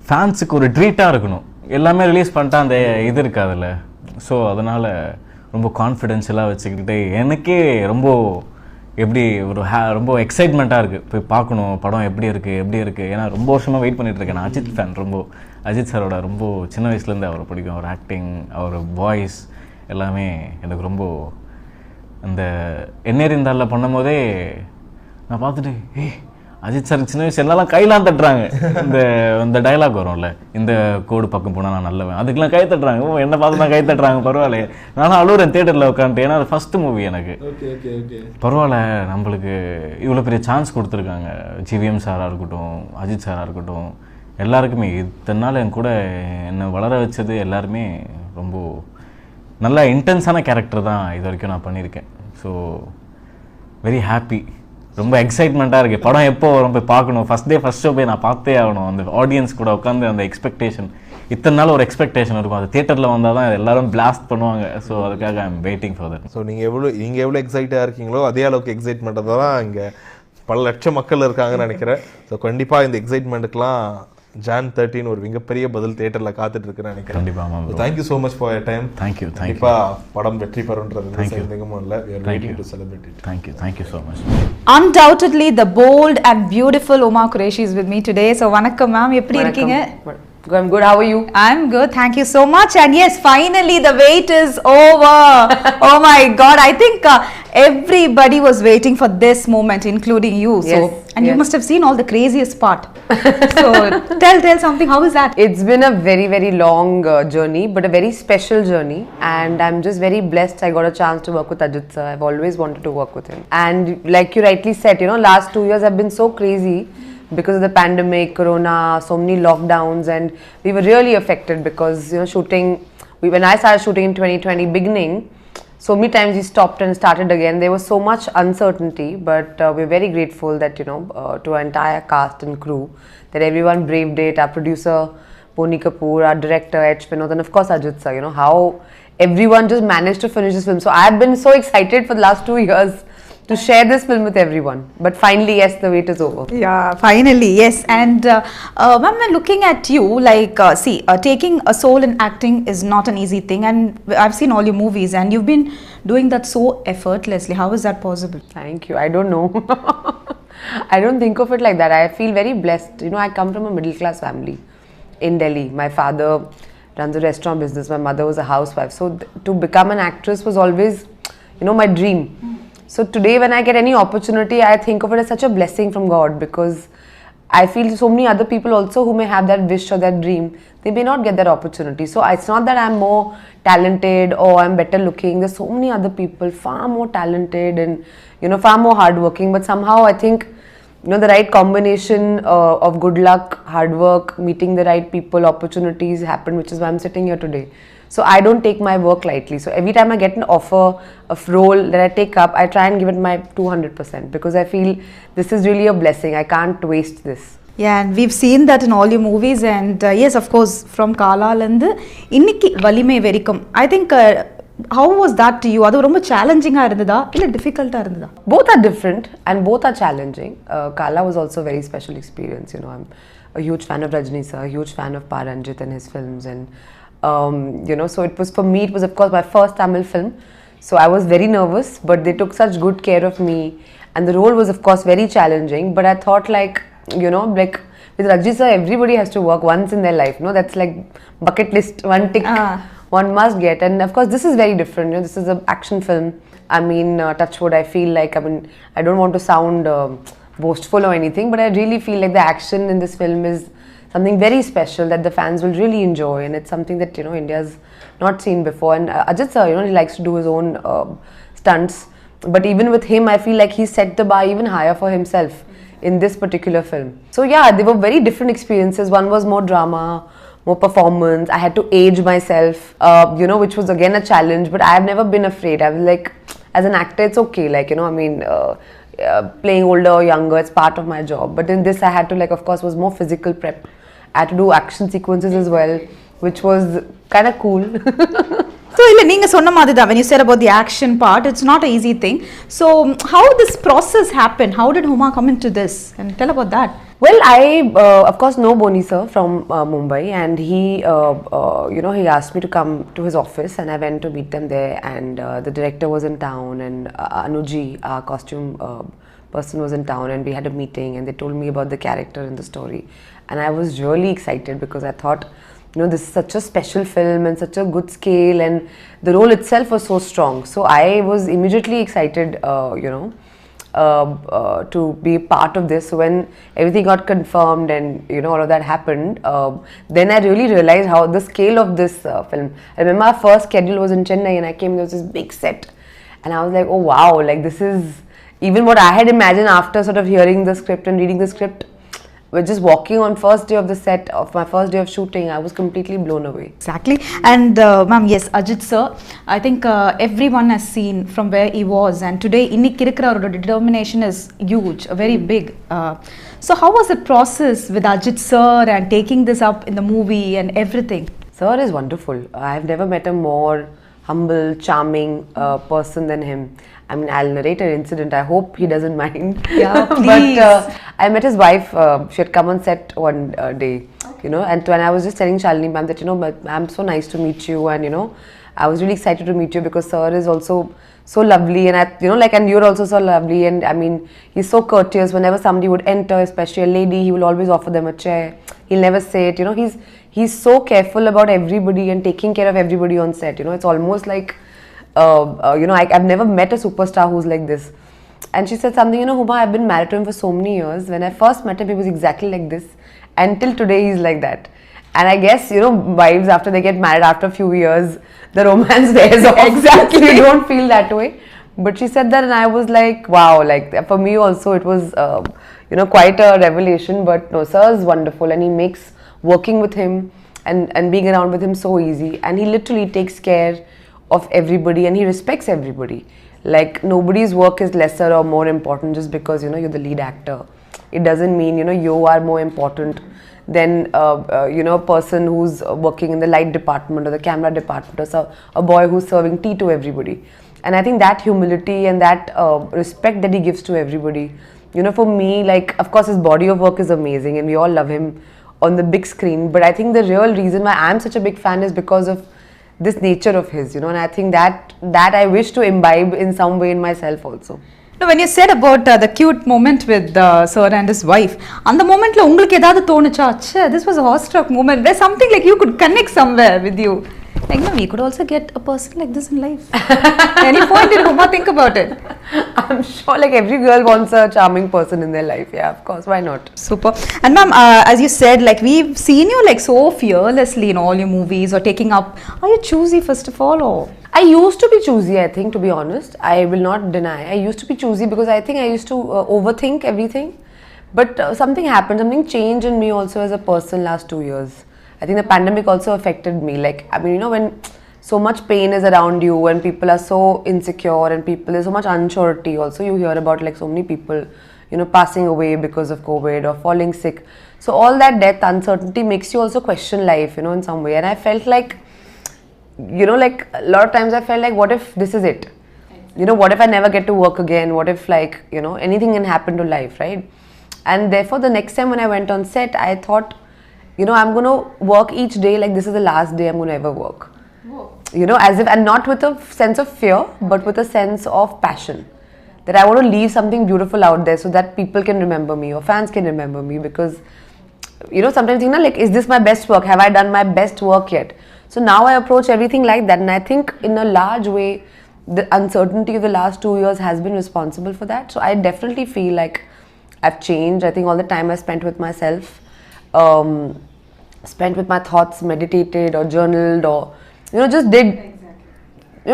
ஃபேன்ஸுக்கு ஒரு ட்ரீட்டாக இருக்கணும். எல்லாமே ரிலீஸ் பண்ணிட்டா அந்த இது இருக்காதுல்ல. ஸோ அதனால் ரொம்ப கான்ஃபிடென்ஷியலாக வச்சுக்கிட்டு எனக்கே ரொம்ப எப்படி ரொம்ப எக்ஸைட்மெண்ட்டாக இருக்குது. போய் பார்க்கணும் படம் எப்படி இருக்குது. ஏன்னா ரொம்ப வருஷமாக வெயிட் பண்ணிகிட்ருக்கேன். நான் அஜித் ஃபேன். ரொம்ப அஜித் சாரோட ரொம்ப சின்ன வயசுலேருந்து அவரை பிடிக்கும். அவர் ஆக்டிங், அவர் வாய்ஸ் எல்லாமே எனக்கு ரொம்ப. அந்த என்ன இருந்தால பண்ணும் போதே நான் பார்த்துட்டு அஜித் சார் சின்ன வயசு எல்லாம் கையெல்லாம் தட்டுறாங்க. இந்த டைலாக் வரும்ல, இந்த கோடு பக்கம் போனால் நான் நல்லவன், அதுக்கெல்லாம் கை தட்டுறாங்க. ஓ என்ன பார்த்து தான் கை தட்டுறாங்க, பரவாயில்ல. நானும் அழுவுறேன் தேட்டரில் உட்காந்துட்டு, ஏன்னா அது ஃபஸ்ட்டு மூவி எனக்கு. பரவாயில்ல, நம்மளுக்கு இவ்வளோ பெரிய சான்ஸ் கொடுத்துருக்காங்க. ஜிவிஎம் சாராக இருக்கட்டும், அஜித் சாராக இருக்கட்டும், எல்லாருக்குமே இத்தனை நாள் என் கூட என்னை வளர வச்சது எல்லாருமே ரொம்ப நல்ல இன்டென்ஸான கேரக்டர் தான் இது வரைக்கும் நான் பண்ணியிருக்கேன். ஸோ வெரி ஹாப்பி, ரொம்ப எக்ஸைட்மெண்ட்டாக இருக்குது. படம் எப்போ வரும் போய் பார்க்கணும், ஃபஸ்ட் டே ஃபஸ்ட் ஷோ போய் நான் பார்த்தே ஆகணும். அந்த ஆடியன்ஸ் கூட உட்காந்து அந்த எக்ஸ்பெக்டேஷன், இத்தனை நாள் ஒரு எக்ஸ்பெக்டேஷன் இருக்கும், அது தியேட்டரில் வந்தால் தான் எல்லாரும் பிளாஸ்ட் பண்ணுவாங்க. ஸோ அதுக்காக I am waiting for that. So நீங்கள் எவ்வளோ எக்ஸைட்டாக இருக்கீங்களோ அதே அளவுக்கு எக்ஸைட்மெண்ட்டாக தான் இங்கே பல லட்சம் மக்கள் இருக்காங்கன்னு நினைக்கிறேன். ஸோ கண்டிப்பாக இந்த எக்ஸைட்மெண்ட்டுக்கெலாம் Jan 13 ஒரு மிகப்பெரிய பதில் தியேட்டரில் காத்துட்டு இருக்குன்னு நினைக்கிறேன். கண்டிப்பாக. Thank you so much for your time. Thank you. கண்டிப்பாக படம் வெற்றி பெறுன்றது சந்தேகமும் இல்லை. To celebrate it. Thank you so much. Undoubtedly the bold and beautiful humaqureshi is with me today. So வணக்கம் மேம், எப்படி இருக்கீங்க? I'm good. How are you? I'm good. Thank you so much. And yes, finally the wait is over. Oh my God. I think everybody was waiting for this moment, including you. So, Yes, and you yes. must have seen all the craziest part. So, tell something. How is that? It's been a very, very long journey, but a very special journey. And I'm just very blessed I got a chance to work with Ajith sir. I've always wanted to work with him. And like you rightly said, you know, last 2 years have been so crazy because of the pandemic, corona, so many lockdowns, and we were really affected because, you know, shooting, when I started shooting in 2020 beginning, so many times we stopped and started again. There was so much uncertainty, but we're very grateful that, you know, to our entire cast and crew, that everyone braved it. Our producer Poni Kapoor, our director H. Vinod, and of course Ajith sir, you know, how everyone just managed to finish this film. So I've been so excited for the last 2 years to share this film with everyone, but finally, yes, the wait is over. Yeah, finally, yes. And ma'am, when looking at you, like, taking a soul in acting is not an easy thing, and I've seen all your movies, and you've been doing that so effortlessly. How is that possible? Thank you. I don't know. I don't think of it like that. I feel very blessed. You know, I come from a middle class family in Delhi. My father runs a restaurant business. My mother was a housewife. So to become an actress was always, you know, my dream. So today when I get any opportunity, I think of it as such a blessing from God, because I feel so many other people also who may have that wish or that dream, they may not get that opportunity. So it's not that I'm more talented or I'm better looking. There's so many other people far more talented and, you know, far more hardworking. But somehow I think, you know, the right combination of good luck, hard work, meeting the right people, opportunities happen, which is why I'm sitting here today. So I don't take my work lightly. So every time I get an offer of role that I take up, I try and give it my 200%, because I feel this is really a blessing. I can't waste this. Yeah, and we've seen that in all your movies, and yes, of course, from Kala and Inniki Valimai Verikum. I think how was that to you? Adu romba challenging ah irundha illa difficult ah irundha? Both are different and both are challenging. Kala was also a very special experience. You know, I'm a huge fan of Rajni sir, a huge fan of Paranjit and his films, and you know, so it was, for me, it was of course my first Tamil film, so I was very nervous, but they took such good care of me, and the role was of course very challenging, but I thought, like, you know, like with Rajni sir, everybody has to work once in their life, no, that's like bucket list, one tick one must get. And of course this is very different, you know, this is an action film. I mean, touch wood, I feel like, I mean, I don't want to sound boastful or anything, but I really feel like the action in this film is something very special that the fans will really enjoy, and it's something that, you know, India's not seen before. And Ajith sir, you know, he likes to do his own stunts, but even with him, I feel like he set the bar even higher for himself in this particular film. So yeah, they were very different experiences. One was more drama, more performance. I had to age myself, you know, which was again a challenge, but I have never been afraid. I was like, as an actor, it's okay, like, you know, I mean, playing older or younger, it's part of my job. But in this, I had to, like, of course, was more physical prep. I had to do action sequences as well, which was kind of cool. So, நீங்க சொன்ன மாதிரி தான், when you said about the action part, it's not an easy thing. So, how this process happened? How did Huma come into this? And tell about that. Well, I of course know Boni sir from Mumbai, and he you know, he asked me to come to his office, and I went to meet them there, and the director was in town, and Anuji, our costume person, was in town, and we had a meeting, and they told me about the character and the story, and I was really excited because I thought, you know, this is such a special film and such a good scale, and the role itself was so strong. So I was immediately excited, you know, to be part of this. So when everything got confirmed and all of that happened, then I really realized how the scale of this film. I remember our first schedule was in Chennai, and I came, there was this big set, and I was like, oh wow, like this is even what I had imagined after sort of hearing the script and reading the script. We're just walking on first day of the set of my first day of shooting. I was completely blown away. Exactly. And ma'am, yes, Ajith sir, I think everyone has seen from where he was, and today இன்னைக்கு இருக்கிற அவரோட determination is huge, very big. So how was the process with Ajith sir and taking this up in the movie and everything? Sir is wonderful. I've never met a more humble, charming person than him. I mean, I'll narrate an incident. I hope he doesn't mind. Yeah, please. But I met his wife. She had come on set one day, and when I was just telling Shalini ma'am that, I'm so nice to meet you, and, I was really excited to meet you because sir is also so lovely, and and you're also so lovely, and I mean, he's so courteous. Whenever somebody would enter, especially a lady, he will always offer them a chair. He'll never say it. He's so careful about everybody and taking care of everybody on set. It's almost like, I've never met a superstar who's like this. And she said something, Huma, I've been married to him for so many years. When I first met him, he was exactly like this. Until today, he's like that. And I guess, wives, after they get married, after a few years, the romance wears off. Exactly. You don't feel that way. But she said that, and I was like, wow, like for me also, it was, quite a revelation. But no, sir is wonderful, and he makes working with him and being around with him so easy. And he literally takes care of everybody, and he respects everybody. Like, nobody's work is lesser or more important just because you're the lead actor. It doesn't mean you are more important than a person who's working in the light department or the camera department, or a boy who's serving tea to everybody. And I think that humility and that respect that he gives to everybody, for me, like, of course his body of work is amazing and we all love him on the big screen, but I think the real reason why I'm such a big fan is because of this nature of his, and I think that I wish to imbibe in some way in myself also. Now, when you said about the cute moment with sir and his wife, on the moment la ungalku edavadhu thonucha, this was a awestruck moment where something like you could connect somewhere with you, like, no, we could also get a person like this in life. Any point in Huma, think about it. I'm sure like every girl wants a charming person in their life. Yeah, of course, why not? Super. And ma'am, as you said, like, we've seen you like so fearlessly in all your movies or taking up. Are you choosy first of all, or? I used to be choosy, I think, to be honest. I will not deny. I used to be choosy because I think I used to overthink everything. But something happened, something changed in me also as a person last 2 years. I think the pandemic also affected me. Like, I mean, when so much pain is around you and people are so insecure and there's so much unsurety also. You hear about like so many people, passing away because of COVID or falling sick. So all that death uncertainty makes you also question life, in some way. And I felt like, like a lot of times I felt like, what if this is it? What if I never get to work again? What if like, anything can happen to life, right? And therefore the next time when I went on set, I thought, I'm going to work each day like this is the last day I'm going to ever work. Whoa. As if, and not with a sense of fear, but with a sense of passion. That I want to leave something beautiful out there so that people can remember me or fans can remember me, because, sometimes like, is this my best work? Have I done my best work yet? So now I approach everything like that, and I think in a large way, the uncertainty of the last 2 years has been responsible for that. So I definitely feel like I've changed. I think all the time I spent with myself, spent with my thoughts, meditated or journaled, or just did,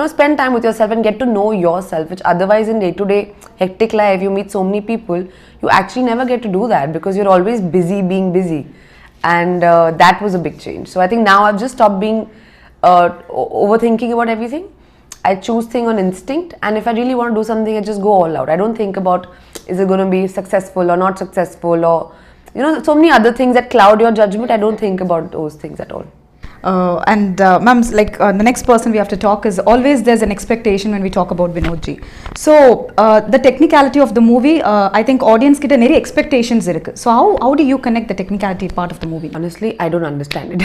spend time with yourself and get to know yourself, which otherwise in day-to-day hectic life you meet so many people, you actually never get to do that because you're always busy being busy. And that was a big change. So I think now I've just stopped being overthinking about everything. I choose things on instinct, and if I really want to do something, I just go all out. I don't think about, is it going to be successful or not successful, or so many other things that cloud your judgment. I don't think about those things at all. And ma'am, like the next person we have to talk is always there's an expectation when we talk about Vinodji. So the technicality of the movie, I think audience get a neri expectations irukku. So how do you connect the technicality part of the movie? Honestly, I don't understand it.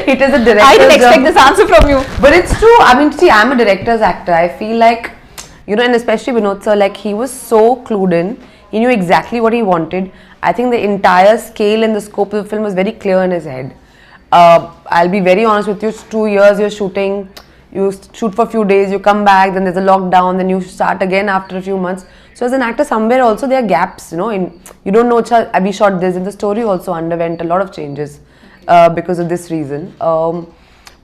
It is a director's I didn't expect this answer from you. But it's true. I mean, see, I'm a director's actor. I feel like, and especially Vinod sir, like, he was so clued in. He knew exactly what he wanted. I think the entire scale and the scope of the film was very clear in his head. I'll be very honest with you, 2 years you're shooting, you shoot for a few days, you come back, then there's a lockdown, then you start again after a few months. So as an actor, somewhere also there are gaps, you know, in you don't know we shot this, and the story also underwent a lot of changes because of this reason.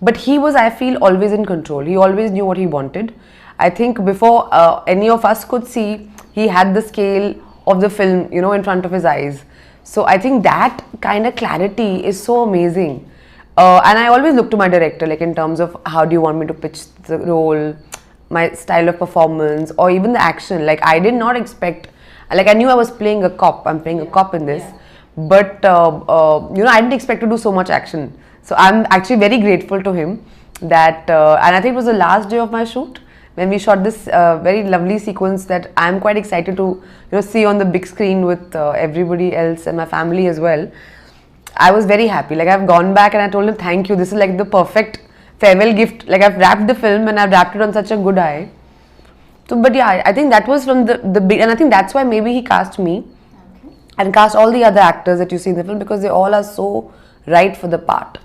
But he was, I feel, always in control. He always knew what he wanted. I think before any of us could see, he had the scale of the film, you know, in front of his eyes. So I think that kind of clarity is so amazing. And I always look to my director, like in terms of how do you want me to pitch the role, my style of performance, or even the action. Like I did not expect, like I knew I was playing a cop. I'm playing a cop in this, but you know, I didn't expect to do so much action. So I'm actually very grateful to him that, and I think it was the last day of my shoot when we shot this very lovely sequence that I'm quite excited to, you know, see on the big screen with everybody else and my family as well. I was very happy. Like I've gone back and I told him thank you. This is like the perfect farewell gift. Like I've wrapped the film and I've wrapped it on such a good eye. So, but yeah, I think that was from the big, and I think that's why maybe he cast me and cast all the other actors that you see in the film, because they all are so right for the part.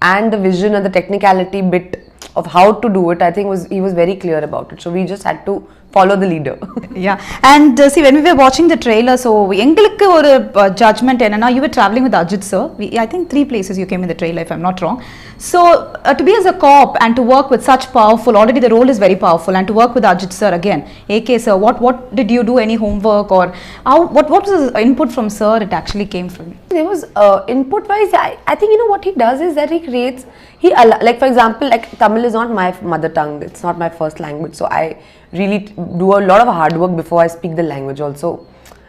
And the vision and the technicality bit of how to do it, I think he was very clear about it. So we just had to follow the leader. Yeah, and see, when we were watching the trailer, so engalukku oru judgment enna, you were traveling with Ajith sir. I think 3 places you came in the trailer, if I'm not wrong. So to be as a cop and to work with such powerful, already the role is very powerful, and to work with Ajith sir again, AK sir, what did you do, any homework, or how, what was the input from sir it actually came from? There was input wise, I think, you know, what he does is that he creates, like for example, like Tamil is not my mother tongue, it's not my first language, so I really do a lot of hard work before I speak the language also.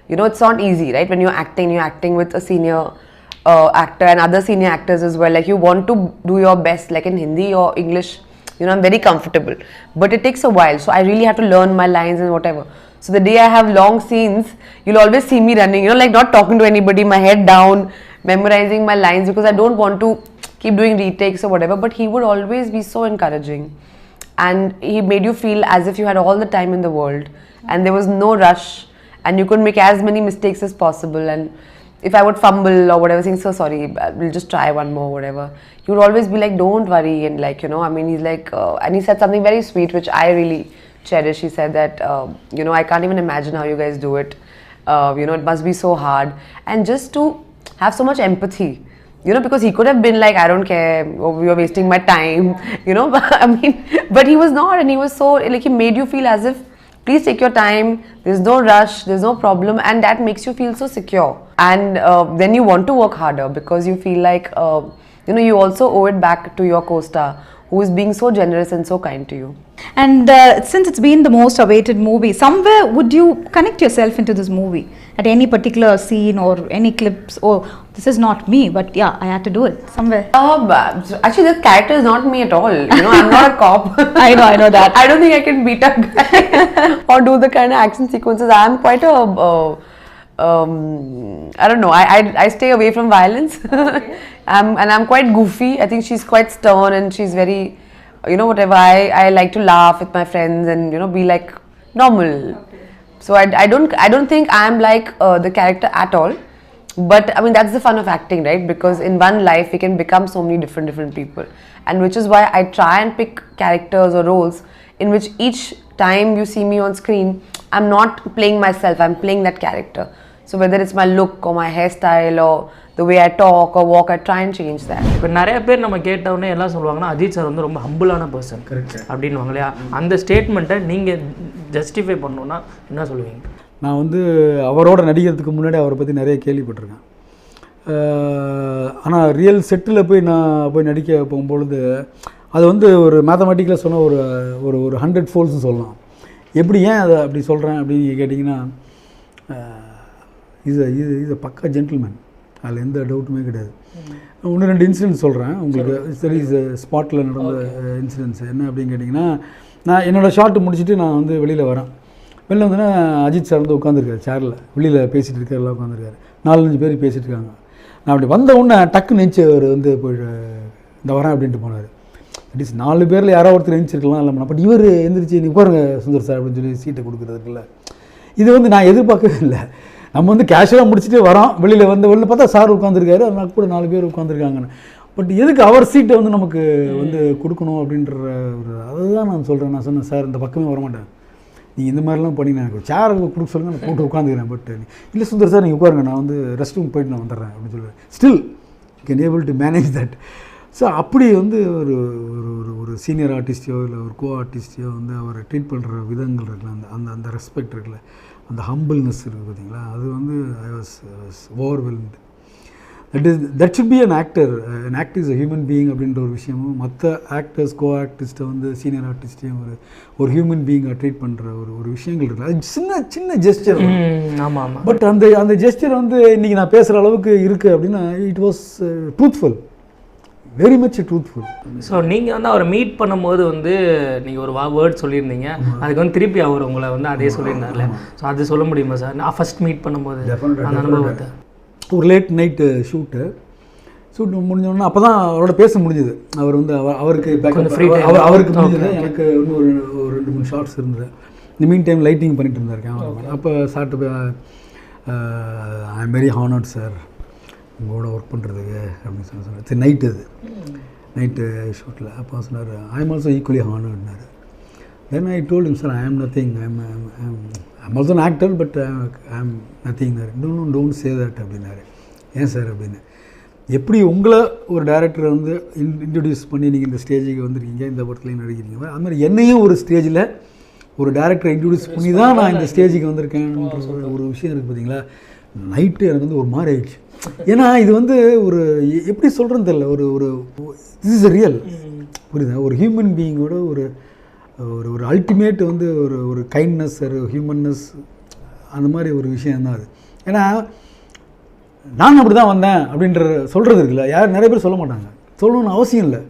You know, it's not easy, right? When you're acting with a senior actor and other senior actors as well, like you want to do your best, like in Hindi or English, you know, I'm very comfortable, but it takes a while, so I really have to learn my lines and whatever. So the day I have long scenes, you'll always see me running, you know, like not talking to anybody, my head down, memorizing my lines, because I don't want to keep doing retakes or whatever. But he would always be so encouraging, and he made you feel as if you had all the time in the world, and there was no rush, and you could make as many mistakes as possible. And if I would fumble or whatever, saying so sorry, we'll just try one more, whatever, he would always be like, don't worry. And like, you know, I mean, he's like, and he said something very sweet which I really cherish. He said that, you know, I can't even imagine how you guys do it. You know, it must be so hard, and just to have so much empathy, you know, because he could have been like, I don't care, oh, you're wasting my time, you know. I mean, but he was not, and he was so, like, he made you feel as if, please take your time, there's no rush, there's no problem, and that makes you feel so secure. And then you want to work harder because you feel like, you know, you also owe it back to your co-star who is being so generous and so kind to you. And since it's been the most awaited movie, somewhere would you connect yourself into this movie at any particular scene or any clips? Oh, this is not me, but yeah, I had to do it somewhere. Actually, this character is not me at all. You know, I'm not a cop. I know that. I don't think I can beat up guy or do the kind of action sequences. I'm quite a I don't know. I stay away from violence. Okay. And I'm quite goofy. I think she's quite stern and she's very, you know, whatever. I like to laugh with my friends and, you know, be like normal. Okay. So I don't think I'm like the character at all. But I mean, that's the fun of acting, right? Because in one life we can become so many different people, and which is why I try and pick characters or roles in which each time you see me on screen, I'm not playing myself, I'm playing that character. So whether it's my look or my hairstyle or the way I talk or walk, I try and change that. இப்போ நிறைய பேர் நம்ம கேட்டவுடனே எல்லாம் சொல்லுவாங்கன்னா அஜித் சார் வந்து ரொம்ப ஹம்பிளான பர்சன் அப்படின்வாங்க இல்லையா? அந்த ஸ்டேட்மெண்ட்டை நீங்கள் ஜஸ்டிஃபை பண்ணணுன்னா என்ன சொல்லுவீங்க? நான் வந்து அவரோட நடிக்கிறதுக்கு முன்னாடி அவரை பற்றி நிறைய கேள்விப்பட்டிருக்கேன். ஆனால் ரியல் செட்டில் போய் நான் போய் நடிக்க போகும்பொழுது அது வந்து ஒரு மேத்தமெட்டிக்கில் சொன்ன ஒரு 100 ஃபோல்ஸ்னு சொல்லலாம். எப்படி ஏன் அதை அப்படி சொல்கிறேன் அப்படின்னு கேட்டிங்கன்னா, இது பக்கா ஜென்டில்மேன், அதில் எந்த டவுட்டுமே கிடையாது. 1-2 இன்சிடென்ட்ஸ் சொல்கிறேன் உங்களுக்கு. சரி, ஸ்பாட்டில் நடந்த இன்சிடென்ட்ஸ் என்ன அப்படின்னு கேட்டிங்கன்னா, நான் என்னோடய ஷார்ட்டு முடிச்சுட்டு நான் வந்து வெளியில் வரேன். வெளில வந்தோன்னா அஜித் சார் வந்து உட்காந்துருக்காரு சேரில், வெளியில் பேசிகிட்டு இருக்காரு, எல்லாம் உட்காந்துருக்காரு. 4-5 பேர் பேசிகிட்டு இருக்காங்க. நான் அப்படி வந்த உடனே டக்கு நெஞ்சு அவர் வந்து போய் இந்த வரேன் அப்படின்ட்டு போனார். அட்லீஸ்ட் 4 பேரில் யாரோ ஒருத்தர் எழுந்திருக்கலாம் இல்லை, பட் இவர் எந்திரிச்சு நீ உட்காருங்க சுந்தர் சார் அப்படின்னு சொல்லி சீட்டை கொடுக்குறதுக்குல்ல, இது வந்து நான் எதிர்பார்க்கவே இல்லை. நம்ம வந்து கேஷுவலாக முடிச்சுட்டு வரோம், வெளியில் வெளில பார்த்தா சார் உட்காந்துருக்காரு, அதனால கூட 4 பேர் உட்காந்துருக்காங்கன்னு. பட் எதுக்கு அவர் சீட்டை வந்து நமக்கு வந்து கொடுக்கணும் அப்படின்ற ஒரு அதுதான் நான் சொல்கிறேன். நான் சொன்னேன், சார் இந்த பக்கமே வரமாட்டேன், நீங்கள் இந்த மாதிரிலாம் பண்ணி எனக்கு ஒரு சேரை கொடுக்க சொல்லுங்க, நான் போட்டு உட்காந்துக்கிறேன். பட் இல்லை சுந்தர் சார் நீங்கள் உட்காருங்க, நான் வந்து ரெஸ்ட் ரூம் போயிட்டு நான் வந்துடுறேன் அப்படின்னு சொல்லுவேன். Still you can able to manage that. So அப்படி வந்து ஒரு ஒரு ஒரு சீனியர் ஆர்டிஸ்டையோ இல்லை ஒரு கோ ஆர்டிஸ்டையோ வந்து அவரை ட்ரீட் பண்ணுற விதங்கள் இருக்குல்ல, அந்த அந்த அந்த ரெஸ்பெக்ட் இருக்குல்ல, அந்த ஹம்பிள்னஸ் இருக்குது பார்த்தீங்களா, அது வந்து I was overwhelmed. That should be an actor. An actor is a human being அப்படின்ற ஒரு விஷயமும் மற்ற ஆக்டர்ஸ் கோ ஆக்டிஸ்ட்டை வந்து சீனியர் ஆர்டிஸ்ட்டையும் ஒரு ஹியூமன் பீயிங்காக ட்ரீட் பண்ணுற ஒரு விஷயங்கள் இருக்குது. அது சின்ன சின்ன ஜெஸ்டர். ஆமாம் ஆமாம். பட் அந்த ஜெஸ்டர் வந்து இன்றைக்கி நான் பேசுகிற அளவுக்கு இருக்குது அப்படின்னா it was truthful, very much truthful. So நீங்கள் வந்து அவரை மீட் பண்ணும்போது வந்து நீங்கள் ஒரு வேர்ட் சொல்லியிருந்தீங்க, அதுக்கு வந்து திருப்பி அவர் உங்களை வந்து அதே சொல்லியிருந்தார்ல, ஸோ அது சொல்ல முடியுமா சார்? நான் ஃபஸ்ட் மீட் பண்ணும்போது அந்த அனுபவத்தை. ஒரு லேட் நைட்டு ஷூட்டு முடிஞ்சோடனே அப்போ தான் அவரோட பேச முடிஞ்சுது. அவர் வந்து அவருக்கு அவருக்கு முடிஞ்சது, எனக்கு இன்னும் ஒரு 2-3 ஷார்ட்ஸ் இருந்தது. இந்த மீன் டைம் லைட்டிங் பண்ணிட்டு இருந்தார் கேமராமேன். அப்போ chart I am very honoured sir உங்களோட ஒர்க் பண்ணுறதுக்கு அப்படின்னு சொன்னார். சரி நைட்டு அது நைட்டு ஷூட்டில் அப்போ சொன்னார் ஐ எம் ஆல்சோ ஈக்குவலி ஹானர்ட்னாரு. Then I told him sir I am nothing, I am also an actor but I am நத்திங்னாரு. டோன்ட் சே தட் அப்படின்னாரு. ஏன் சார் அப்படின்னு. எப்படி உங்களை ஒரு டைரக்டரை வந்து இன்ட்ரடியூஸ் பண்ணி நீங்கள் இந்த ஸ்டேஜுக்கு வந்திருக்கீங்க, இந்த படத்துலையும் நடிக்கிறீங்க, அது மாதிரி என்னையும் ஒரு ஸ்டேஜில் ஒரு டைரக்டரை இன்ட்ரடியூஸ் பண்ணி தான் நான் இந்த ஸ்டேஜுக்கு வந்திருக்கேன்ற ஒரு விஷயம் இருக்குது பார்த்தீங்களா. நைட்டு எனக்கு வந்து ஒரு மாதிரி ஆயிடுச்சு. ஏன்னா இது வந்து ஒரு எப்படி சொல்கிறேன்னு தெரியல, ஒரு திஸ் இஸ் ரியல், புரியுதா? ஒரு ஹியூமன் பீயிங்கோட ஒரு ஒரு அல்டிமேட் வந்து ஒரு கைண்ட்னஸ், ஒரு ஹியூமன்னஸ், அந்த மாதிரி ஒரு விஷயம் தான் அது. ஏன்னா நான் அப்படி தான் வந்தேன் அப்படின்ற சொல்கிறது இருக்குல்ல, நிறைய பேர் சொல்ல மாட்டாங்க, சொல்லணும்னு அவசியம் இல்லை.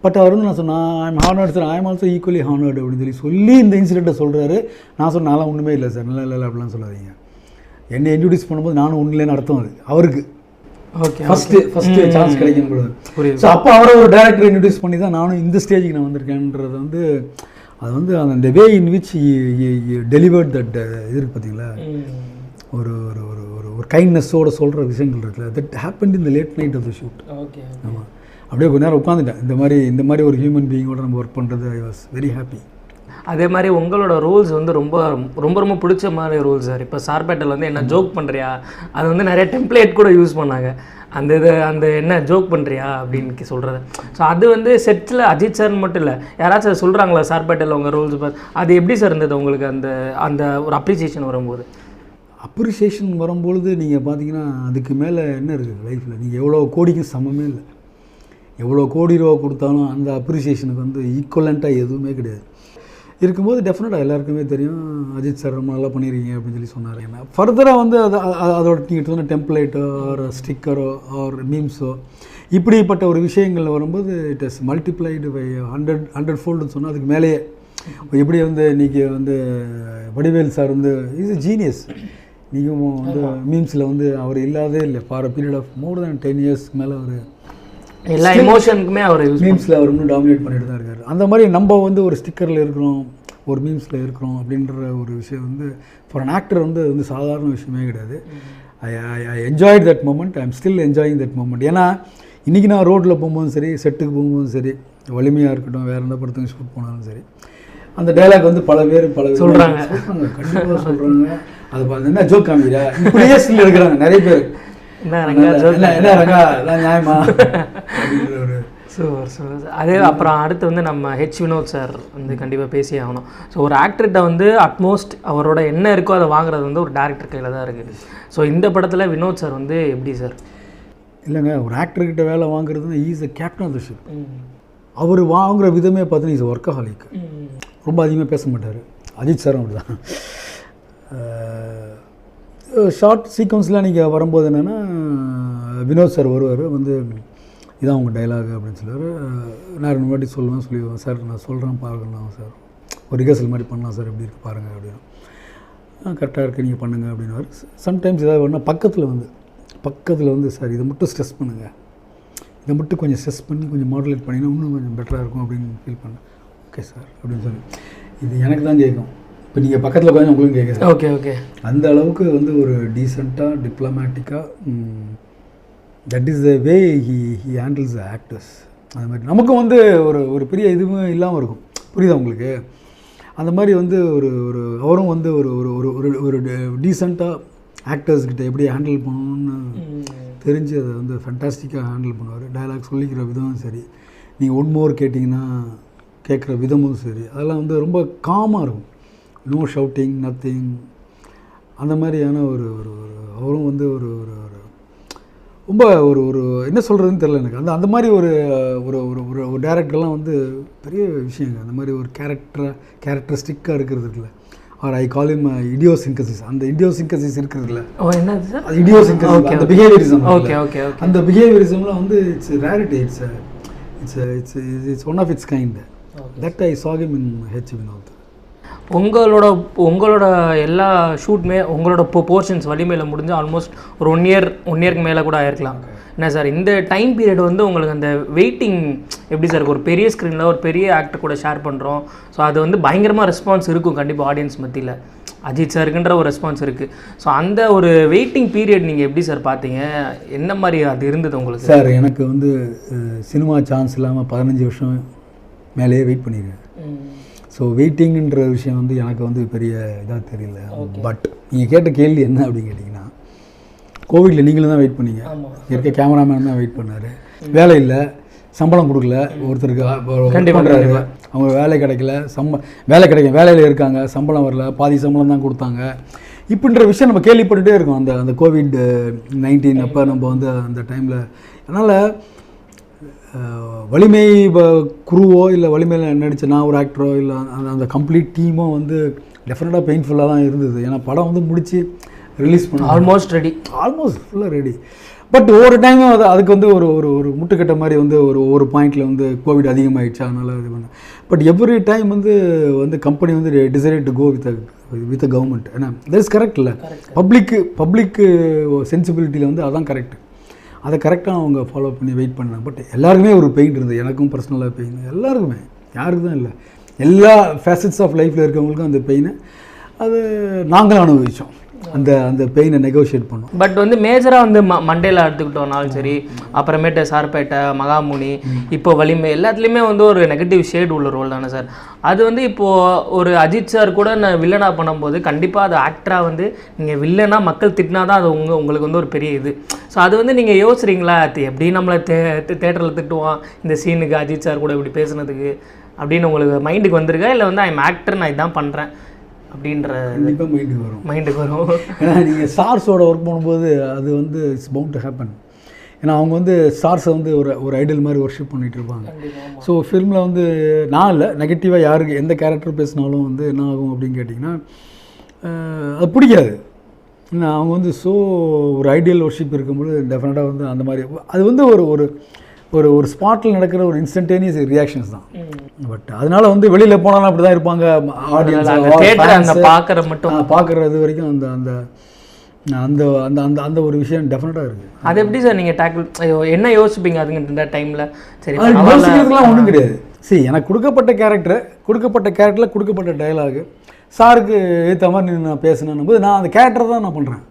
பட் அவர் வந்து நான் சொன்னேன் I am honoured sir, I am also equally honoured அப்படின்னு சொல்லி இந்த இன்சிடெண்ட்டை சொல்கிறாரு. நான் சொன்னேன் நான்லாம் ஒன்றுமே இல்லை சார், இல்லை அப்படிலாம் சொல்லாதீங்க. என்னை இன்ட்ரடியூஸ் பண்ணும்போது நானும் ஒன்றுலேன்னு அர்த்தம் அது அவருக்கு. ஓகே, ஃபஸ்ட்டு சான்ஸ் கிடைக்கும் பொழுது. ஸோ அப்போ அவரை ஒரு டேரக்டர் இன்ட்ரடியூஸ் பண்ணி தான் நானும் இந்த ஸ்டேஜுக்கு நான் வந்திருக்கேன்றது வந்து அது வந்து அந்த வே இன் விச் டெலிவர்ட் தட் இது இருக்குது பார்த்தீங்களா, ஒரு ஒரு ஒரு ஒரு ஒரு கைண்ட்னஸோடு சொல்கிற விஷயங்கள் இருக்குல்ல, that happen in the late night of the shoot. Okay, ஆமாம். அப்படியே கொஞ்ச நேரம் உட்காந்துட்டேன். இந்த மாதிரி ஒரு ஹியூமன் பீயிங்கோட நம்ம ஒர்க் பண்ணுறது ஐ வாஸ் வெரி ஹாப்பி. அதே மாதிரி உங்களோட ரோல்ஸ் வந்து ரொம்ப ரொம்ப ரொம்ப பிடிச்ச மாதிரி ரோல்ஸ் சார். இப்போ சார்பேட்டில் வந்து என்ன ஜோக் பண்ணுறியா, அது வந்து நிறைய டெம்ப்ளேட் கூட யூஸ் பண்ணாங்க. அந்த என்ன ஜோக் பண்ணுறியா அப்படின்னு சொல்கிறது. ஸோ அது வந்து செட்டில் அஜித் சார்னு மட்டும் இல்லை, யாராச்சும் சொல்கிறாங்களா சார்பேட்டில் உங்கள் ரோல்ஸ் பார்த்து, அது எப்படி சார் இருந்தது உங்களுக்கு? அந்த ஒரு அப்ரிசியேஷன் வரும்போது நீங்கள் பார்த்தீங்கன்னா அதுக்கு மேலே என்ன இருக்குது லைஃப்பில், நீங்கள் எவ்வளோ கோடிக்கும் சமமே இல்லை. எவ்வளோ கோடி ரூபா கொடுத்தாலும் அந்த அப்ரிசியேஷனுக்கு வந்து ஈக்குவலண்ட்டாக எதுவுமே கிடையாது. இருக்கும்போது டெஃபினட்டாக எல்லாருக்குமே தெரியும் அஜித் சார் ரொம்ப நல்லா பண்ணியிருக்கீங்க அப்படின்னு சொல்லி சொன்னார். ஏன்னா ஃபர்தராக வந்து அதோட நீங்கள் சொன்ன டெம்ப்ளேட்டோ ஒரு ஸ்டிக்கரோ ஒரு மீம்ஸோ இப்படிப்பட்ட ஒரு விஷயங்களில் வரும்போது இட் இஸ் மல்டிப்ளைடு பை 100 ஃபோல்டுன்னு சொன்னால் அதுக்கு மேலேயே எப்படி வந்து இன்றைக்கி வந்து வடிவேல் சார் வந்து இஸ் எ ஜீனியஸ். நீங்கள் வந்து மீம்ஸில் வந்து அவர் இல்லாதே இல்லை for a period of more than 10 இயர்ஸ்க்கு மேலே அவர் எல்லா எமோஷனுக்குமே அவர் மீம்ஸில் அவர் இன்னும் டாமினேட் பண்ணிட்டு தான் இருக்கார். அந்த மாதிரி நம்ம வந்து ஒரு ஸ்டிக்கரில் இருக்கிறோம், ஒரு மீம்ஸில் இருக்கிறோம் அப்படின்ற ஒரு விஷயம் வந்து ஃபார் அன் ஆக்டர் வந்து சாதாரண விஷயமே கிடையாது. I enjoyed that moment, I am still enjoying that moment. ஏன்னா இன்றைக்கி நான் ரோட்டில் போகும்போதும் சரி, செட்டுக்கு போகும்போதும் சரி, வலிமையாக இருக்கட்டும், வேறு எந்த படத்துக்கு ஷூட் போனாலும் சரி, அந்த டைலாக் வந்து பல பேர் சொல்கிறாங்க, கண்டிப்பாக சொல்கிறாங்க. அது பார்த்து என்ன ஜோக் காமிக்கிறா இப்படியே ஸ்டில் இருக்கிறாங்க நிறைய பேர். அதே அப்புறம் அடுத்து வந்து நம்ம வினோத் சார் வந்து கண்டிப்பாக பேசி ஆகணும். ஸோ ஒரு ஆக்டர்கிட்ட வந்து அட்மோஸ்ட் அவரோட என்ன இருக்கோ அதை வாங்குறது வந்து ஒரு டேரக்டர் கையில் தான் இருக்குது. ஸோ இந்த படத்தில் வினோத் சார் வந்து எப்படி சார்? இல்லைங்க, ஒரு ஆக்டர்கிட்ட வேலை வாங்குறதுன்னா is a captain of the ship. அவர் வாங்குகிற விதமே பார்த்தீங்கன்னா இஸ் ஒர்க்கஹாலிக். ரொம்ப அதிகமாக பேச மாட்டார். அஜித் சாரும் அப்படி தான். ஷார்ட் சீக்வன்ஸ்லாம் நீங்கள் வரும்போது என்னென்னா வினோத் சார் வருவார், வந்து இதான் உங்கள் டைலாக் அப்படின்னு சொல்லுவார். நான் 2 வாட்டி சொல்லுவேன் சார் நான் சொல்கிறேன் பார்க்கலாம் சார், ஒரு ரிஹர்சல் மாதிரி பண்ணலாம் சார், எப்படி இருக்குது பாருங்கள் அப்படின்னு. கரெக்டாக இருக்குது நீங்கள் பண்ணுங்கள் அப்படின்னுவார். சம்டைம்ஸ் ஏதாவது வேணால் பக்கத்தில் வந்து சார் இதை மட்டும் ஸ்ட்ரெஸ் பண்ணுங்கள், இதை மட்டும் கொஞ்சம் ஸ்ட்ரெஸ் பண்ணி கொஞ்சம் மாடுலேட் பண்ணிங்கன்னா இன்னும் கொஞ்சம் பெட்டராக இருக்கும் அப்படின்னு ஃபீல் பண்ணேன். ஓகே சார் அப்படின்னு சொல்லி இது எனக்கு தான் கேட்கும். இப்போ நீங்கள் பக்கத்தில் உட்காந்து உங்களுக்கு கேட்குறேன். Okay okay. அந்த அளவுக்கு வந்து ஒரு டீசெண்டாக டிப்ளமேட்டிக்காக that is the way he handles the actors. அது மாதிரி நமக்கும் வந்து ஒரு பெரிய இதுவும் இல்லாமல் இருக்கும். புரியுதா உங்களுக்கு? அந்த மாதிரி வந்து ஒரு ஒரு அவரும் வந்து ஒரு ஒரு ஒரு ஒரு ஒரு டீசெண்டாக ஆக்டர்ஸ்கிட்ட எப்படி ஹேண்டில் பண்ணணும்னு தெரிஞ்சு அதை வந்து ஃபேண்டாஸ்டிக்காக ஹேண்டில் பண்ணுவார். டயலாக் சொல்லிக்கிற விதமும் சரி, நீங்கள் ஒன் மோர் கேட்டிங்கன்னா கேட்குற விதமும் சரி, அதெல்லாம் வந்து ரொம்ப காமாக இருக்கும். நோ ஷவுட்டிங் நத்திங் அந்த மாதிரியான ஒரு ஒரு அவரும் வந்து ஒரு ஒரு ரொம்ப ஒரு ஒரு என்ன சொல்கிறதுன்னு தெரியல எனக்கு. அந்த அந்த மாதிரி ஒரு ஒரு ஒரு ஒரு டேரக்டர்லாம் வந்து பெரிய விஷயங்க. அந்த மாதிரி ஒரு கேரக்டரிஸ்டிக்காக இருக்கிறது இருக்குல்ல, ஆர் ஐ கால் இம் இடியோசிங்கசிஸ். அந்த இடியோசிங்கசிஸ் இருக்கிறதுல என்னது சார்? அது இடியோசிங்கசிஸ், அந்த பிஹேவியரிசம். Okay okay okay. அந்த பிஹேவியரிசம்லாம் வந்து it's rarity. It's one of its kind. That I saw him in H. Vinod. உங்களோட எல்லா ஷூட்டுமே உங்களோட போர்ஷன்ஸ் வலிமையில் முடிஞ்சு ஆல்மோஸ்ட் ஒரு ஒன் இயர்க்கு மேலே கூட ஆயிருக்கலாம். என்ன சார் இந்த டைம் பீரியட் வந்து உங்களுக்கு அந்த வெயிட்டிங் எப்படி சார்? ஒரு பெரிய ஸ்க்ரீனில் ஒரு பெரிய ஆக்டர் கூட ஷேர் பண்ணுறோம். ஸோ அது வந்து பயங்கரமாக ரெஸ்பான்ஸ் இருக்கும் கண்டிப்பாக ஆடியன்ஸ் மத்தியில். அஜித் சாருக்குன்ற ஒரு ரெஸ்பான்ஸ் இருக்குது. ஸோ அந்த ஒரு வெயிட்டிங் பீரியட் நீங்கள் எப்படி சார் பார்த்தீங்க? என்ன மாதிரி அது இருந்தது உங்களுக்கு? சார் எனக்கு வந்து சினிமா சான்ஸ் இல்லாமல் 15 வருஷம் மேலேயே வெயிட் பண்ணியிருக்கேன். ஸோ வெயிட்டிங்குன்ற விஷயம் வந்து எனக்கு வந்து பெரிய இதாக தெரியல. பட் நீங்கள் கேட்ட கேள்வி என்ன அப்படின்னு கேட்டிங்கன்னா, கோவிடில் நீங்களும் தான் வெயிட் பண்ணீங்க, இருக்க கேமராமேன் தான் வெயிட் பண்ணார். வேலை இல்லை, சம்பளம் கொடுக்கல, ஒருத்தருக்கு பண்ணுறாரு, அவங்க வேலை கிடைக்கல, வேலை கிடைக்கும், வேலையில் இருக்காங்க, சம்பளம் வரல, பாதி சம்பளம் தான் கொடுத்தாங்க. இப்படின்ற விஷயம் நம்ம கேள்விப்பட்டுகிட்டே இருக்கோம் அந்த அந்த COVID-19 அப்போ நம்ம வந்து அந்த டைமில். அதனால் வலிமை குருவோ இல்லை வலிமையில் நடித்த நான் ஒரு ஆக்டரோ இல்லை அந்த கம்ப்ளீட் டீமோ வந்து டெஃபினட்டாக பெயின்ஃபுல்லாக தான் இருந்தது. ஏன்னா படம் வந்து முடித்து ரிலீஸ் பண்ண ஆல்மோஸ்ட் ஃபுல்லாக ரெடி. பட் ஒவ்வொரு டைமும் அதுக்கு வந்து ஒரு ஒரு ஒரு முட்டுக்கட்ட மாதிரி வந்து ஒரு பாயிண்டில் வந்து கோவிட் அதிகமாகிடுச்சு, அதனால் இது பண்ணேன். பட் எவ்ரி டைம் வந்து கம்பெனி வந்து decided to go with government. ஏன்னா தட் இஸ் கரெக்ட் இல்லை, பப்ளிக்கு சென்சிபிலிட்டியில் வந்து அதான் கரெக்ட். அதை கரெக்டாக அவங்க ஃபாலோ பண்ணி வெயிட் பண்ணாங்க. பட் எல்லாருக்குமே ஒரு பெயின் இருந்தது, எனக்கும் பர்சனலாக பெயின், எல்லாருக்குமே, யாருக்கு தான் இல்லை, எல்லா ஃபேசட்ஸ் ஆஃப் லைஃப்பில் இருக்கவங்களுக்கும் அந்த பெயினை அது நாங்களும் அனுபவித்தோம். அந்த அந்த பெயினை நெகோஷியேட் பண்ணோம். பட் வந்து மேஜராக வந்து மண்டேல எடுத்துக்கிட்டோம்னாலும் சரி, அப்புறமேட்டு சார்பேட்டை, மகாமுனி, இப்போ வலிமை, எல்லாத்துலேயுமே வந்து ஒரு நெகட்டிவ் ஷேட் உள்ள ரோல் தானே சார். அது வந்து இப்போது ஒரு அஜித் சார் கூட நான் வில்லனாக பண்ணும்போது கண்டிப்பாக அது ஆக்டராக வந்து நீங்கள் வில்லனாக மக்கள் திட்டினா தான் அது உங்களுக்கு வந்து ஒரு பெரிய இது. ஸோ அது வந்து நீங்கள் யோசிக்கிறீங்களா, எப்படி நம்மளை தேட்டரில் திட்டுவான் இந்த சீனுக்கு அஜித் சார் கூட இப்படி பேசுனதுக்கு அப்படின்னு உங்களுக்கு மைண்டுக்கு வந்திருக்கா? இல்லை வந்து ஐம் ஆக்டர், நான் இதான் பண்ணுறேன் அப்படின்ற கண்டிப்பாக மைண்டுக்கு வரும். ஏன்னா நீங்கள் ஸ்டார்ஸோட ஒர்க் பண்ணும்போது அது வந்து இட்ஸ் பவுண்ட் டு ஹேப்பன். ஏன்னா அவங்க வந்து ஸ்டார்ஸை வந்து ஒரு ஐடல் மாதிரி ஒர்ஷிப் பண்ணிகிட்டு இருப்பாங்க. ஸோ ஃபிலிமில் வந்து நான் இல்லை, நெகட்டிவாக யாருக்கு எந்த கேரக்டர் பேசினாலும் வந்து என்ன ஆகும் அப்படின்னு கேட்டிங்கன்னா அது பிடிக்காது. ஏன்னா அவங்க வந்து ஒரு ஐடியல் ஒர்ஷிப் இருக்கும்போது டெஃபினட்டாக வந்து அந்த மாதிரி அது வந்து ஒரு ஒரு ஒரு ஸ்பாட்டில் நடக்கிற ஒரு இன்ஸ்டன்டேனியஸ் ரியாக்ஷன்ஸ் தான். பட் அதனால வந்து வெளியில் போனாலும் அப்படி தான் இருப்பாங்க ஆடியன்ஸ், பார்க்குறது வரைக்கும் அந்த அந்த அந்த அந்த அந்த அந்த ஒரு விஷயம் டெஃபினட்டாக இருக்குது. அது எப்படி சார் நீங்கள் டேக்கிள் என்ன யோசிப்பீங்க அதுங்க இந்த டைமில்? சரி, யோசிக்கிறதுலாம் ஒன்றும் கிடையாது. சரி, எனக்கு கொடுக்கப்பட்ட கேரக்டரில் கொடுக்கப்பட்ட டைலாகு சாருக்கு ஏற்ற மாதிரி நான் பேசினேன் போது நான் அந்த கேரக்டரை தான் நான் பண்ணுறேன்.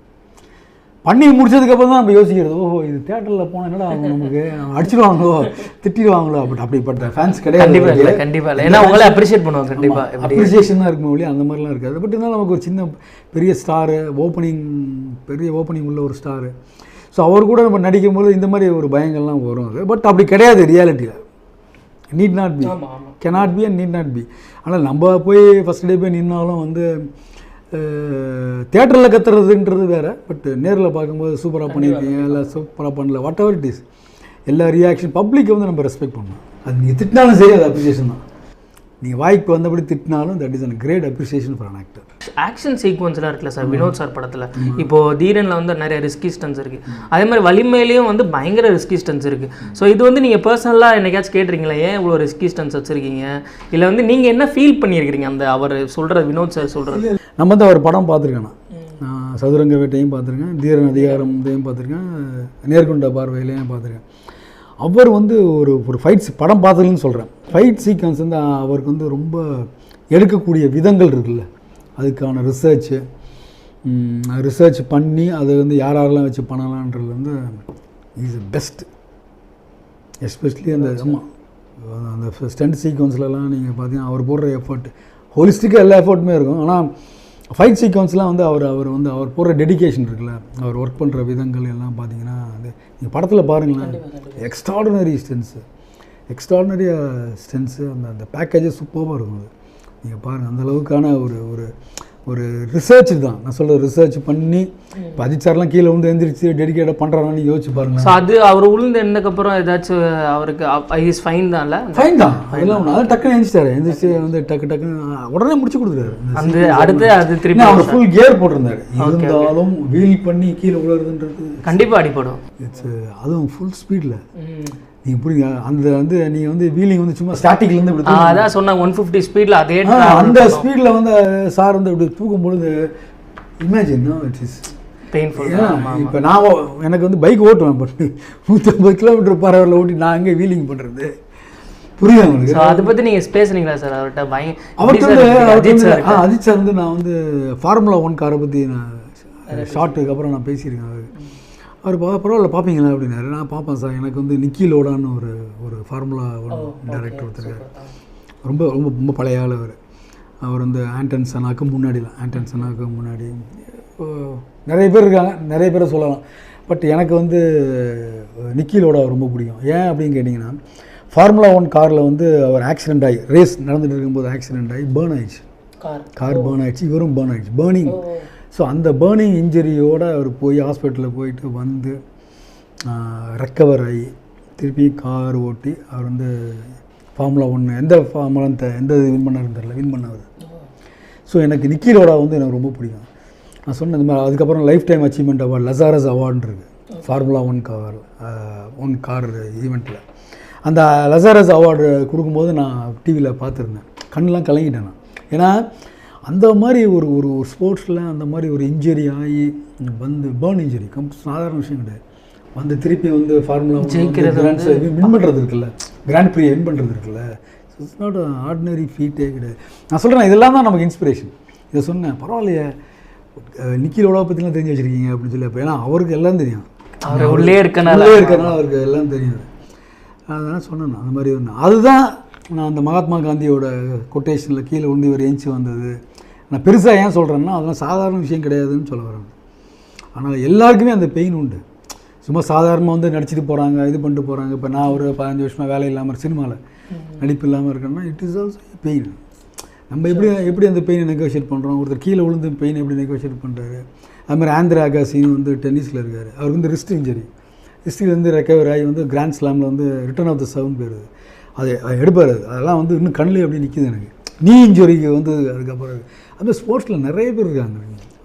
பண்ணி முடிச்சதுக்கப்புறம் தான் நம்ம யோசிக்கிறது, ஓஹோ இது தேட்டரில் போனால் என்னடா அவங்க நமக்கு அடிச்சிடுவாங்களோ திட்டிடுவாங்களோ அப்படிப்பட்ட ஃபேன்ஸ் கிடையாது. கண்டிப்பாக ஏன்னா அவங்களே அப்ரிஷியேட் பண்ணுவாங்க. கண்டிப்பாக அப்ரிசியேஷன் தான் இருக்குமே ஒழிய அந்த மாதிரிலாம் இருக்காது. பட் இருந்தாலும் நமக்கு ஒரு சின்ன பெரிய ஸ்டாரு, பெரிய ஓப்பனிங் உள்ள ஒரு ஸ்டாரு. ஸோ அவர் கூட நம்ம நடிக்கும்போது இந்த மாதிரி ஒரு பயங்கள்லாம் வரும். அது பட் அப்படி கிடையாது ரியாலிட்டியில். Need not be, cannot be and need not be. ஆனால் நம்ம போய் ஃபஸ்ட் டே போய் நின்னாலும் வந்து தியேட்டரில் கத்துறதுன்றது வேறு. பட் நேரில் பார்க்கும்போது சூப்பராக பண்ணியிருக்கீங்க, இல்லை சூப்பராக பண்ணல, வாட் எவர் இட் இஸ், எல்லா ரியாக்ஷன் பப்ளிக்கை வந்து நம்ம ரெஸ்பெக்ட் பண்ணணும். அது நீங்கள் திட்டினாலும் சரி, அது அப்ரிசியேஷன் தான். நீங்கள் வாய்க்கு வந்தபடி திட்டினாலும் that is a great appreciation for an actor. Action சீக்வன்ஸ்லாம் இருக்குல்ல சார் வினோத் சார் படத்தில், இப்போது தீரனில் வந்து நிறைய ரிஸ்கி ஸ்டன்ஸ் இருக்குது, அதே மாதிரி வலிமையிலையும் வந்து பயங்கர ரிஸ்கி ஸ்டன்ஸ் இருக்குது. ஸோ இது வந்து நீங்கள் பர்சனலாக என்னைக்காச்சும் கேட்டிருக்கீங்களா, ஏன் இவ்வளோ ரிஸ்கி ஸ்டன்ஸ் வச்சுருக்கீங்க, இல்லை வந்து நீங்கள் என்ன ஃபீல் பண்ணியிருக்கிறீங்க அந்த அவர் சொல்கிற வினோத் சார் சொல்கிறது? நம்ம வந்து அவர் படம் பார்த்துருக்கேன், நான் சதுரங்க வேட்டையும் பார்த்துருக்கேன், தீரன் அதிகாரம் இதையும் பார்த்துருக்கேன், நேர்கொண்ட பார்வையிலையும் பார்த்துருக்கேன். அவர் வந்து ஒரு ஃபைட்ஸ் படம் பார்த்ததுன்னு சொல்கிறேன், ஃபைட் சீக்வன்ஸ் வந்து அவருக்கு வந்து ரொம்ப எடுக்கக்கூடிய விதங்கள் இருக்குல்ல, அதுக்கான ரிசர்ச் பண்ணி அதை வந்து யாரெல்லாம் வச்சு பண்ணலான்றது வந்து இஸ் பெஸ்ட். எஸ்பெஷலி அந்த அந்த ஸ்டண்ட் சீக்வன்ஸ்லலாம் நீங்கள் பார்த்தீங்கன்னா அவர் போடுற எஃபர்ட், ஹோலிஸ்டிக்காக எல்லா எஃபர்ட்டுமே இருக்கும். ஆனால் ஃபைட் சீக்வன்ஸ்லாம் வந்து அவர் போடுற டெடிகேஷன் இருக்குல்ல, அவர் ஒர்க் பண்ணுற விதங்கள் எல்லாம் பார்த்தீங்கன்னா வந்து நீங்கள் படத்தில் பாருங்களேன், எக்ஸ்ட்ராடினரி ஸ்டென்ஸு அந்த பேக்கேஜே சூப்பராக இருக்கும். அது நீங்கள் பாருங்கள், அந்தளவுக்கான ஒரு ரிசர்ச் தான் நான் சொல்கிற, ரிசர்ச் பண்ணி இப்போ அஜித் சார்லாம் கீழே வந்து எழுந்திரிச்சு டெடிகேட்டாக பண்ணுறாங்கன்னு யோசிச்சு பாருங்க. ஸோ அது அவர் உளுந்து என்னக்கப்புறம் ஏதாச்சும் அவருக்கு இஸ் ஃபைன் தான்ல? ஃபைன் தான், அதெல்லாம் ஒன்று. அது டக்குன்னு எழுந்திரிச்சு வந்து டக்குன்னு உடனே முடிச்சு கொடுத்துருக்காரு. அந்த அடுத்து அது திருப்பி அவர் ஃபுல் கியர் போட்டிருந்தாரு, இருந்தாலும் வீல் பண்ணி கீழே விழுறதுன்றது கண்டிப்பாக அடிப்படும். அதுவும் ஃபுல் ஸ்பீடில் நீங்கள் புரியுங்க. அந்த வந்து நீங்கள் வந்து வீலிங் வந்து சும்மா ஸ்டாட்டிக்லேருந்து இப்படி அதான் சொன்னாங்க 150 ஸ்பீடில் அதே அந்த ஸ்பீடில் வந்து சார் வந்து இப்படி தூக்கும்பொழுது இமேஜின் இட் இஸ் பெயின்ஃபுல். இப்போ நான் எனக்கு வந்து பைக் ஓட்டுவேன், பட் 150 கிலோமீட்டர் per hour ஓட்டி நான் அங்கே வீலிங் பண்ணுறது புரியுது உங்களுக்கு. அதை பற்றி நீங்கள் பேசுனீங்களா சார் அவர்கிட்ட? அஜித் சார் வந்து நான் வந்து ஃபார்முலா 1 காரை பற்றி நான் ஷார்ட்டுக்கு அப்புறம் நான் பேசியிருக்கேன். அவர் பரவாயில்ல பார்ப்பீங்களா அப்படின்னாரு. நான் பார்ப்பேன் சார், எனக்கு வந்து நிக்கி லோடான்னு ஒரு ஃபார்முலா 1 டைரக்டர் ஒருத்தருக்காரு, ரொம்ப ரொம்ப ரொம்ப பழைய ஆள். அவர் வந்து ஆண்டன் செனாக்கு முன்னாடி நிறைய பேர் இருக்காங்க, நிறைய பேரை சொல்லலாம். பட் எனக்கு வந்து நிக்கி லோடா ரொம்ப பிடிக்கும். ஏன் அப்படின்னு கேட்டிங்கன்னா, ஃபார்முலா 1 காரில் வந்து அவர் ஆக்சிடென்ட் ஆகி ரேஸ் நடந்துகிட்டு இருக்கும்போது ஆக்சிடென்ட் ஆகி பேர்ன் ஆயிடுச்சு, கார் பேர்ன் ஆகிடுச்சு, இவரும் பேர்ன் ஆகிடுச்சு, பேர்னிங். ஸோ அந்த பேர்னிங் இன்ஜுரியோடு அவர் போய் ஹாஸ்பிட்டலில் போயிட்டு வந்து ரெக்கவர் ஆகி திருப்பி கார் ஓட்டி அவர் வந்து ஃபார்முலா 1 எந்த வின் பண்ணார். ஸோ எனக்கு நிக்கி லோடா வந்து எனக்கு ரொம்ப பிடிக்கும். நான் சொன்னேன் இந்த மாதிரி. அதுக்கப்புறம் lifetime achievement award, Laureus அவார்டுன்னு இருக்குது ஃபார்முலா 1 கார் ஈவெண்ட்டில். அந்த லசாரஸ் அவார்டு கொடுக்கும்போது நான் டிவியில் பார்த்துருந்தேன், கண்ணெலாம் கலங்கிட்டேன் நான். ஏன்னா அந்த மாதிரி ஒரு ஸ்போர்ட்ஸில் அந்த மாதிரி ஒரு இன்ஜுரி ஆகி வந்து பேர்ன் இன்ஜுரி சாதாரண விஷயம் கிடையாது. வந்து திருப்பி வந்து ஃபார்முலா வின் பண்ணுறது இருக்குல்ல, கிராண்ட் ப்ரீ வின் பண்ணுறது இருக்குல்ல, இட்ஸ் நாட் ஆர்டினரி ஃபீட்டே கிடையாது. நான் சொல்கிறேன், இதெல்லாம் தான் நமக்கு இன்ஸ்பிரேஷன். இதை சொன்னேன், பரவாயில்லையே நிக்கி லோடா பற்றிலாம் தெரிஞ்சு வச்சுருக்கீங்க அப்படின்னு சொல்லி. அப்போ ஏன்னா அவருக்கு எல்லாம் தெரியும், அவர் உள்ளே இருக்கனால அவருக்கு எல்லாம் தெரியாது. அதனால் சொன்னேன் அந்த மாதிரி ஒன்று. அதுதான் நான் அந்த மகாத்மா காந்தியோட கொட்டேஷனில் கீழே உண்டு இவர் ஏஞ்சி வந்தது. நான் பெருசாக ஏன் சொல்கிறேன்னா, அதெல்லாம் சாதாரண விஷயம் கிடையாதுன்னு சொல்ல வரேன். ஆனால் எல்லாருக்குமே அந்த பெயின் உண்டு. சும்மா சாதாரணமாக வந்து நடிச்சிட்டு போகிறாங்க, இது பண்ணிட்டு போகிறாங்க. இப்போ நான் ஒரு 15 வருஷமாக வேலை இல்லாமல் சினிமாவில் நடிப்பு இல்லாமல் இருக்கேன்னா இட் இஸ் ஆல்சோ பெயின். நம்ம எப்படி அந்த பெயினை நெகோஷியேட் பண்ணுறோம். ஒருத்தர் கீழே விழுந்து பெயின் எப்படி நெகோஷியேட் பண்ணுறாரு. அதுமாதிரி ஆந்திரா அகாசின்னு வந்து டென்னிஸில் இருக்கார். அவருக்கு வந்து ரிஸ்ட் இன்ஜரி, ரிஸ்ட்லேருந்து ரெக்கவர் ஆகி வந்து கிராண்ட் ஸ்லாமில் வந்து ரிட்டர்ன் ஆஃப் த சவுண்ட் போயிடுது. அது எடுப்பார். அதெல்லாம் வந்து இன்னும் கண்ணில் அப்படி நிற்கிது எனக்கு. நீ இன்ஜுரிக்கு வந்து அதுக்கப்புறம் அது ஸ்போர்ட்ஸில் நிறைய பேர் இருக்காங்க.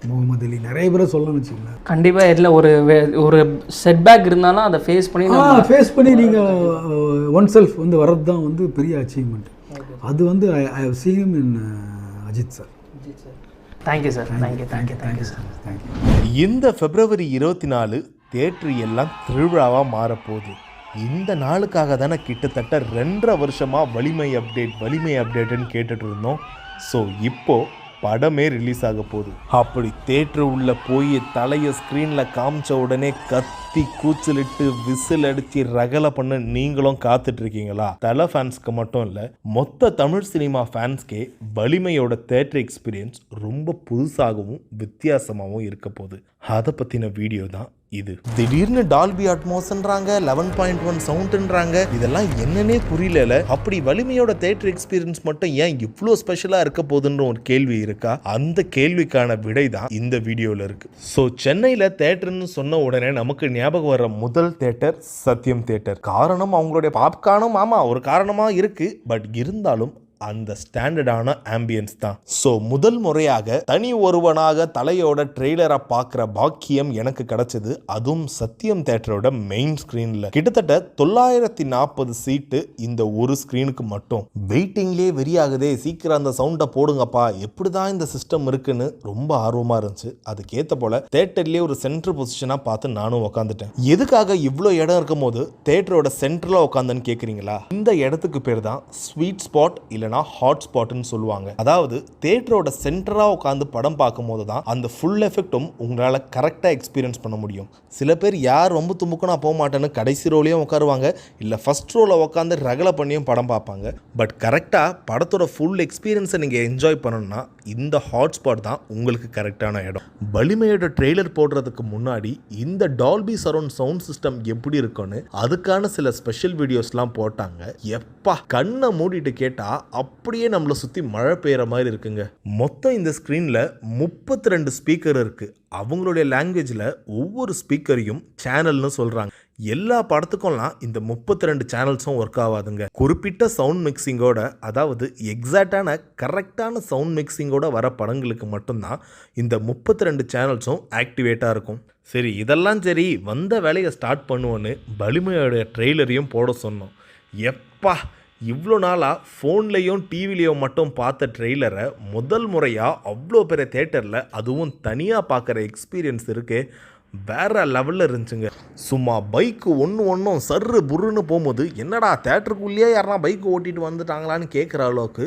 முகமது அலி நிறைய பேரை சொல்லணும்னு வச்சுக்கோங்களேன். கண்டிப்பாக இதில் ஒரு செட்பேக் இருந்தாலும் அதை ஃபேஸ் பண்ணி நீங்கள் ஒன் செல்ஃப் வந்து வர்றது தான் வந்து பெரிய அச்சீவ்மெண்ட். அது வந்து I have seen him in Ajith sir. Thank you sir. Thank you sir. இந்த February 24 தியேட்டர் எல்லாம் திருவிழாவாக மாறப்போகுது. இந்த நாளுக்காக தானே கிட்டத்தட்ட 2.5 வருஷமாக வலிமை அப்டேட்டுன்னு கேட்டுட்டு இருந்தோம். ஸோ இப்போது படமே ரிலீஸ் ஆக போகுது. அப்படி தேட்டர் உள்ள போய் தலையை ஸ்க்ரீனில் காமிச்ச உடனே கத்தி கூச்சலிட்டு விசில் அடித்து ரகலை பண்ண நீங்களும் காத்துட்ருக்கீங்களா? தலை ஃபேன்ஸ்க்கு மட்டும் இல்லை, மொத்த தமிழ் சினிமா ஃபேன்ஸ்க்கே வலிமையோட தேட்டர் எக்ஸ்பீரியன்ஸ் ரொம்ப புதுசாகவும் வித்தியாசமாகவும் இருக்க போகுது. அதை பற்றின வீடியோ தான் இது. திடீர்னு டால்பி அட்மாஸ்ன்றாங்க, 11.1 சவுண்ட்ன்றாங்க, இதெல்லாம் என்னன்னே புரியல. அப்படி வலிமையோட தியேட்டர் எக்ஸ்பீரியன்ஸ் மட்டும் ஏன் இவ்வளோ ஸ்பெஷலாக இருக்க போகுதுன்ற ஒரு கேள்வி இருக்கா? அந்த கேள்விக்கான விடை தான் இந்த வீடியோவில் இருக்கு. ஸோ சென்னையில் தேட்டர்னு சொன்ன உடனே நமக்கு ஞாபகம் வர முதல் தேட்டர் சத்யம் தேட்டர். காரணம் அவங்களுடைய பாப்கார்னும் ஆமாம் ஒரு காரணமாக இருக்கு. பட் இருந்தாலும் அந்த ஸ்டாண்டர்டான ஆம்பியன்ஸ் தான். ஸோ முதல் முறையாக தனி ஒருவனாக தலையோட ட்ரெய்லரை பார்க்குற பாக்கியம் எனக்கு கிடைச்சது. அதுவும் சத்யம் தேட்டரோட மெயின் ஸ்க்ரீனில். கிட்டத்தட்ட 940 சீட்டு இந்த ஒரு ஸ்க்ரீனுக்கு மட்டும். வெயிட்டிங்லேயே வெறியாகுதே, சீக்கிரம் அந்த சவுண்டை போடுங்கப்பா, எப்படி தான் இந்த சிஸ்டம் இருக்குன்னு ரொம்ப ஆர்வமாக இருந்துச்சு. அதுக்கேற்ற போல தேட்டர்லேயே ஒரு சென்ட்ரு பொசிஷனாக பார்த்து நானும் உட்காந்துட்டேன். எதுக்காக இவ்வளோ இடம் இருக்கும் போது தேட்டரோட சென்டரில் உட்காந்துன்னு கேட்குறீங்களா? இந்த இடத்துக்கு பேர் தான் ஸ்வீட் ஸ்பாட் இல்லைனா இல்லைனா ஹாட் ஸ்பாட்னு சொல்லுவாங்க. அதாவது தியேட்டரோட சென்டராக உட்காந்து படம் பார்க்கும்போது தான் அந்த ஃபுல் எஃபெக்டும் உங்களால் கரெக்டாக எக்ஸ்பீரியன்ஸ் பண்ண முடியும். சில பேர் யார் ரொம்ப துமுக்குனா போக மாட்டேன்னு கடைசி ரோலையும் உட்காருவாங்க, இல்லை ஃபஸ்ட் ரோவில் உட்காந்து ரகலை பண்ணியும் படம் பார்ப்பாங்க. பட் கரெக்டாக படத்தோட ஃபுல் எக்ஸ்பீரியன்ஸை நீங்கள் என்ஜாய் பண்ணணும்னா இந்த ஹாட் ஸ்பாட் தான் உங்களுக்கு கரெக்டான இடம். வலிமையோட ட்ரெய்லர் போடுறதுக்கு முன்னாடி இந்த டால்பி சரவுண்ட் சவுண்ட் சிஸ்டம் எப்படி இருக்குன்னு அதுக்கான சில ஸ்பெஷல் வீடியோஸ்லாம் போட்டாங்க. எப்பா கண்ணை மூடிட்டு கேட்டா அப்படியே நம்மளை சுற்றி மழை பெய்கிற மாதிரி இருக்குங்க. மொத்தம் இந்த ஸ்க்ரீனில் 32 ஸ்பீக்கர் இருக்கு. அவங்களுடைய லாங்குவேஜில் ஒவ்வொரு ஸ்பீக்கரையும் சேனல்னு சொல்கிறாங்க. எல்லா படத்துக்கும்லாம் இந்த 32 சேனல்ஸும் ஒர்க் ஆகாதுங்க. குறிப்பிட்ட சவுண்ட் மிக்சிங்கோட, அதாவது எக்ஸாக்டான கரெக்டான சவுண்ட் மிக்சிங்கோட வர படங்களுக்கு மட்டும்தான் இந்த 32 சேனல்ஸும் ஆக்டிவேட்டாக இருக்கும். சரி, இதெல்லாம் சரி, வந்த வேலையை ஸ்டார்ட் பண்ணுவோன்னு வலிமையோட ட்ரெய்லரையும் போட சொன்னோம். எப்பா இவ்வளோ நாளாக ஃபோன்லேயும் டிவிலையும் மட்டும் பார்த்த ட்ரெய்லரை முதல் முறையாக அவ்வளோ பெரிய தேட்டரில் அதுவும் தனியாக பார்க்குற எக்ஸ்பீரியன்ஸ் இருக்குது. வேறு லெவலில் இருந்துச்சுங்க. சும்மா பைக்கு ஒன்றும் சர்ரு புருன்னு போகும்போது என்னடா தேட்டருக்குள்ளேயே யாரா பைக்கு ஓட்டிகிட்டு வந்துட்டாங்களான்னு கேட்குற அளவுக்கு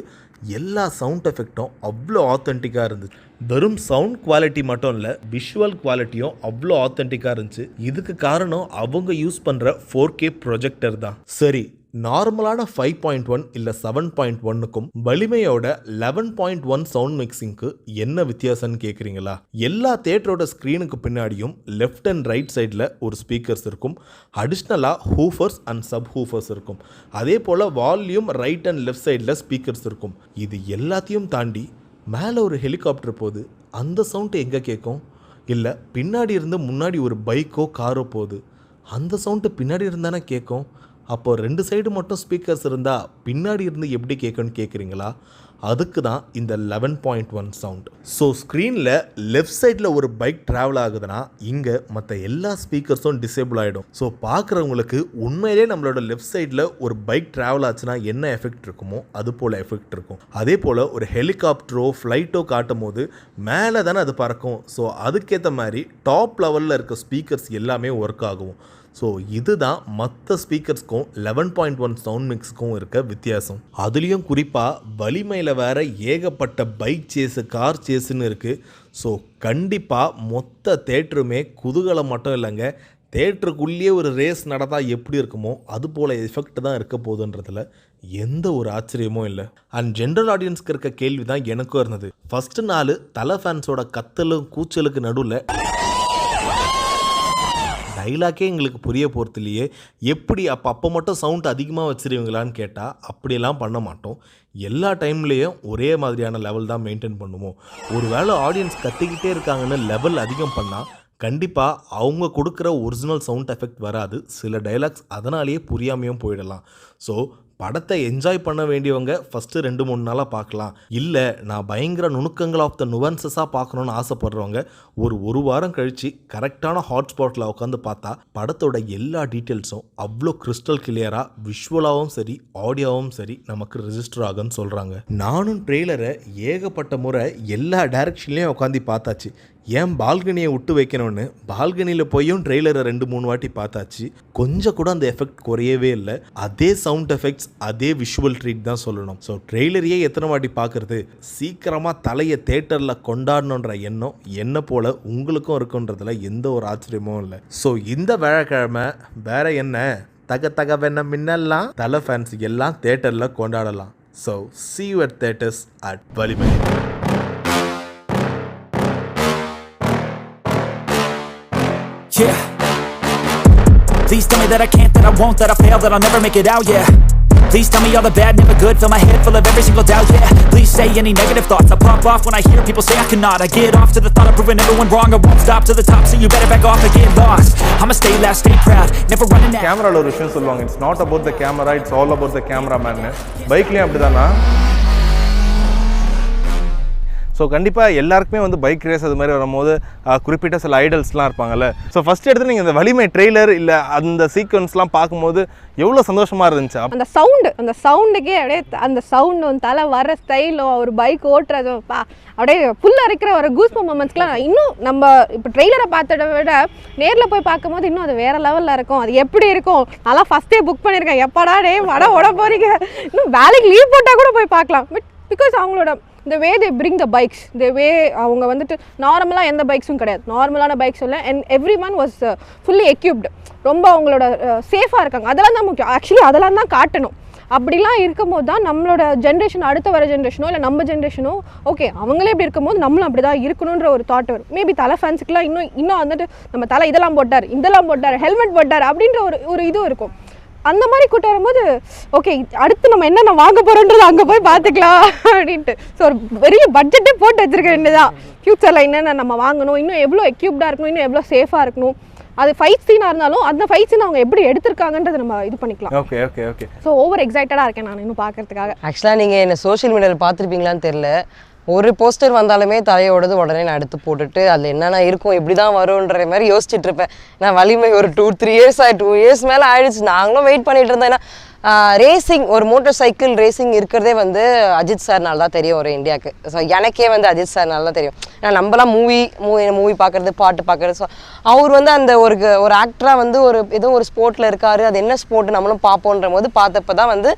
எல்லா சவுண்ட் எஃபெக்டும் அவ்வளோ ஆத்தென்டிக்காக இருந்துச்சு. வெறும் சவுண்ட் குவாலிட்டி மட்டும் இல்லை, விஷுவல் குவாலிட்டியும் அவ்வளோ ஆத்தென்டிக்காக இருந்துச்சு. இதுக்கு காரணம் அவங்க யூஸ் பண்ணுற 4K ப்ரொஜெக்டர் தான். சரி, நார்மலான 5.1 இல்லை 7.1க்கும் வலிமையோட 11.1 சவுண்ட் மிக்சிங்க்கு என்ன வித்தியாசம்னு கேட்குறீங்களா? எல்லா தியேட்டரோட ஸ்க்ரீனுக்கு பின்னாடியும் லெஃப்ட் அண்ட் ரைட் சைடில் ஒரு ஸ்பீக்கர்ஸ் இருக்கும். அடிஷ்னலாக ஹூஃபர்ஸ் அண்ட் சப் ஹூஃபர்ஸ் இருக்கும். அதே போல் வால்யூம் ரைட் அண்ட் லெஃப்ட் சைடில் ஸ்பீக்கர்ஸ் இருக்கும். இது எல்லாத்தையும் தாண்டி மேலே ஒரு ஹெலிகாப்டர் போகுது, அந்த சவுண்டு எங்கே கேட்கும்? இல்லை பின்னாடி இருந்து முன்னாடி ஒரு பைக்கோ காரோ போகுது, அந்த சவுண்டு பின்னாடி இருந்தானே கேட்கும். அப்போது 2 சைடு மட்டும் ஸ்பீக்கர்ஸ் இருந்தால் பின்னாடி இருந்து எப்படி கேட்குன்னு கேட்குறீங்களா? அதுக்கு தான் இந்த 11.1 சவுண்ட். ஸோ ஸ்க்ரீனில் லெஃப்ட் சைடில் ஒரு பைக் ட்ராவல் ஆகுதுன்னா இங்கே மற்ற எல்லா ஸ்பீக்கர்ஸும் டிசேபிள் ஆகிடும். ஸோ பார்க்குறவங்களுக்கு உண்மையிலே நம்மளோட லெஃப்ட் சைடில் ஒரு பைக் ட்ராவல் ஆச்சுன்னா என்ன எஃபெக்ட் இருக்குமோ அது போல் எஃபெக்ட் இருக்கும். அதே போல் ஒரு ஹெலிகாப்டரோ ஃப்ளைட்டோ காட்டும் போது மேலே தானே அது பறக்கும். ஸோ அதுக்கேற்ற மாதிரி டாப் லெவலில் இருக்க ஸ்பீக்கர்ஸ் எல்லாமே ஒர்க் ஆகும். ஸோ இதுதான் மற்ற ஸ்பீக்கர்ஸ்க்கும் 11.1 சவுண்ட் மிக்ஸுக்கும் இருக்க வித்தியாசம். அதுலேயும் குறிப்பாக வலிமையில் வேறு ஏகப்பட்ட பைக் சேஸு, கார் சேஸுன்னு இருக்குது. ஸோ கண்டிப்பாக மொத்த தேட்டருமே குதூகலம் மட்டும் இல்லைங்க, தேட்டருக்குள்ளேயே ஒரு ரேஸ் நடந்தால் எப்படி இருக்குமோ அது போல் எஃபெக்ட் தான் இருக்க போகுதுன்றதில் எந்த ஒரு ஆச்சரியமும் இல்லை. அண்ட் ஜென்ரல் ஆடியன்ஸ்க்கு இருக்க கேள்வி தான் எனக்கும் இருந்தது. ஃபஸ்ட்டு நாள் தலை ஃபேன்ஸோட கத்தலும் கூச்சலுக்கு நடுவில் டைலாக்கே எங்களுக்கு புரிய போகிறது இல்லையே, எப்படி அப்போ மட்டும் சவுண்ட் அதிகமாக வச்சுருவீங்களான்னு கேட்டால் அப்படியெல்லாம் பண்ண மாட்டோம். எல்லா டைம்லேயும் ஒரே மாதிரியான லெவல் தான் மெயின்டைன் பண்ணுவோம். ஒரு வேளை ஆடியன்ஸ் கத்திக்கிட்டே இருக்காங்கன்னு லெவல் அதிகம் பண்ணால் கண்டிப்பாக அவங்க கொடுக்குற ஒரிஜினல் சவுண்ட் எஃபெக்ட் வராது. சில டைலாக்ஸ் அதனாலேயே புரியாமையும் போயிடலாம். ஸோ படத்தை என்ஜாய் பண்ண வேண்டியவங்க ஃபஸ்ட்டு 2-3 நாளாக பார்க்கலாம். இல்லை நான் பயங்கர நுணுக்கங்கள் ஆஃப் த நுவன்சஸாக பார்க்கணுன்னு ஆசைப்படுறவங்க ஒரு வாரம் கழித்து கரெக்டான ஹாட்ஸ்பாட்டில் உட்காந்து பார்த்தா படத்தோட எல்லா டீட்டெயில்ஸும் அவ்வளோ கிறிஸ்டல் கிளியராக விஷுவலாகவும் சரி ஆடியோவும் சரி நமக்கு ரெஜிஸ்டர் ஆகுன்னு சொல்கிறாங்க. நானும் ட்ரெய்லரை ஏகப்பட்ட முறை எல்லா டைரக்ஷன்லேயும் உட்காந்து பார்த்தாச்சு. ஏன் பால்கனியை விட்டு வைக்கணும்னு பால்கனியில் போயும் ட்ரெய்லரை 2-3 வாட்டி பார்த்தாச்சு. கொஞ்சம் கூட அந்த எஃபெக்ட் குறையவே இல்லை. அதே சவுண்ட் எஃபெக்ட்ஸ், அதே விஷுவல் ட்ரீட் தான் சொல்லணும். ஸோ ட்ரெய்லரையே எத்தனை வாட்டி பார்க்குறது? சீக்கிரமாக தலையை தேட்டரில் கொண்டாடணுன்ற எண்ணம் என்ன போல் உங்களுக்கும் இருக்குன்றதுல எந்த ஒரு ஆச்சரியமும் இல்லை. ஸோ இந்த வியாழக்கிழமை வேற என்ன தக வேண மின்னெல்லாம் தலை ஃபேன்ஸ் எல்லாம் தேட்டரில் கொண்டாடலாம். So see you at theaters at வலிமை. Yeah. Please tell me that I can't, that I won't, that I fail, that I'll never make it out, yeah. Please tell me all the bad, never good, fill my head full of every single doubt, yeah. Please say any negative thoughts, I pop off when I hear people say I cannot. I get off to the thought of proving everyone wrong, I won't stop to the top, so you better back off and get lost. I'ma stay loud, stay proud, never running out. கேமராவில் ஒரு விஷயம் சொல்லுவாங்க, it's not about the camera, it's all about the cameraman. பைக்லேயும் அப்படி தானா? ஸோ கண்டிப்பாக எல்லாருக்குமே வந்து பைக் ரேஸ் அது மாதிரி வரும்போது குறிப்பிட்ட சில ஐடல்ஸ்லாம் இருப்பாங்கல்ல. ஸோ ஃபஸ்ட் எடுத்து நீங்கள் இந்த வலிமை ட்ரெய்லர் இல்லை அந்த சீக்வன்ஸ்லாம் பார்க்கும்போது எவ்வளோ சந்தோஷமாக இருந்துச்சு. அந்த சவுண்டுக்கே அப்படியே அந்த சவுண்டும் தலை வர ஸ்டைலும் ஒரு பைக் ஓட்டுறதும் அப்படியே புல் அரைக்கிற ஒரு கூஸ் மொமெண்ட்ஸ்க்குலாம் இன்னும் நம்ம இப்போ ட்ரெய்லரை பார்த்ததை விட நேரில் போய் பார்க்கும்போது இன்னும் அது வேறு லெவலில் இருக்கும். அது எப்படி இருக்கும், நல்லா ஃபஸ்ட்டே புக் பண்ணியிருக்கேன், எப்படா டே வட ஓட போகிறீங்க, இன்னும் வேலைக்கு லீவ் போட்டால் கூட போய் பார்க்கலாம். பட் பிகாஸ் அவங்களோட the way they bring the bikes, the way அவங்க வந்துட்டு நார்மலாக எந்த பைக்ஸும் கிடையாது, நார்மலான பைக்ஸ் இல்லை. And every one was fully equipped, ரொம்ப அவங்களோட சேஃபாக இருக்காங்க. அதெல்லாம் தான் முக்கியம். ஆக்சுவலி அதெல்லாம் தான் காட்டணும். அப்படிலாம் இருக்கும்போது தான் நம்மளோட ஜென்ரேஷன், அடுத்த வர ஜென்ரேஷனோ இல்லை நம்ம ஜென்ரேஷனோ ஓகே அவங்களே இப்படி இருக்கும்போது நம்மளும் அப்படி தான் இருக்கணுன்ற ஒரு தாட் வரும். மேபி தலை ஃபேன்ஸுக்குலாம் இன்னும் வந்துட்டு நம்ம தலை இதெல்லாம் போட்டார், ஹெல்மெட் போட்டார் அப்படின்ற ஒரு இதுவும் இருக்கும். அந்த மாதிரி கூட்டம் வரும்போது ஓகே அடுத்து நம்ம என்னென்ன வாங்க போகிறோன்றது அங்கே போய் பார்த்துக்கலாம் அப்படின்ட்டு. ஸோ ஒரு பெரிய பட்ஜெட்டே போட்டு வச்சுருக்க வேண்டியதான். ஃப்யூச்சரில் என்னென்ன நம்ம வாங்கணும், இன்னும் எவ்வளோ எக்யூப்டாக இருக்கணும், இன்னும் எவ்வளோ சேஃபாக இருக்கணும், அது ஃபைட் சீனாக இருந்தாலும் அந்த ஃபைட் சீன் அவங்க எப்படி எடுத்திருக்காங்கன்றதை நம்ம இது பண்ணிக்கலாம். Okay okay okay. So over எக்ஸைட்டடாக இருக்கேன் நான் இன்னும் பார்க்கறதுக்காக. ஆக்சுவலாக நீங்கள் என்ன சோஷியல் மீடியாவில் பார்த்துருப்பீங்களான்னு தெரில, ஒரு போஸ்டர் வந்தாலுமே தலையோடது உடனே நான் எடுத்து போட்டுட்டு அதில் என்னென்ன இருக்கும் எப்படி தான் வரும்ன்ற மாதிரி யோசிச்சுட்டு இருப்பேன். நான் வலிமை ஒரு 2-3 இயர்ஸ் 2 இயர்ஸ் மேலே ஆயிடுச்சு. நாங்களும் வெயிட் பண்ணிட்டு இருந்தோம். ஏன்னா ரேசிங், ஒரு மோட்டார் சைக்கிள் ரேசிங் இருக்கிறதே வந்து அஜித் சார்னால தான் தெரியும் ஒரு இந்தியாவுக்கு. ஸோ எனக்கே வந்து அஜித் சார்னால தான் தெரியும். ஏன்னா நம்மளாம் மூவி பார்க்குறது, பாட்டு பார்க்குறது. ஸோ அவர் வந்து அந்த ஒரு ஆக்டராக வந்து ஏதோ ஒரு ஸ்போர்ட்டில் இருக்காரு, அது என்ன ஸ்போர்ட் நம்மளும் பார்ப்போன்ற போது பார்த்தப்போ தான் வந்து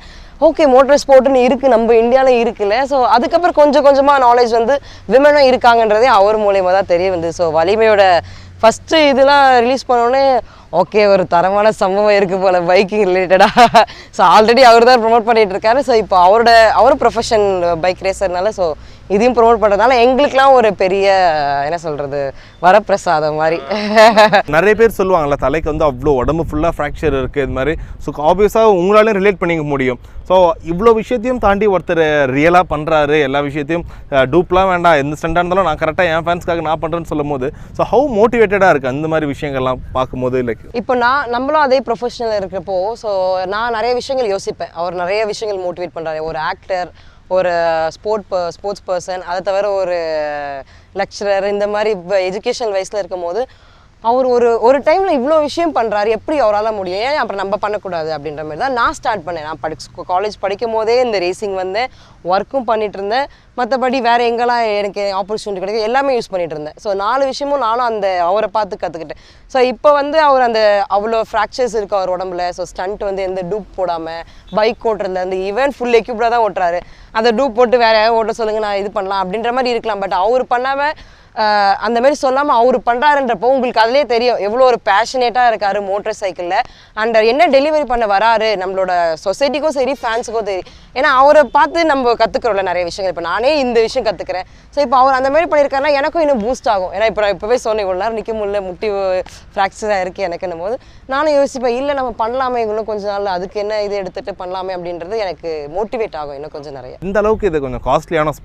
ஓகே மோட்டர் ஸ்போர்ட்டுன்னு இருக்குது நம்ம இந்தியாவில் இருக்குல்ல. ஸோ அதுக்கப்புறம் கொஞ்சமாக நாலேஜ் வந்து விமனும் இருக்காங்கன்றதே அவர் மூலியமாக தான் தெரிய வந்து. ஸோ வலிமையோட ஃபஸ்ட்டு இதெல்லாம் ரிலீஸ் பண்ணோடனே ஓகே ஒரு தரமான சம்பவம் இருக்குது போல் பைக்கிங் ரிலேட்டடாக. ஸோ ஆல்ரெடி அவர் தான் ப்ரொமோட் பண்ணிகிட்டு இருக்காரு. ஸோ இப்போ அவரும் ப்ரொஃபஷன் பைக் ரேசர்னால ஸோ இதையும் ப்ரொமோட் பண்ணுறதுனால எங்களுக்குலாம் ஒரு பெரிய என்ன சொல்கிறது வரப்பிரசாதம் மாதிரி. நிறைய பேர் சொல்லுவாங்கள்ல தலைக்கு வந்து அவ்வளோ உடம்பு ஃபுல்லாக ஃப்ராக்சர் இருக்குது இது மாதிரி. ஸோ ஆப்வியஸாக உங்களாலையும் ரிலேட் பண்ணிக்க முடியும். ஸோ இவ்வளோ விஷயத்தையும் தாண்டி ஒருத்தர் ரியலாக பண்ணுறாரு, எல்லா விஷயத்தையும் டூப்லாம் வேண்டாம், எந்த ஸ்டண்டாக இருந்தாலும் நான் கரெக்டாக என் ஃபேன்ஸ்க்காக நான் பண்ணுறேன்னு சொல்லும் போது ஸோ ஹவு மோட்டிவேட்டடாக இருக்குது அந்த மாதிரி விஷயங்கள்லாம் பார்க்கும்போது. லைக் இப்போ நம்மளும் அதே ப்ரொஃபஷனல் இருக்கிறப்போ ஸோ நான் நிறைய விஷயங்கள் யோசிப்பேன். அவர் நிறைய விஷயங்கள் மோட்டிவேட் பண்ணுறாரு. ஒரு ஆக்டர், ஒரு ஸ்போர்ட்ஸ் பர்சன், அதை தவிர ஒரு லெக்சரர், இந்த மாதிரி எஜுகேஷன் வைஸில் இருக்கும் போது அவர் ஒரு டைமில் இவ்வளோ விஷயம் பண்ணுறாரு, எப்படி அவரால் முடியும், ஏன் அப்புறம் நம்ம பண்ணக்கூடாது அப்படின்ற மாதிரி தான் நான் ஸ்டார்ட் பண்ணேன். நான் காலேஜ் படிக்கும் போதே இந்த ரேசிங் வந்தேன், ஒர்க்கும் பண்ணிகிட்டு இருந்தேன். மற்றபடி வேறு எங்கெல்லாம் எனக்கு ஆப்பர்ச்சுனிட்டி கிடைக்கும் எல்லாமே யூஸ் பண்ணிகிட்டு இருந்தேன். ஸோ 4 விஷயமும் நானும் அவரை பார்த்து கற்றுக்கிட்டேன். ஸோ இப்போ வந்து அவர் அவ்வளோ ஃப்ராக்சர்ஸ் இருக்குது அவர் உடம்புல. ஸோ ஸ்டண்ட் வந்து எந்த டூப் போடாமல் பைக் ஓட்டுறதுலேருந்து ஈவன் ஃபுல் எக்யூப்டாக தான் ஓட்டுறாரு. அந்த டூப் போட்டு வேறு ஓட்ட சொல்லுங்கள் நான் இது பண்ணலாம் அப்படின்ற மாதிரி இருக்கலாம். பட் அவர் பண்ணாமல் அந்த மாதிரி சொல்லாமல் அவர் பண்ணுறாருன்றப்போ உங்களுக்கு அதிலே தெரியும் எவ்வளோ ஒரு பேஷனேட்டாக இருக்கார் மோட்டர் சைக்கிளில். அண்ட் என்ன டெலிவரி பண்ண வராரு நம்மளோட சொசைட்டிக்கும் சரி ஃபேன்ஸுக்கும் சரி. ஏன்னா அவரை பார்த்து நம்ம கற்றுக்குறோம்ல நிறைய விஷயங்கள். இப்போ நானே இந்த விஷயம் கற்றுக்கிறேன். ஸோ இப்போ அவர் அந்த மாதிரி பண்ணியிருக்காருன்னா எனக்கும் இன்னும் பூஸ்ட் ஆகும். ஏன்னா இப்போ நான் இப்போவே சொன்னேன் இவ்வளோ நேரம் நிற்க முடியல, முட்டி ஃப்ராக்சராக இருக்குது எனக்குன்னும் போது நானும் யோசிப்பேன், இல்லை நம்ம பண்ணலாமே இன்னும் கொஞ்சம் நாள், அதுக்கு என்ன இது எடுத்துகிட்டு பண்ணலாமே அப்படின்றது எனக்கு மோட்டிவேட் ஆகும் இன்னும் கொஞ்சம் நிறைய. இந்த அளவுக்கு இது கொஞ்சம் காஸ்ட்லியான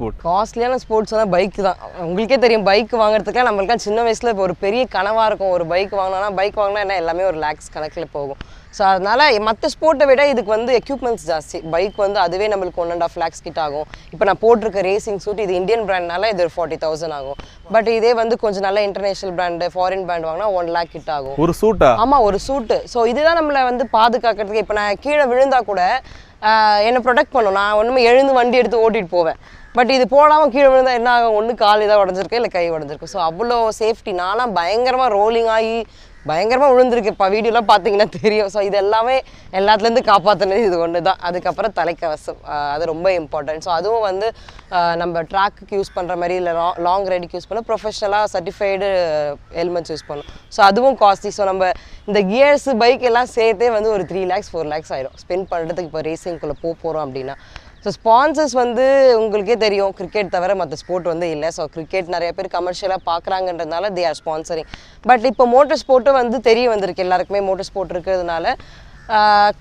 ஸ்போர்ட்ஸ் தான் பைக் தான். உங்களுக்கே தெரியும் பைக் வாங்குறதுக்குலாம் நம்மளுக்கு சின்ன வயசில் இப்போ ஒரு பெரிய கனவாக இருக்கும். ஒரு பைக் வாங்கினா என்ன எல்லாமே ஒரு லேக்ஸ் கணக்கில் போகும். ஸோ அதனால் மற்ற ஸ்போர்ட்டை விட இதுக்கு வந்து எக்யூப்மெண்ட்ஸ் ஜாஸ்தி. பைக் வந்து அதுவே நம்மளுக்கு 1.5 lakhs கிட்ட ஆகும். இப்போ நான் போட்டிருக்க ரேசிங் சூட் இது இந்தியன் பிராண்ட்னால இது ஒரு 40,000 ஆகும். பட் இதே வந்து கொஞ்சம் நல்ல இன்டர்நேஷனல் பிராண்டு, ஃபாரின் பிராண்ட் வாங்கினா 1 lakh கிட்ட ஆகும் ஒரு சூட்டா. ஆமாம் ஒரு சூட்டு. ஸோ இதுதான் நம்மளை வந்து பாதுகாக்கிறதுக்கு. இப்போ நான் கீழே விழுந்தா கூட என்னை ப்ரொடெக்ட் பண்ணும். நான் ஒன்றுமே எழுந்து வண்டி எடுத்து ஓட்டிகிட்டு போவேன். பட் இது போடாமல் கீழே விழுந்தால் என்ன ஆகும், ஒன்று கால் ஏதாவது உடஞ்சிருக்கு இல்லை கை உடஞ்சிருக்கு. ஸோ அவ்வளோ சேஃப்டி. நான்லாம் பயங்கரமாக ரோலிங் ஆகி பயங்கரமாக விழுந்திருக்கு. இப்போ வீடியோலாம் பார்த்தீங்கன்னா தெரியும். ஸோ இது எல்லாமே எல்லாத்துலேருந்து காப்பாற்றினது இது ஒன்று தான். அதுக்கப்புறம் தலைக்கவசம், அது ரொம்ப இம்பார்ட்டன்ட். ஸோ அதுவும் வந்து நம்ம ட்ராக்குக்கு யூஸ் பண்ணுற மாதிரி இல்லை லாங் ரைடுக்கு யூஸ் பண்ண ப்ரொஃபஷ்னலாக சர்டிஃபைடு ஹெல்மெட்ஸ் யூஸ் பண்ணணும். ஸோ அதுவும் காஸ்ட்லி. ஸோ நம்ம இந்த கியர்ஸு பைக் எல்லாம் சேர்த்தே வந்து ஒரு 3 lakhs 4 lakhs ஆகிடும் ஸ்பெண்ட் பண்ணுறதுக்கு இப்போ ரேசிங்குள்ளே போகிறோம் அப்படின்னா. ஸோ ஸ்பான்சர்ஸ் வந்து உங்களுக்கே தெரியும் கிரிக்கெட் தவிர மற்ற ஸ்போர்ட் வந்து இல்லை. ஸோ கிரிக்கெட் நிறைய பேர் கமர்ஷியலாக பார்க்குறாங்கன்றதுனால தே ஆர் ஸ்பான்சரிங். பட் இப்போ மோட்டர் ஸ்போர்ட்டும் வந்து தெரிய வந்திருக்கு. எல்லாருக்குமே மோட்டர் ஸ்போர்ட் இருக்கிறதுனால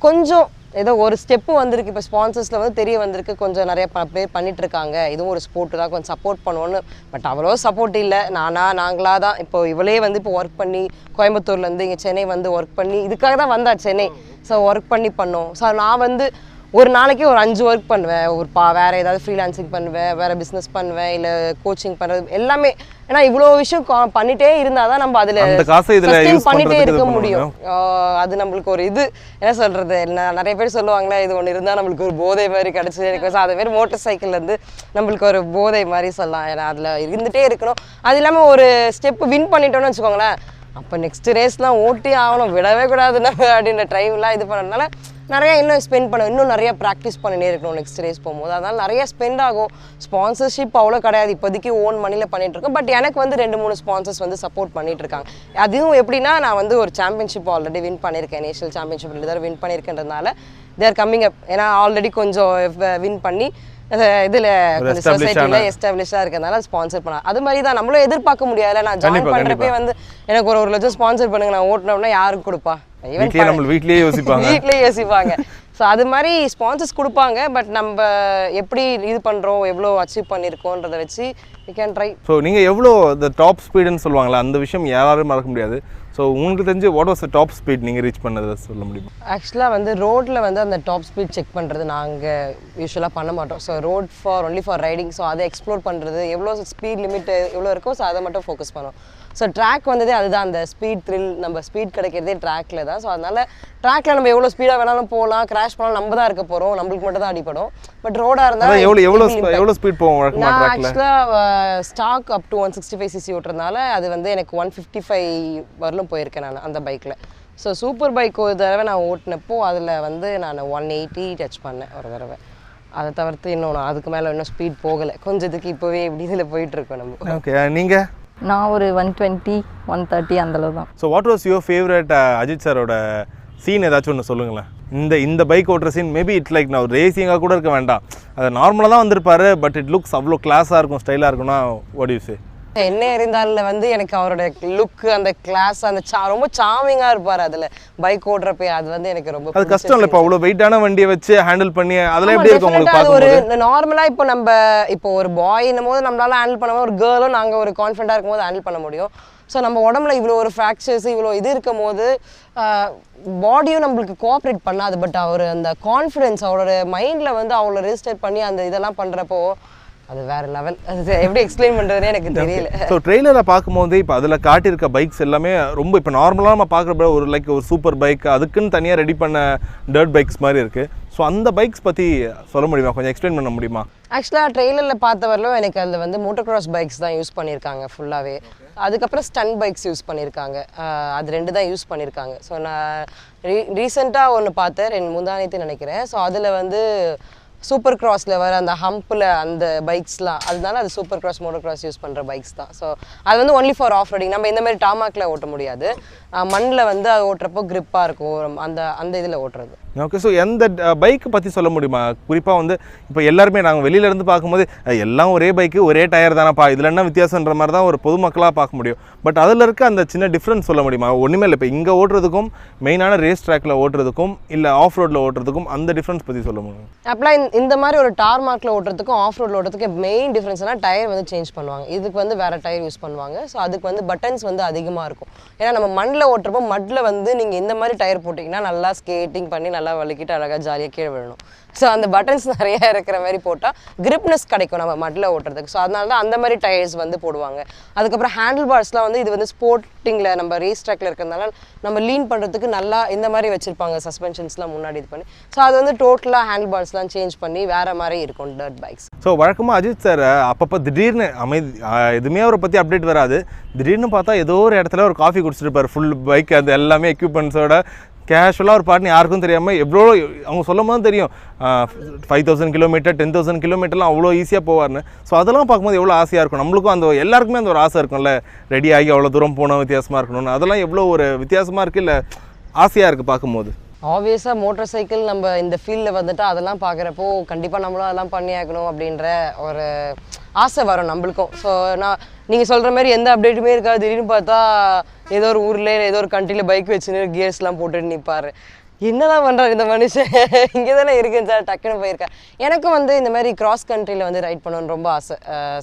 கொஞ்சம் ஏதோ ஒரு ஸ்டெப்பு வந்திருக்கு. இப்போ ஸ்பான்சர்ஸில் வந்து தெரிய வந்திருக்கு. கொஞ்சம் நிறைய பேர் பண்ணிகிட்டு இருக்காங்க. இதுவும் ஒரு ஸ்போர்ட்டு தான், கொஞ்சம் சப்போர்ட் பண்ணுவோன்னு. பட் அவ்வளோ சப்போர்ட் இல்லை. நாங்களாக தான் இப்போ இவளே வந்து இப்போ ஒர்க் பண்ணி கோயம்புத்தூர்லேருந்து இங்கே சென்னை வந்து ஒர்க் பண்ணி இதுக்காக தான் வந்தா சென்னை. ஸோ ஒர்க் பண்ணி பண்ணோம். ஸோ நான் வந்து ஒரு நாளைக்கு ஒரு 5 ஒர்க் பண்ணுவேன். ஒரு வேறு ஏதாவது ஃப்ரீலான்சிங் பண்ணுவேன், வேறு பிஸ்னஸ் பண்ணுவேன், இல்லை கோச்சிங் பண்ணுறது எல்லாமே. ஏன்னா இவ்வளோ விஷயம் பண்ணிகிட்டே இருந்தால் தான் நம்ம அதில் பண்ணிகிட்டே இருக்க முடியும். அது நம்மளுக்கு ஒரு இது என்ன சொல்கிறது, நிறைய பேர் சொல்லுவாங்களே இது ஒன்று இருந்தால் நம்மளுக்கு ஒரு போதை மாதிரி கிடச்சி எனக்கு. ஸோ அதேமாரி மோட்டர் சைக்கிள்லேருந்து நம்மளுக்கு ஒரு போதை மாதிரி சொல்லலாம். ஏன்னா அதில் இருந்துகிட்டே இருக்கணும். அது இல்லாமல் ஒரு ஸ்டெப் வின் பண்ணிட்டோன்னு வச்சுக்கோங்களேன், அப்போ நெக்ஸ்ட் ரேஸ்லாம் ஓட்டி ஆகணும், விடவே கூடாது நம்ம அப்படின்ற ட்ரைவ்லாம் இது பண்ணுறதுனால நிறையா இன்னும் ஸ்பெண்ட் பண்ண, இன்னும் நிறையா ப்ராக்டிஸ் பண்ணினே இருக்கணும் நெக்ஸ்ட் ரேஸ் போகும்போது. அதனால் நிறையா ஸ்பெண்ட் ஆகும். ஸ்பான்சர்ஷிப் அவ்வளோ கிடையாது இப்போதைக்கு, ஓன் மணியில் பண்ணிகிட்ருக்கோம். பட் எனக்கு வந்து 2-3 ஸ்பான்சர்ஸ் வந்து சப்போர்ட் பண்ணிகிட்டு இருக்காங்க. அதுவும் எப்படின்னா, நான் வந்து ஒரு சாம்பியன்ஷிப் ஆல்ரெடி வின் பண்ணியிருக்கேன், நேஷனல் சாம்பியன்ஷிப் 2 தடவை வின் பண்ணியிருக்கேன்றதுனால தேர் கம்மிங் அப். ஏன்னா ஆல்ரெடி கொஞ்சம் வின் பண்ணி இதில் கொஞ்சம் சொசைட்டியில் எஸ்டாப்ளிஷ்டாக இருக்கிறதுனால ஸ்பான்சர் பண்ண. அது மாதிரி தான் நம்மளும் எதிர்பார்க்க முடியாது. நான் ஜாயின் பண்ணுறப்பே வந்து எனக்கு ஒரு 1 லட்சம் ஸ்பான்சர் பண்ணுங்க, நான் ஓட்டினோம்னா யாருக்கு கொடுப்பா? வீட்லயே யோசிப்பாங்க. ஸோ அது மாதிரி ஸ்பான்சர்ஸ் கொடுப்பாங்க. பட் நம்ம எப்படி இது பண்ணுறோம், எவ்வளோ அச்சீவ் பண்ணியிருக்கோன்றதை வச்சு வி கேன் ட்ரை. ஸோ நீங்கள் எவ்வளோ இந்த டாப் ஸ்பீடுன்னு சொல்லுவாங்களா, அந்த விஷயம் யாரும் மறக்க முடியாது. ஸோ உங்களுக்கு தெரிஞ்சு what was the top speed நீங்கள் ரீச் பண்ணதை சொல்ல முடியுமா? ஆக்சுவலாக வந்து ரோட்டில் வந்து அந்த டாப் ஸ்பீட் செக் பண்ணுறது நாங்கள் யூஸ்வலாக பண்ண மாட்டோம். So road only for riding. So அதை எக்ஸ்ப்ளோர் பண்ணுறது, எவ்வளோ ஸ்பீட் லிமிட் எவ்வளோ இருக்கோ ஸோ அதை மட்டும் ஃபோக்கஸ் பண்ணோம். ஸோ ட்ராக் வந்ததே அதுதான், அந்த ஸ்பீட் த்ரில், நம்ம ஸ்பீட் கிடைக்கிறதே ட்ராக்கில் தான். ஸோ அதனால் ட்ராக்கில் நம்ம எவ்வளோ ஸ்பீடாக வேணாலும் போகலாம், கிராஷ் பண்ணாலும் நம்ம தான் இருக்க போகிறோம், நம்மளுக்கு மட்டும் தான் அடிப்படும். பட் ரோடாக இருந்தால் எவ்வளோ ஸ்பீட் போவோம்? நான் ஆக்சுவலாக ஸ்டாக் அப் டு 165cc ஓட்டுறதுனால அது வந்து எனக்கு 155 வரலும் போயிருக்கேன் நான் அந்த பைக்கில். ஸோ சூப்பர் பைக் ஒரு தடவை நான் ஓட்டினப்போ அதில் வந்து நான் 180 டச் பண்ணேன் ஒரு தடவை. அதை தவிர்த்து இன்னும் அதுக்கு மேலே இன்னும் ஸ்பீட் போகலை. கொஞ்சத்துக்கு இப்போவே இப்படி இதில் போயிட்டுருக்கோம் நம்ம. ஓகே, நீங்கள்? நான் ஒரு 120 130 அந்தளவு தான். So what was your favourite Ajith சாரோட சீன் ஏதாச்சும் ஒன்று சொல்லுங்களேன். இந்த பைக் ஓட்டுற சீன் மேபி இட்ஸ் லைக் நான் ரேசிங்காக கூட இருக்க வேண்டாம், அது நார்மலாக தான் வந்திருப்பாரு, பட் இட் லுக்ஸ் அவ்வளோ கிளாஸாக இருக்கும், ஸ்டைலாக இருக்கும்னா வாட் யூ சே? என்ன இருந்தாலும் வந்து எனக்கு அவரோட லுக், அந்த கிளாஸ், அந்த ரொம்ப சாமிங்காக இருப்பார் அதில் பைக் ஓட்டுறப்ப. அது வந்து எனக்கு ரொம்ப அது கஷ்டம் இல்லை. இப்போ அவ்வளோ வெயிட்டான வண்டியை வச்சு ஹேண்டில் பண்ணி அதெல்லாம் எப்படி இருக்கும் உங்களுக்கு? அது ஒரு நார்மலாக இப்போ ஒரு பாய்னும் போது நம்மளால ஹேண்டில் பண்ண, ஒரு கேர்ளும் நாங்கள் ஒரு கான்ஃபிடென்ட்டாக இருக்கும் போது ஹேண்டில் பண்ண முடியும். ஸோ நம்ம உடம்புல இவ்வளோ ஒரு ஃப்ராக்சர்ஸ் இவ்வளோ இது இருக்கும் போது பாடியும் நம்மளுக்கு கோஆப்ரேட் பண்ணாது. பட் அவர் அந்த கான்ஃபிடென்ஸ் அவரோட மைண்டில் வந்து அவ்வளோ ரெஜிஸ்டர் பண்ணி அந்த இதெல்லாம் பண்ணுறப்போ அது வேற லெவல். அது எப்படி எக்ஸ்பிளைன் பண்ணுறதுனே எனக்கு தெரியல. ஸோ ட்ரெய்லரை பார்க்கும்போது இப்போ அதில் காட்டியிருக்க பைக்ஸ் எல்லாமே ரொம்ப இப்போ நார்மலாக நம்ம பார்க்குறப்ப ஒரு சூப்பர் பைக் அதுக்குன்னு தனியாக ரெடி பண்ண டர்ட் பைக்ஸ் மாதிரி இருக்குது. ஸோ அந்த பைக்ஸ் பற்றி சொல்ல முடியுமா, கொஞ்சம் எக்ஸ்பிளைன் பண்ண முடியுமா? ஆக்சுவலாக ட்ரெய்லரில் பார்த்தவரையிலும் எனக்கு அதில் வந்து மோட்டோ கிராஸ் பைக்ஸ் தான் யூஸ் பண்ணியிருக்காங்க ஃபுல்லாகவே. அதுக்கப்புறம் ஸ்டண்ட் பைக்ஸ் யூஸ் பண்ணியிருக்காங்க. அது 2 தான் யூஸ் பண்ணியிருக்காங்க. ஸோ நான் ரீசெண்டாக ஒன்று பார்த்தேன், முந்தானேத்து நினைக்கிறேன். ஸோ அதில் வந்து சூப்பர் கிராஸில் வர அந்த ஹம்பில் அந்த பைக்ஸ்லாம், அதனால அது super cross moto cross use பண்ணுற பைக்ஸ் தான். ஸோ அது வந்து ஒன்லி ஃபார் ஆஃப் ரைடிங். நம்ம இந்த மாதிரி டாமாக்கில் ஓட்ட முடியாது, மண்ணில் வந்து அது ஓட்டுறப்போ கிரிப்பாக இருக்கும் அந்த இதில் ஓட்டுறது. ஓகே, ஸோ எந்த பைக்கை பற்றி சொல்ல முடியுமா? குறிப்பாக வந்து இப்போ எல்லாருமே நாங்கள் வெளியிலேருந்து பார்க்கும்போது எல்லாம் ஒரே பைக்கு ஒரே டயர் தானேப்பா, இதில் என்ன வித்தியாசன்ற மாதிரி தான் ஒரு பொதுமக்களாக பார்க்க முடியும். பட் அதில் இருக்க அந்த சின்ன டிஃப்ரென்ஸ் சொல்ல முடியுமா? ஒன்றுமே இல்லை, இப்போ இங்கே ஓட்டுறதுக்கும் மெயினான ரேஸ் ட்ராக்கில் ஓட்டுறதுக்கும் இல்லை ஆஃப் ரோட்டில் ஓட்டுறதுக்கும் அந்த டிஃப்ரென்ஸ் பற்றி சொல்ல முடியும்? அப்போலாம் இந்த மாதிரி ஒரு டார்மாக்கில் ஓட்டுறதுக்கும் ஆஃப் ரோட்டில் ஓட்டுறதுக்கும் மெயின் டிஃப்ரென்ஸ்னா டயர் வந்து சேஞ்ச் பண்ணுவாங்க. இதுக்கு வந்து வேறு டயர் யூஸ் பண்ணுவாங்க. ஸோ அதுக்கு வந்து பட்டன்ஸ் வந்து அதிகமாக இருக்கும். ஏன்னா நம்ம மண்ணில் ஓட்டுறப்போ மட்டில் வந்து நீங்கள் இந்த மாதிரி டயர் போட்டிங்கன்னா நல்லா ஸ்கேட்டிங் பண்ணி நல்லா வலிக்கிட்டு அழகாக ஜாலியாக கீழே விழணும். ஸோ அந்த பட்டன்ஸ் நிறைய இருக்கிற மாதிரி போட்டால் கிரிப்னஸ் கிடைக்கும் நம்ம மட்டில் ஓட்டுறதுக்கு. ஸோ அதனால தான் அந்த மாதிரி டயர்ஸ் வந்து போடுவாங்க. அதுக்கப்புறம் ஹேண்டில் பார்ஸ்லாம் வந்து இது வந்து ஸ்போர்ட்டிங்கில் நம்ம ரேஸ் ட்ராக்கில் இருக்கிறதுனால நம்ம லீன் பண்ணுறதுக்கு நல்லா இந்த மாதிரி வச்சுருப்பாங்க, சஸ்பென்ஷன்ஸ்லாம் முன்னாடி இது பண்ணி. ஸோ அது வந்து டோட்டலாக ஹேண்டில் பார்ஸ்லாம் சேஞ்ச் பண்ணி வேறு மாதிரி இருக்கும் டர்ட் பைக்ஸ். ஸோ வழக்கமாக அஜித் சார் அப்பப்போ திடீர்னு எதுவுமே அவரை பற்றி அப்டேட் வராது, திடீர்னு பார்த்தா ஏதோ ஒரு இடத்துல ஒரு காஃபி குடிச்சிருப்பார், ஃபுல் பைக் அது எல்லாமே எக்யூப்மெண்ட்ஸோட கேஷுவலாக ஒரு பாட்டுன்னு யாருக்கும் தெரியாமல் எவ்வளோ அவங்க சொல்லும் போது தெரியும் 5000 கிலோமீட்டர் 10,000 கிலோமீட்டர்லாம் அவ்வளோ ஈஸியாக போவார்னு. ஸோ அதெல்லாம் பார்க்கும்போது எவ்வளோ ஆசையாக இருக்கும் நம்மளுக்கும், அந்த எல்லாருக்குமே அந்த ஒரு ஆசை இருக்கும்ல, ரெடி ஆகி அவ்வளோ தூரம் போனால் வித்தியாசமாக இருக்கணும்னு. அதெல்லாம் எவ்வளோ ஒரு வித்தியாசமாக இருக்குது, இல்லை ஆசையாக இருக்குது பார்க்கும்போது? ஆப்வியஸாக மோட்டர் சைக்கிள் நம்ம இந்த ஃபீல்டில் வந்துட்டு அதெல்லாம் பார்க்குறப்போ கண்டிப்பாக நம்மளும் அதெல்லாம் பண்ணி ஆகணும் அப்படின்ற ஒரு ஆசை வரும் நம்மளுக்கும். ஸோ நீங்கள் சொல்கிற மாதிரி எந்த அப்டேட்டுமே இருக்காது, திடீர்னு பார்த்தா ஏதோ ஒரு ஊரில் ஏதோ ஒரு கண்ட்ரியில் பைக் வச்சுன்னு கியர்ஸ்லாம் போட்டுட்டு நிற்பார். என்னதான் பண்ணுறாரு இந்த மனுஷன், இங்கே தானே இருக்குன்னு சார் டக்குன்னு போயிருக்கேன். எனக்கும் வந்து இந்த மாதிரி கிராஸ் கண்ட்ரியில் வந்து ரைட் பண்ணணும்னு ரொம்ப ஆசை.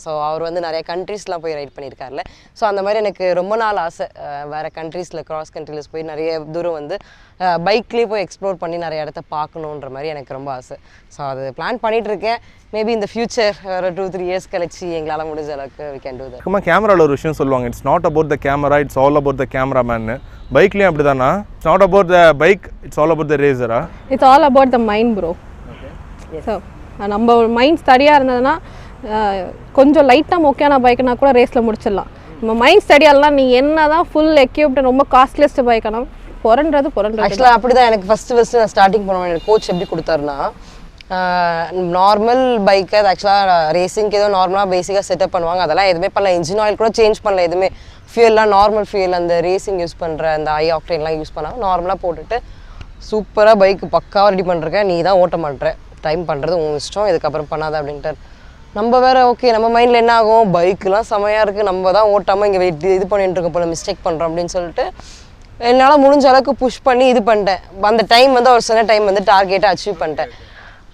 ஸோ அவர் வந்து நிறைய கண்ட்ரீஸ்லாம் போய் ரைட் பண்ணியிருக்காருல. ஸோ அந்த மாதிரி எனக்கு ரொம்ப நாள் ஆசை, வேறு கண்ட்ரீஸில் கிராஸ் கண்ட்ரியில் போய் நிறைய தூரம் வந்து பைக்லேயே போய் எக்ஸ்ப்ளோர் பண்ணி நிறைய இடத்த பார்க்கணுன்ற மாதிரி எனக்கு ரொம்ப ஆசை. ஸோ அது பிளான் பண்ணிகிட்டு இருக்கேன். மேபி இந்த ஃபியூச்சர் ஒரு 2-3 இயர்ஸ் கழிச்சு எங்களால் முடிஞ்ச அளவுக்கு we can do that. சும்மா கேமராவில் ஒரு விஷயம் சொல்லுவாங்க, it's not about the camera, it's all about the cameraman. பைக்லேயும் அப்படி தானா? It's not about the bike, it's all about the ரேசரா? It's all about the mind bro. So நம்ம மைண்ட் ஸ்டடியாக இருந்ததுன்னா கொஞ்சம் லைட்டாக மொக்கையான பைக்குனா கூட ரேஸில் முடிச்சிடலாம். நம்ம மைண்ட் ஸ்டடியாலாம் நீ என்ன தான் ஃபுல் எக்யூப்டு ரொம்ப காஸ்ட்லியஸ்ட் பைக்கானா புரண்டுறது. ஆக்சுவலாக அப்படி தான் எனக்கு ஃபஸ்ட்டு நான் ஸ்டார்டிங் பண்ணுவேன். எனக்கு கோச் எப்படி கொடுத்தாருன்னா, நார்மல் பைக்கு அது ஆக்சுவலாக ரேசிங்க்கு ஏதோ நார்மலாக பேசிக்காக செட்டப் பண்ணுவாங்க, அதெல்லாம் எதுவுமே பண்ணல. இன்ஜின் ஆயில் கூட சேஞ்ச் பண்ணல, எதுவுமே ஃபியூல்லாம் நார்மல் ஃபியூல் அந்த ரேசிங் யூஸ் பண்ணுற அந்த ஹை ஆக்டேன்லாம் யூஸ் பண்ணாமல் நார்மலாக போட்டுட்டு சூப்பராக பைக்கு பக்காவாக ரெடி பண்ணுறேன். நீ தான் ஓட்ட மாட்டேற, டைம் பண்ணுறது உங்கள் இஷ்டம், இதுக்கப்புறம் பண்ணாத அப்படின்ட்டு. நம்ம வேறு ஓகே, நம்ம மைண்டில் என்ன ஆகும், பைக்கெலாம் செமையாக இருக்குது, நம்ம தான் ஓட்டாமல் இங்கே இது பண்ணிட்டு இருக்கோம் போல, மிஸ்டேக் பண்ணுறோம் அப்படின்னு சொல்லிட்டு என்னால் முடிஞ்ச அளவுக்கு புஷ் பண்ணி இது பண்ணிட்டேன். அந்த டைம் வந்து அவர் சொன்ன டைம் வந்து டார்கெட்டை அச்சீவ் பண்ணிட்டேன்.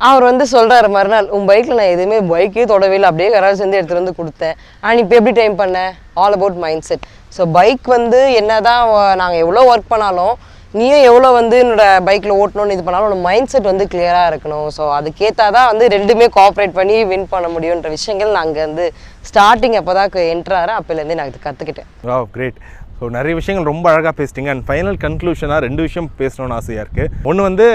அவர் வந்து சொல்கிறாரு மறுநாள், உன் பைக்கில் நான் எதுவுமே பைக்கே தொடவே இல்லை, அப்படியே கராஜ் வந்து எடுத்துகிட்டு வந்து கொடுத்தேன். ஆனால் இப்போ எப்படி டைம் பண்ணேன், all about mind set. So bike வந்து என்ன தான் நாங்கள் எவ்வளோ ஒர்க் பண்ணாலும், நீயும் எவ்வளோ வந்து என்னோட பைக்கில் ஓட்டணும்னு இது பண்ணாலும் உன்னோட மைண்ட் செட் வந்து கிளியராக இருக்கணும். ஸோ அதுக்கேற்றாதான் வந்து ரெண்டுமே கோஆப்ரேட் பண்ணி வின் பண்ண முடியுன்ற விஷயங்கள் நாங்கள் வந்து ஸ்டார்டிங் அப்போ தான் என்ட்ராகிறேன், அப்போலேருந்தே நான் இது கற்றுக்கிட்டேன். Wow, great. ஸோ நிறைய விஷயங்கள் ரொம்ப அழகாக பேசிட்டீங்க. அண்ட் ஃபைனல் கன்க்ளூஷனாக 2 விஷயம் பேசணும்னு ஆசையாக இருக்குது. ஒன்று வந்து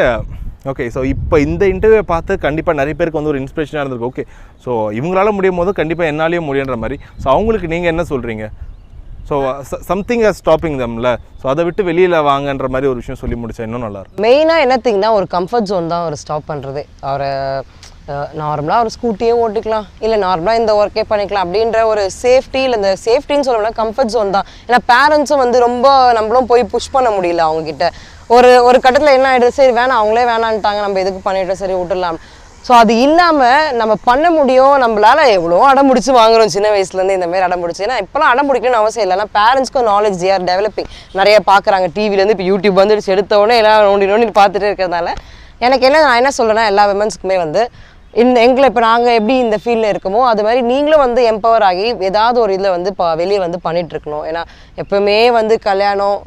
ஓகே, ஸோ இப்போ இந்த இன்டர்வியூவை பார்த்து கண்டிப்பாக நிறைய பேருக்கு வந்து ஒரு இன்ஸ்பிரேஷனாக இருந்திருக்கு. ஓகே, ஸோ இவங்களால முடியும் போது கண்டிப்பாக என்னாலேயும் முடியுன்ற மாதிரி. ஸோ அவங்களுக்கு நீங்கள் என்ன சொல்கிறீங்க? ஸோ சம்திங் ஆஸ் ஸ்டாப்பிங் தம்ல, ஸோ அதை விட்டு வெளியில் வாங்கன்ற மாதிரி ஒரு விஷயம் சொல்லி முடிச்சா இன்னும் நல்லாயிருக்கும். மெயினாக என்ன திங்னா ஒரு கம்ஃபர்ட் ஜோன் தான் ஒரு ஸ்டாப் பண்ணுறது. அவரை நார்மலாக ஒரு ஸ்கூட்டியே ஓட்டிக்கலாம், இல்லை நார்மலாக இந்த ஒர்க்கே பண்ணிக்கலாம் அப்படின்ற ஒரு சேஃப்டி, இல்லை இந்த சேஃப்டின்னு சொல்லணும்னா கம்ஃபர்ட் ஜோன் தான். ஏன்னா பேரண்ட்ஸும் வந்து ரொம்ப நம்மளும் போய் புஷ் பண்ண முடியல அவங்கக்கிட்ட. ஒரு கட்டத்தில் என்ன ஆகிடுது, சரி வேணாம் அவங்களே வேணான்ட்டாங்க, நம்ம எதுக்கு பண்ணிவிட்டோம், சரி விட்டுடலாம். ஸோ அது இல்லாமல் நம்ம பண்ண முடியும், நம்மளால் எவ்வளோ அடம்பிடிச்சி வாங்குறோம் சின்ன வயசுலேருந்து இந்தமாரி அடம்பிடிச்சி. ஏன்னா இப்போலாம் அடம்பிடிக்கணும்னு அவசியம் இல்லை. ஆனால் பேரண்ட்ஸ்க்கும் நாலேஜ் ஜே ஆர் டெவலப்பிங், நிறைய பார்க்குறாங்க டிவிலேருந்து. இப்போ யூடியூப் வந்துடுச்சு, எடுத்தோடனே எல்லாம் நோண்டி பார்த்துட்டு இருக்கிறதுனால எனக்கு என்ன நான் என்ன சொல்கிறேன்னா, எல்லா விமன்ஸுக்குமே வந்து எங்களை இப்போ நாங்கள் எப்படி இந்த ஃபீல்டில் இருக்கோமோ அது மாதிரி நீங்களும் வந்து எம்பவர் ஆகி ஏதாவது ஒரு இதில் வந்து வெளியே வந்து பண்ணிகிட்ருக்கணும். ஏன்னா எப்போவுமே வந்து கல்யாணம்,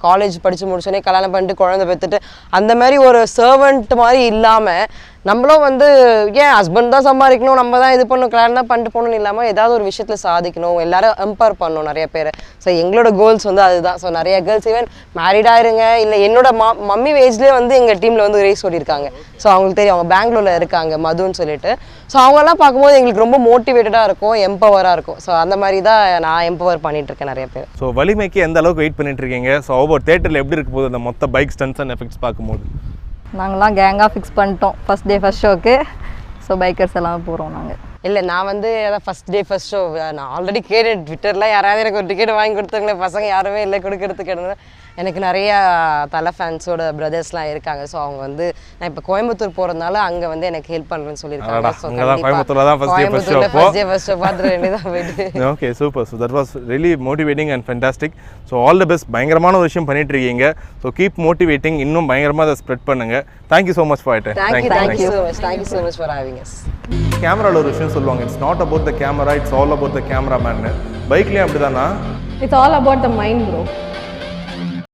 காலேஜ் படித்து முடிச்சோடனே கல்யாணம் பண்ணிட்டு குழந்தை பெற்றுட்டு அந்த மாதிரி ஒரு சர்வெண்ட் மாதிரி இல்லாமல், நம்மளும் வந்து ஏன் ஹஸ்பண்ட் தான் சம்பாதிக்கணும், நம்ம தான் இது பண்ணணும், கல்யாணம் தான் பண்ணிட்டு போகணும்னு இல்லாமல் ஏதாவது ஒரு விஷயத்தில் சாதிக்கணும், எல்லாரும் எம்பவர் பண்ணணும் நிறைய பேர். ஸோ எங்களோட கோல்ஸ் வந்து அதுதான். ஸோ நிறைய கேர்ள்ஸ் ஈவன் மேரிடாயிருங்க, இல்லை என்னோட மம்மி ஏஜ்லேயே வந்து எங்கள் டீமில் வந்து ரேஸ் ஓடிருக்காங்க. ஸோ அவங்களுக்கு தெரியும், அவங்க பெங்களூரில் இருக்காங்க மதுன்னு சொல்லிட்டு. ஸோ அவங்கெல்லாம் பார்க்கும்போது எங்களுக்கு ரொம்ப மோட்டிவேட்டடாக இருக்கும், எம்பவராக இருக்கும். ஸோ அந்த மாதிரி தான் நான் எம்பவர் பண்ணிகிட்ருக்கேன் நிறைய பேர். ஸோ வலிமைக்கு எந்த அளவுக்கு வெயிட் பண்ணிட்டு இருக்கீங்க? ஸோ ஒவ்வொரு தேட்டரில் எப்படி இருக்க போகுது அந்த மொத்த பைக் ஸ்டன்ட்ஸ் அண்ட் எஃபெக்ட்ஸ் பார்க்கும்போது? நாங்களாம் கேங்காக ஃபிக்ஸ் பண்ணிட்டோம் ஃபஸ்ட் டே ஃபஸ்ட் ஷோக்கு. ஸோ பைக்கர்ஸ் எல்லாம் போகிறோம் நாங்கள். இல்லை நான் வந்து அதான் ஃபஸ்ட் டே ஃபஸ்ட் ஷோ நான் ஆல்ரெடி கேட்டேன். ட்விட்டரில் யாராவது எனக்கு ஒரு டிக்கெட் வாங்கி கொடுத்தாங்களே, பசங்க யாருமே இல்லை கொடுக்கறதுக்கு. எனக்கு நிறையா தலை ஃபேன்ஸோட பிரதர்ஸ்லாம் இருக்காங்க. ஸோ அவங்க வந்து நான் இப்போ கோயம்புத்தூர் போகிறதுனால அங்கே வந்து எனக்கு ஹெல்ப் பண்ணுறேன்னு சொல்லியிருக்காங்க. ஸோ கோயம்புத்தூரில் தான் ஃபஸ்ட் டே ஃபஸ்ட் ஷோ பார்த்துட்டு வேண்டியதான் போயிட்டு. Okay, super. So that was really motivating and fantastic. So all the best. பயங்கரமான ஒரு விஷயம் பண்ணிட்டு இருக்கீங்க. ஸோ கீப் மோட்டிவேட்டிங், இன்னும் பயங்கரமாக அதை ஸ்ப்ரெட் பண்ணுங்க. Thank you so much for it. Thank you so much for having us. கேமராவில் ஒரு விஷயம் சொல்லுவாங்க, it's not about the camera, it's all about the cameraman. பைக்லேயும் அப்படி தானா? It's all about the mind bro.